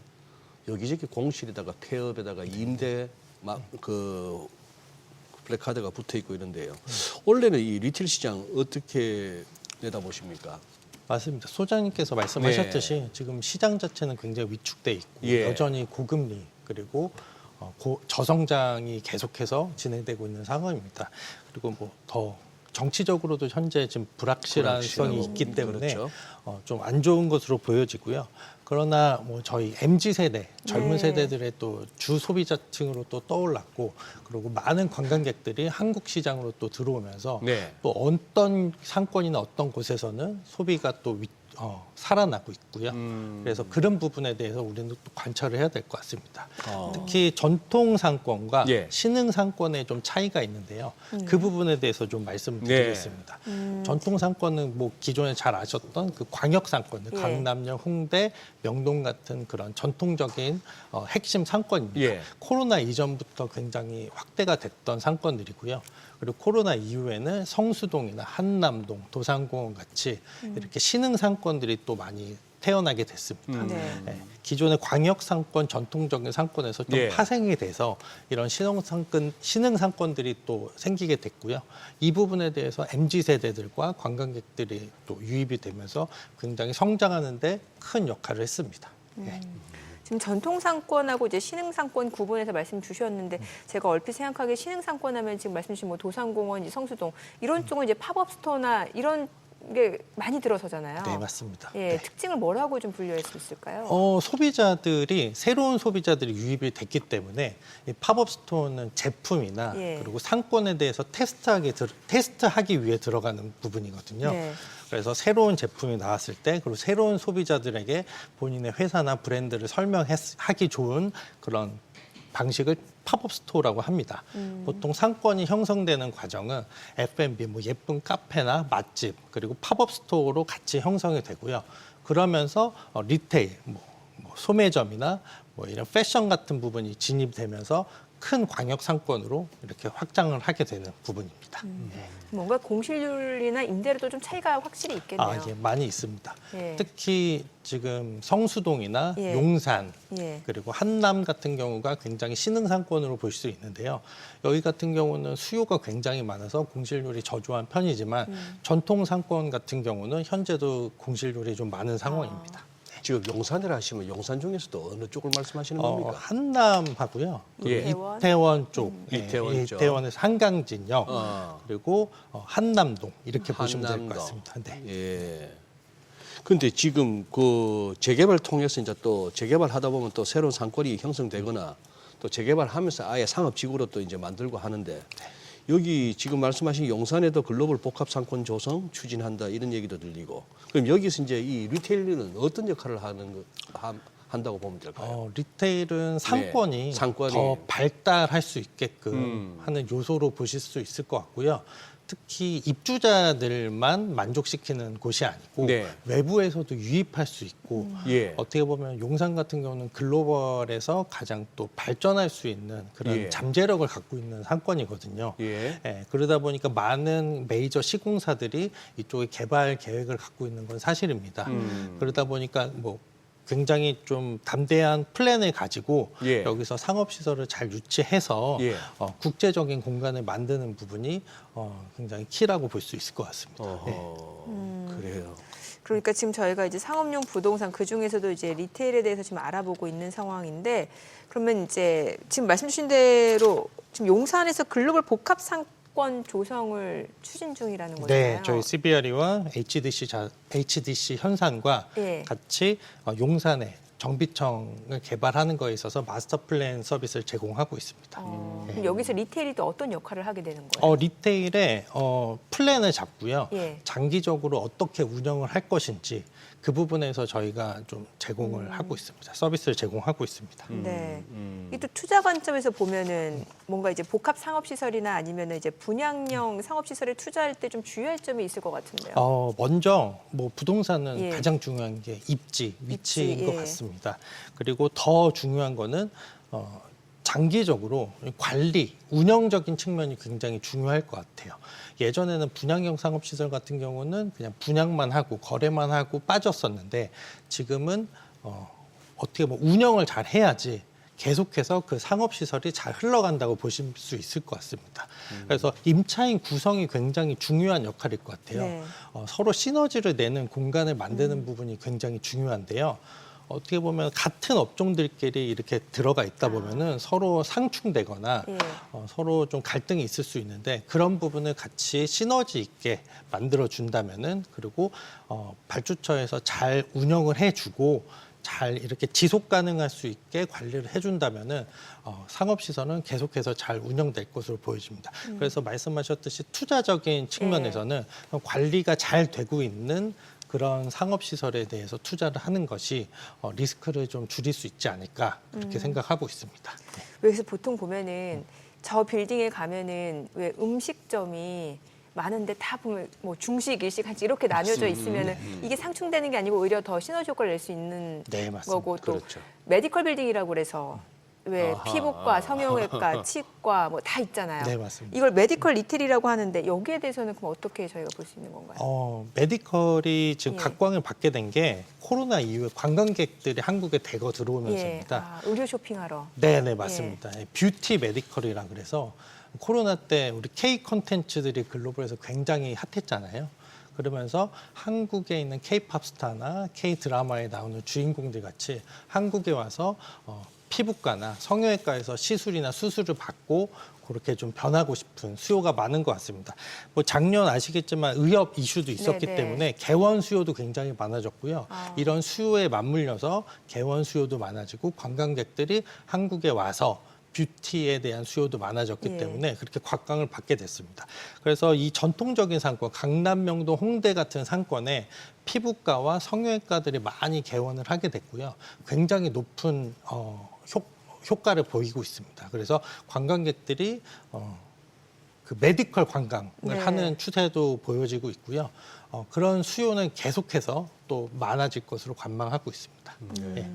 여기저기 공실에다가 폐업에다가 임대 막 그 플래카드가 붙어 있고 이런데요. 원래는 이 리테일 시장 어떻게 내다보십니까? 맞습니다. 소장님께서 말씀하셨듯이 지금 시장 자체는 굉장히 위축돼 있고 예. 여전히 고금리 그리고 저성장이 계속해서 진행되고 있는 상황입니다. 그리고 뭐 더 정치적으로도 현재 지금 불확실성이 있기 때문에 그렇죠. 좀 안 좋은 것으로 보여지고요. 그러나 뭐 저희 MZ 세대, 젊은 네. 세대들의 또 주 소비자층으로 또 떠올랐고, 그리고 많은 관광객들이 한국 시장으로 또 들어오면서 네. 또 어떤 상권이나 어떤 곳에서는 소비가 또 살아나고 있고요. 그래서 그런 부분에 대해서 우리는 또 관찰을 해야 될 것 같습니다. 특히 전통 상권과 예. 신흥 상권에 좀 차이가 있는데요. 그 부분에 대해서 좀 말씀드리겠습니다. 전통 상권은 뭐 기존에 잘 아셨던 그 광역 상권, 예. 강남역, 홍대, 명동 같은 그런 전통적인 핵심 상권입니다. 예. 코로나 이전부터 굉장히 확대가 됐던 상권들이고요. 그리고 코로나 이후에는 성수동이나 한남동, 도산공원 같이 이렇게 신흥 상권들이 또 많이 태어나게 됐습니다. 네. 네, 기존의 광역 상권, 전통적인 상권에서 좀 예. 파생이 돼서 이런 신흥 상권들이 또 생기게 됐고요. 이 부분에 대해서 MZ 세대들과 관광객들이 또 유입이 되면서 굉장히 성장하는데 큰 역할을 했습니다. 예. 지금 전통 상권하고 이제 신흥 상권 구분해서 말씀 주셨는데 제가 얼핏 생각하기에 신흥 상권 하면 지금 말씀 주신 뭐 도산공원, 성수동 이런 쪽은 이제 팝업 스토어나 이런 게 많이 들어서잖아요. 네, 맞습니다. 예, 네. 특징을 뭐라고 좀 분류할 수 있을까요? 새로운 소비자들이 유입이 됐기 때문에 이 팝업 스토어는 제품이나 예. 그리고 상권에 대해서 테스트하기 위해 들어가는 부분이거든요. 네. 그래서 새로운 제품이 나왔을 때 그리고 새로운 소비자들에게 본인의 회사나 브랜드를 설명하기 좋은 그런 방식을 팝업 스토어라고 합니다. 보통 상권이 형성되는 과정은 F&B, 뭐 예쁜 카페나 맛집, 그리고 팝업 스토어로 같이 형성이 되고요. 그러면서 리테일, 뭐 소매점이나 뭐 이런 패션 같은 부분이 진입되면서 큰 광역 상권으로 이렇게 확장을 하게 되는 부분입니다. 뭔가 공실률이나 임대료도 좀 차이가 확실히 있겠네요. 예, 많이 있습니다. 예. 특히 지금 성수동이나 예. 용산 예. 그리고 한남 같은 경우가 굉장히 신흥 상권으로 볼 수 있는데요. 여기 같은 경우는 수요가 굉장히 많아서 공실률이 저조한 편이지만 전통 상권 같은 경우는 현재도 공실률이 좀 많은 상황입니다. 지금 용산이라 하시면 용산 중에서도 어느 쪽을 말씀하시는 겁니까? 한남하고요. 예. 그리고 이태원 쪽, 이태원 쪽. 이태원에서 한강진역, 그리고 한남동 이렇게 보시면 될 한남동. 것 같습니다. 네. 예. 근데 지금 그 재개발 통해서 이제 또 재개발하다 보면 또 새로운 상권이 형성되거나 또 재개발하면서 아예 상업지구로 또 이제 만들고 하는데 여기 지금 말씀하신 용산에도 글로벌 복합 상권 조성 추진한다 이런 얘기도 들리고 그럼 여기서 이제 이 리테일은 어떤 역할을 한다고 보면 될까요? 리테일은 상권이 상권이. 더 발달할 수 있게끔 하는 요소로 보실 수 있을 것 같고요. 특히 입주자들만 만족시키는 곳이 아니고 네. 외부에서도 유입할 수 있고 예. 어떻게 보면 용산 같은 경우는 글로벌에서 가장 또 발전할 수 있는 그런 예. 잠재력을 갖고 있는 상권이거든요. 예. 그러다 보니까 많은 메이저 시공사들이 이쪽에 개발 계획을 갖고 있는 건 사실입니다. 그러다 보니까 뭐 굉장히 좀 담대한 플랜을 가지고 예. 여기서 상업시설을 잘 유치해서 예. 국제적인 공간을 만드는 부분이 굉장히 키라고 볼 수 있을 것 같습니다. 네. 그래요. 그러니까 지금 저희가 이제 상업용 부동산 그 중에서도 이제 리테일에 대해서 지금 알아보고 있는 상황인데 그러면 이제 지금 말씀 주신 대로 지금 용산에서 글로벌 복합 상권 조성을 추진 중이라는 거잖아요. 네, 저희 CBRE와 HDC 현산과 예. 같이 용산에 정비청을 개발하는 거에 있어서 마스터 플랜 서비스를 제공하고 있습니다. 그럼 여기서 리테일이 또 어떤 역할을 하게 되는 거예요? 리테일에 플랜을 잡고요. 예. 장기적으로 어떻게 운영을 할 것인지 그 부분에서 저희가 좀 제공을 하고 있습니다. 서비스를 제공하고 있습니다. 네. 이 또 투자 관점에서 보면은 뭔가 이제 복합 상업 시설이나 아니면은 이제 분양형 상업 시설에 투자할 때 좀 주의할 점이 있을 것 같은데요. 먼저 뭐 부동산은 예. 가장 중요한 게 입지, 위치인 입지, 것 예. 같습니다. 그리고 더 중요한 거는 장기적으로 관리, 운영적인 측면이 굉장히 중요할 것 같아요. 예전에는 분양형 상업시설 같은 경우는 그냥 분양만 하고 거래만 하고 빠졌었는데 지금은 어떻게 보면 운영을 잘 해야지 계속해서 그 상업시설이 잘 흘러간다고 보실 수 있을 것 같습니다. 그래서 임차인 구성이 굉장히 중요한 역할일 것 같아요. 네. 서로 시너지를 내는 공간을 만드는 부분이 굉장히 중요한데요. 어떻게 보면 같은 업종들끼리 이렇게 들어가 있다 보면은 서로 상충되거나 예. 서로 좀 갈등이 있을 수 있는데 그런 부분을 같이 시너지 있게 만들어 준다면은 그리고 발주처에서 잘 운영을 해주고 잘 이렇게 지속 가능할 수 있게 관리를 해준다면은 상업시설은 계속해서 잘 운영될 것으로 보여집니다. 그래서 말씀하셨듯이 투자적인 측면에서는 관리가 잘 되고 있는 그런 상업시설에 대해서 투자를 하는 것이 리스크를 좀 줄일 수 있지 않을까 그렇게 생각하고 있습니다. 네. 그래서 보통 보면은 저 빌딩에 가면은 왜 음식점이 많은데 다 보면 뭐 중식, 일식, 한식 이렇게 나뉘어져 있으면은 이게 상충되는 게 아니고 오히려 더 시너지 효과를 낼 수 있는 네, 맞습니다. 거고 또 그렇죠. 메디컬 빌딩이라고 그래서 왜 아하. 피부과, 성형외과, 치과 뭐 다 있잖아요. 네, 맞습니다. 이걸 메디컬 리테일이라고 하는데 여기에 대해서는 그럼 어떻게 저희가 볼 수 있는 건가요? 메디컬이 지금 예. 각광을 받게 된 게 코로나 이후에 관광객들이 한국에 대거 들어오면서입니다. 의료 쇼핑하러. 네, 맞습니다. 뷰티 메디컬이라 그래서 코로나 때 우리 K 콘텐츠들이 글로벌에서 굉장히 핫했잖아요. 그러면서 한국에 있는 K-팝 스타나 K 드라마에 나오는 주인공들 같이 한국에 와서 피부과나 성형외과에서 시술이나 수술을 받고 그렇게 좀 변하고 싶은 수요가 많은 것 같습니다. 뭐 작년 아시겠지만 의협 이슈도 있었기 네네. 때문에 개원 수요도 굉장히 많아졌고요. 아. 이런 수요에 맞물려서 개원 수요도 많아지고 관광객들이 한국에 와서 뷰티에 대한 수요도 많아졌기 예. 때문에 그렇게 곽광을 받게 됐습니다. 그래서 이 전통적인 상권, 강남, 명동, 홍대 같은 상권에 피부과와 성형외과들이 많이 개원을 하게 됐고요. 굉장히 높은 효과를 보이고 있습니다. 그래서 관광객들이 그 메디컬 관광을 네. 하는 추세도 보여지고 있고요. 그런 수요는 계속해서 또 많아질 것으로 관망하고 있습니다. 예.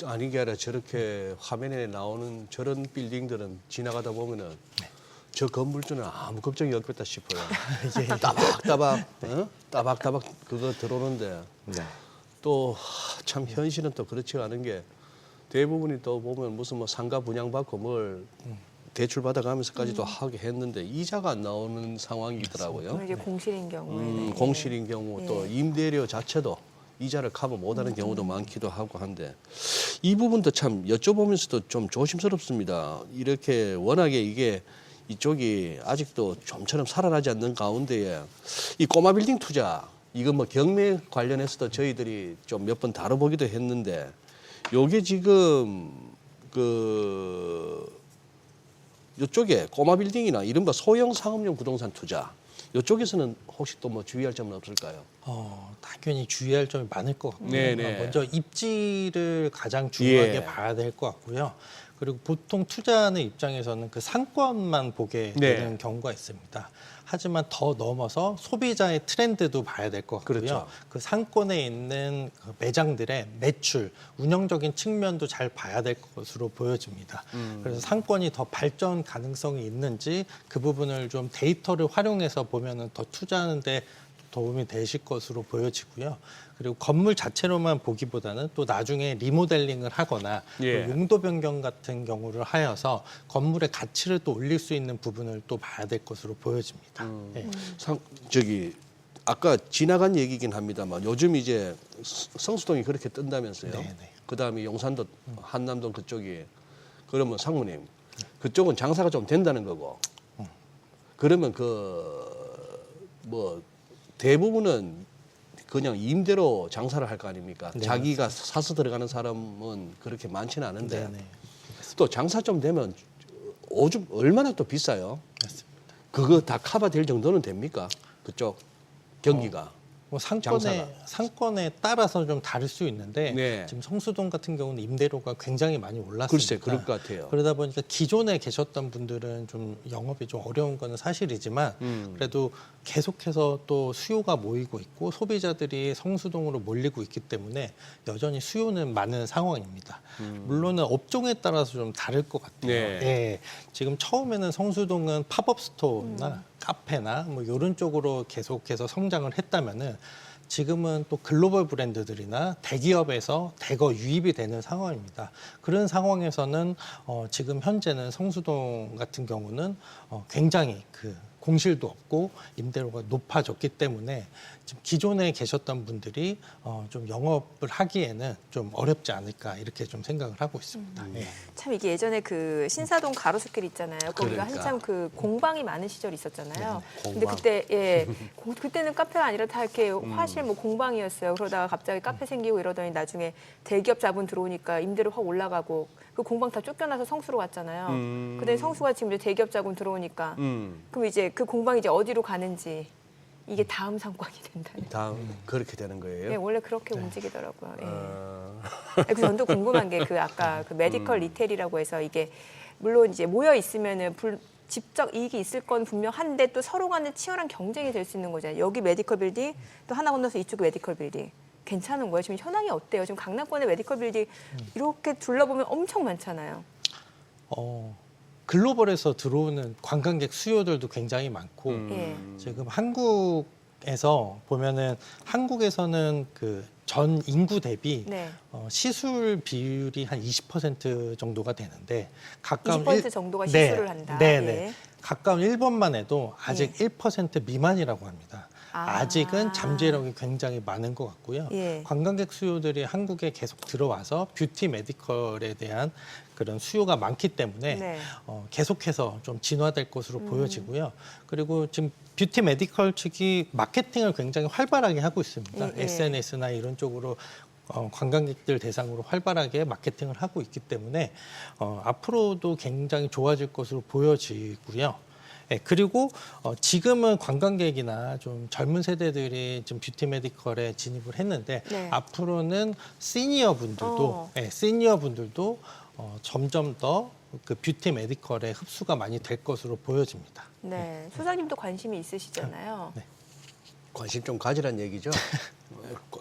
아닌 게 아니라 저렇게 화면에 나오는 저런 빌딩들은 지나가다 보면은 저 건물주는 아무 걱정이 없겠다 싶어요. 따박따박 그거 들어오는데 또 참 현실은 또 그렇지가 않은 게 대부분이 또 보면 무슨 뭐 상가 분양받고 뭘 대출 받아가면서까지도 하게 했는데 이자가 안 나오는 상황이더라고요. 그럼 이제 공실인 경우에는 공실인 경우 또 예. 임대료 자체도 이자를 커버 못하는 경우도 많기도 하고 한데 이 부분도 참 여쭤보면서도 좀 조심스럽습니다. 이렇게 워낙에 이게 이쪽이 아직도 좀처럼 살아나지 않는 가운데에 이 꼬마 빌딩 투자 이건 뭐 경매 관련해서도 저희들이 좀 몇 번 다뤄보기도 했는데 요게 지금 이쪽에 꼬마 빌딩이나 이른바 소형 상업용 부동산 투자 이쪽에서는 혹시 또 뭐 주의할 점은 없을까요? 당연히 주의할 점이 많을 것 같고요. 네네. 먼저 입지를 가장 중요하게 예. 봐야 될 것 같고요. 그리고 보통 투자하는 입장에서는 그 상권만 보게 네. 되는 경우가 있습니다. 하지만 더 넘어서 소비자의 트렌드도 봐야 될 것 같고요. 그렇죠. 그 상권에 있는 그 매장들의 매출, 운영적인 측면도 잘 봐야 될 것으로 보여집니다. 그래서 상권이 더 발전 가능성이 있는지 그 부분을 좀 데이터를 활용해서 보면은 더 투자하는데 도움이 되실 것으로 보여지고요. 그리고 건물 자체로만 보기보다는 또 나중에 리모델링을 하거나 예. 또 용도 변경 같은 경우를 하여서 건물의 가치를 또 올릴 수 있는 부분을 또 봐야 될 것으로 보여집니다. 예. 아까 지나간 얘기긴 합니다만 요즘 이제 성수동이 그렇게 뜬다면서요. 네네. 그다음에 용산도 한남동 그쪽이 그러면 상무님 그쪽은 장사가 좀 된다는 거고 그러면 뭐 대부분은 그냥 임대로 장사를 할 거 아닙니까? 네, 자기가 사서 들어가는 사람은 그렇게 많지는 않은데 네네. 또 장사 좀 되면 오줌 얼마나 또 비싸요? 맞습니다. 그거 다 커버될 정도는 됩니까? 그쪽 경기가. 뭐 장사가. 상권에 따라서 좀 다를 수 있는데 네. 지금 성수동 같은 경우는 임대료가 굉장히 많이 올랐습니다. 글쎄 그럴 것 같아요. 그러다 보니까 기존에 계셨던 분들은 좀 영업이 좀 어려운 거는 사실이지만 그래도 계속해서 또 수요가 모이고 있고 소비자들이 성수동으로 몰리고 있기 때문에 여전히 수요는 많은 상황입니다. 물론은 업종에 따라서 좀 다를 것 같아요. 네. 예, 지금 처음에는 성수동은 팝업 스토어나 카페나 뭐 이런 쪽으로 계속해서 성장을 했다면은 지금은 또 글로벌 브랜드들이나 대기업에서 대거 유입이 되는 상황입니다. 그런 상황에서는 지금 현재는 성수동 같은 경우는 굉장히 그 공실도 없고 임대료가 높아졌기 때문에 지금 기존에 계셨던 분들이 좀 영업을 하기에는 좀 어렵지 않을까 이렇게 좀 생각을 하고 있습니다. 예. 참 이게 예전에 그 신사동 가로수길 있잖아요. 거기가 그러니까. 한참 그 공방이 많은 시절이 있었잖아요. 근데 공방. 그때 그때는 카페가 아니라 다 이렇게 화실 뭐 공방이었어요. 그러다가 갑자기 카페 생기고 이러더니 나중에 대기업 자본 들어오니까 임대료 확 올라가고 그 공방 다 쫓겨나서 성수로 갔잖아요. 근데 성수가 지금 이제 대기업 자본 들어오니까 그럼 이제 그 공방이 이제 어디로 가는지 이게 다음 상권이 된다는. 다음 그렇게 되는 거예요? 네, 원래 그렇게 움직이더라고요. 예. 어, 그래서 저도 궁금한 게 그 아까 그 메디컬 리테일이라고 해서 이게 물론 이제 모여 있으면은 직접 이익이 있을 건 분명한데 또 서로 간에 치열한 경쟁이 될 수 있는 거잖아요. 여기 메디컬 빌딩 또 하나 건너서 이쪽 메디컬 빌딩. 괜찮은 거예요? 지금 현황이 어때요? 지금 강남권의 메디컬 빌딩 이렇게 둘러보면 엄청 많잖아요. 글로벌에서 들어오는 관광객 수요들도 굉장히 많고 예. 지금 한국에서 보면은 한국에서는 그 전 인구 대비 네. 시술 비율이 한 20% 정도가 되는데 가까운 20% 정도가 시술을 한다. 네네. 예. 가까운 일본만 해도 아직 1% 미만이라고 합니다. 아직은 잠재력이 굉장히 많은 것 같고요. 예. 관광객 수요들이 한국에 계속 들어와서 뷰티 메디컬에 대한 그런 수요가 많기 때문에 네. 계속해서 좀 진화될 것으로 보여지고요. 그리고 지금 뷰티 메디컬 측이 마케팅을 굉장히 활발하게 하고 있습니다. 예. SNS나 이런 쪽으로 관광객들 대상으로 활발하게 마케팅을 하고 있기 때문에 앞으로도 굉장히 좋아질 것으로 보여지고요. 네, 그리고 지금은 관광객이나 좀 젊은 세대들이 좀 뷰티 메디컬에 진입을 했는데 네. 앞으로는 시니어 분들도 점점 더 그 뷰티 메디컬에 흡수가 많이 될 것으로 보여집니다. 네. 소장님도 관심이 있으시잖아요. 네. 관심 좀 가지란 얘기죠.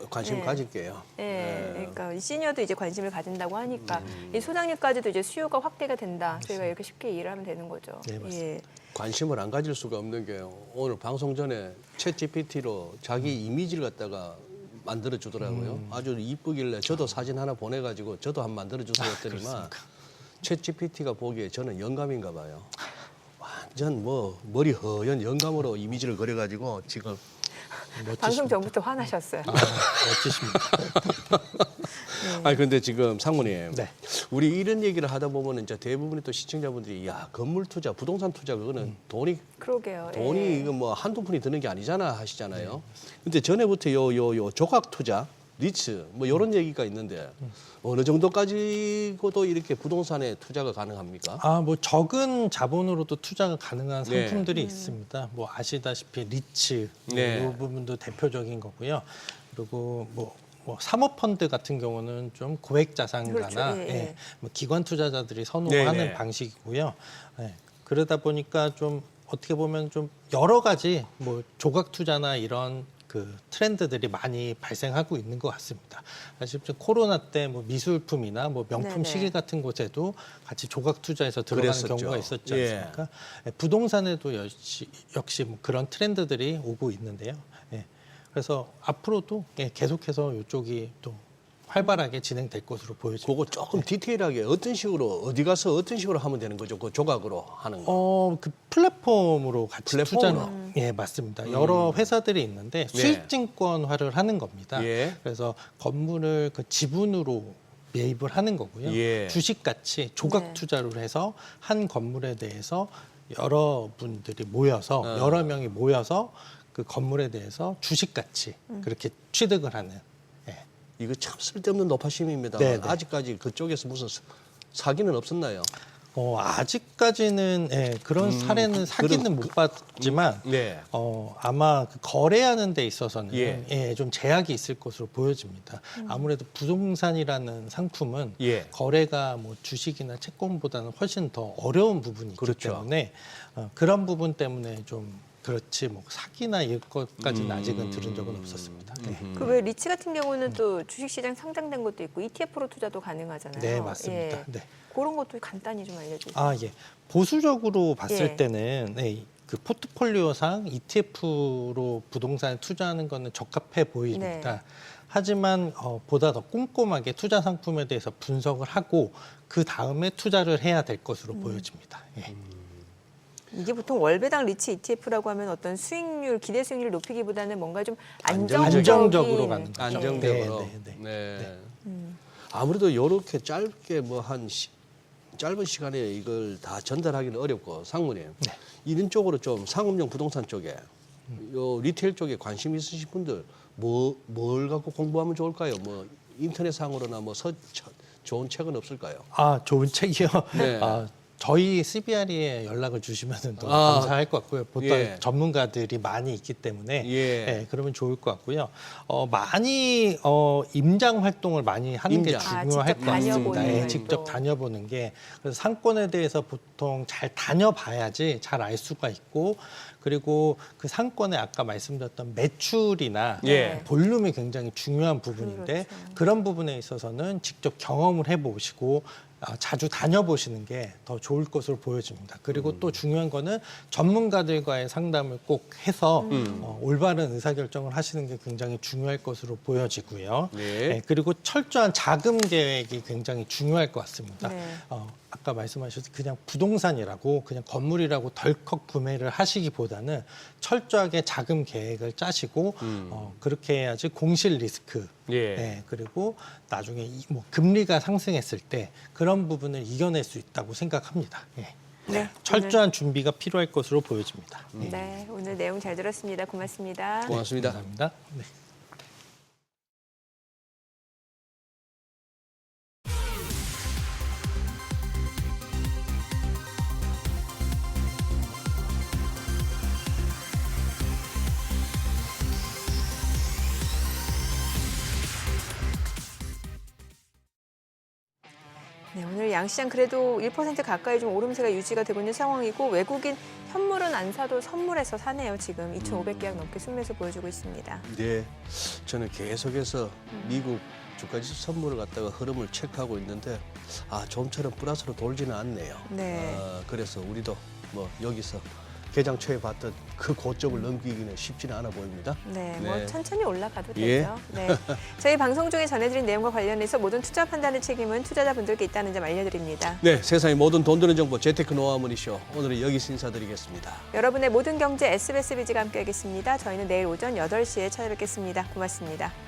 관심 네. 가질게요. 네, 그러니까 이 시니어도 이제 관심을 가진다고 하니까 이 소장님까지도 이제 수요가 확대가 된다. 저희가 이렇게 쉽게 이해를 하면 되는 거죠. 네, 맞습니다. 예. 관심을 안 가질 수가 없는 게 오늘 방송 전에 챗 GPT로 자기 이미지를 갖다가 만들어 주더라고요. 아주 이쁘길래 저도 사진 하나 보내가지고 저도 한번 만들어 주세요 했더니만 챗 GPT가 보기에 저는 영감인가 봐요. 완전 뭐 머리 허연 영감으로 이미지를 그려가지고 지금 방송 전부터 화나셨어요. 멋지십니다. 아니 근데 지금 상무님, 네. 우리 이런 얘기를 하다 보면은 이제 대부분의 또 시청자분들이 야 건물 투자, 부동산 투자 그거는 그러게요. 돈이 예. 이거 뭐 한두 푼이 드는 게 아니잖아 하시잖아요. 근데 전에부터 요 조각 투자, 리츠 뭐 이런 얘기가 있는데 어느 정도까지고도 이렇게 부동산에 투자가 가능합니까? 뭐 적은 자본으로도 투자가 가능한 네. 상품들이 있습니다. 뭐 아시다시피 리츠 네. 이 부분도 대표적인 거고요. 그리고 뭐 사모펀드 같은 경우는 좀 고액 자산가나 그렇죠. 예, 예. 뭐 기관 투자자들이 선호하는 네, 네. 방식이고요. 예. 그러다 보니까 좀 어떻게 보면 좀 여러 가지 뭐 조각 투자나 이런 그 트렌드들이 많이 발생하고 있는 것 같습니다. 사실 좀 코로나 때 뭐 미술품이나 뭐 명품 네네. 시계 같은 곳에도 같이 조각 투자해서 들어가는 그랬었죠. 경우가 있었지 예. 않습니까? 부동산에도 역시 뭐 그런 트렌드들이 오고 있는데요. 예. 그래서 앞으로도 계속해서 이쪽이 또 활발하게 진행될 것으로 보여집니다. 그거 조금 디테일하게 어떤 식으로 어디 가서 어떤 식으로 하면 되는 거죠? 그 조각으로 하는 거. 그 플랫폼으로 같이 플랫폼으로? 투자는 예, 맞습니다. 여러 회사들이 있는데 수익증권화를 하는 겁니다. 예. 그래서 건물을 그 지분으로 매입을 하는 거고요. 예. 주식같이 조각 네. 투자를 해서 한 건물에 대해서 여러분들이 모여서 여러 명이 모여서 그 건물에 대해서 주식같이 그렇게 취득을 하는. 예. 이거 참 쓸데없는 노파심입니다. 네, 네. 아직까지 그쪽에서 무슨 사기는 없었나요? 아직까지는 그런 사례는 사기는 못 봤지만 네. 아마 그 거래하는 데 있어서는 예. 좀 제약이 있을 것으로 보여집니다. 아무래도 부동산이라는 상품은 예. 거래가 뭐 주식이나 채권보다는 훨씬 더 어려운 부분이 있기 그렇죠. 때문에 그런 부분 때문에 좀 그렇지 뭐 사기나 이런 것까지는 아직은 들은 적은 없었습니다. 네. 그 왜 리츠 같은 경우는 또 주식시장 상장된 것도 있고 ETF로 투자도 가능하잖아요. 네, 맞습니다. 예. 네. 그런 것도 간단히 좀 알려주세요. 예. 보수적으로 봤을 예. 때는 그 포트폴리오상 ETF로 부동산에 투자하는 거는 적합해 보입니다. 네. 하지만 보다 더 꼼꼼하게 투자 상품에 대해서 분석을 하고 그 다음에 투자를 해야 될 것으로 보여집니다. 예. 이게 보통 월배당 리츠 ETF라고 하면 어떤 수익률, 기대 수익률을 높이기보다는 뭔가 좀 안정적인 안정적으로 가는 거죠. 안정적으로. 네. 아무래도 이렇게 짧게 뭐 한 짧은 시간에 이걸 다 전달하기는 어렵고 상무님 이런 쪽으로 좀 상업용 부동산 쪽에 요 리테일 쪽에 관심 있으신 분들 뭘 갖고 공부하면 좋을까요? 뭐 인터넷상으로나 뭐 좋은 책은 없을까요? 좋은 책이요. 네. 저희 CBRE에 연락을 주시면 더 아, 감사할 것 같고요. 보통 예. 전문가들이 많이 있기 때문에 예. 그러면 좋을 것 같고요. 많이 임장 활동을 많이 하는 게 임장. 중요할 직접 것 같습니다. 다녀보는 예, 거. 직접 다녀보는 게 그래서 상권에 대해서 보통 잘 다녀봐야지 잘 알 수가 있고 그리고 그 상권에 아까 말씀드렸던 매출이나 예. 볼륨이 굉장히 중요한 부분인데 그런 부분에 있어서는 직접 경험을 해보시고 자주 다녀보시는 게 더 좋을 것으로 보여집니다. 그리고 또 중요한 거는 전문가들과의 상담을 꼭 해서 올바른 의사결정을 하시는 게 굉장히 중요할 것으로 보여지고요. 네. 그리고 철저한 자금 계획이 굉장히 중요할 것 같습니다. 네. 아까 말씀하셨듯이 그냥 부동산이라고 그냥 건물이라고 덜컥 구매를 하시기보다는 철저하게 자금 계획을 짜시고 그렇게 해야지 공실 리스크 예. 그리고 나중에 뭐 금리가 상승했을 때 그런 부분을 이겨낼 수 있다고 생각합니다. 네. 철저한 준비가 필요할 것으로 보여집니다. 네, 오늘 내용 잘 들었습니다. 고맙습니다. 고맙습니다. 감사합니다. 네. 네, 오늘 양시장 그래도 1% 가까이 좀 오름세가 유지가 되고 있는 상황이고 외국인 현물은 안 사도 선물해서 사네요. 지금 2,500계약 넘게 순매수 보여주고 있습니다. 네, 저는 계속해서 미국 주가지수 선물을 갖다가 흐름을 체크하고 있는데 좀처럼 플러스로 돌지는 않네요. 네. 그래서 우리도 뭐 여기서 개장 초에 봤던 그 고점을 넘기기는 쉽지는 않아 보입니다. 네, 뭐 네. 천천히 올라가도 예. 되죠. 네, 저희 방송 중에 전해드린 내용과 관련해서 모든 투자 판단의 책임은 투자자분들께 있다는 점 알려드립니다. 네, 세상의 모든 돈 드는 정보 재테크 노하우 머니쇼 오늘은 여기서 인사드리겠습니다. 여러분의 모든 경제 SBS 비즈가 함께하겠습니다. 저희는 내일 오전 8시에 찾아뵙겠습니다. 고맙습니다.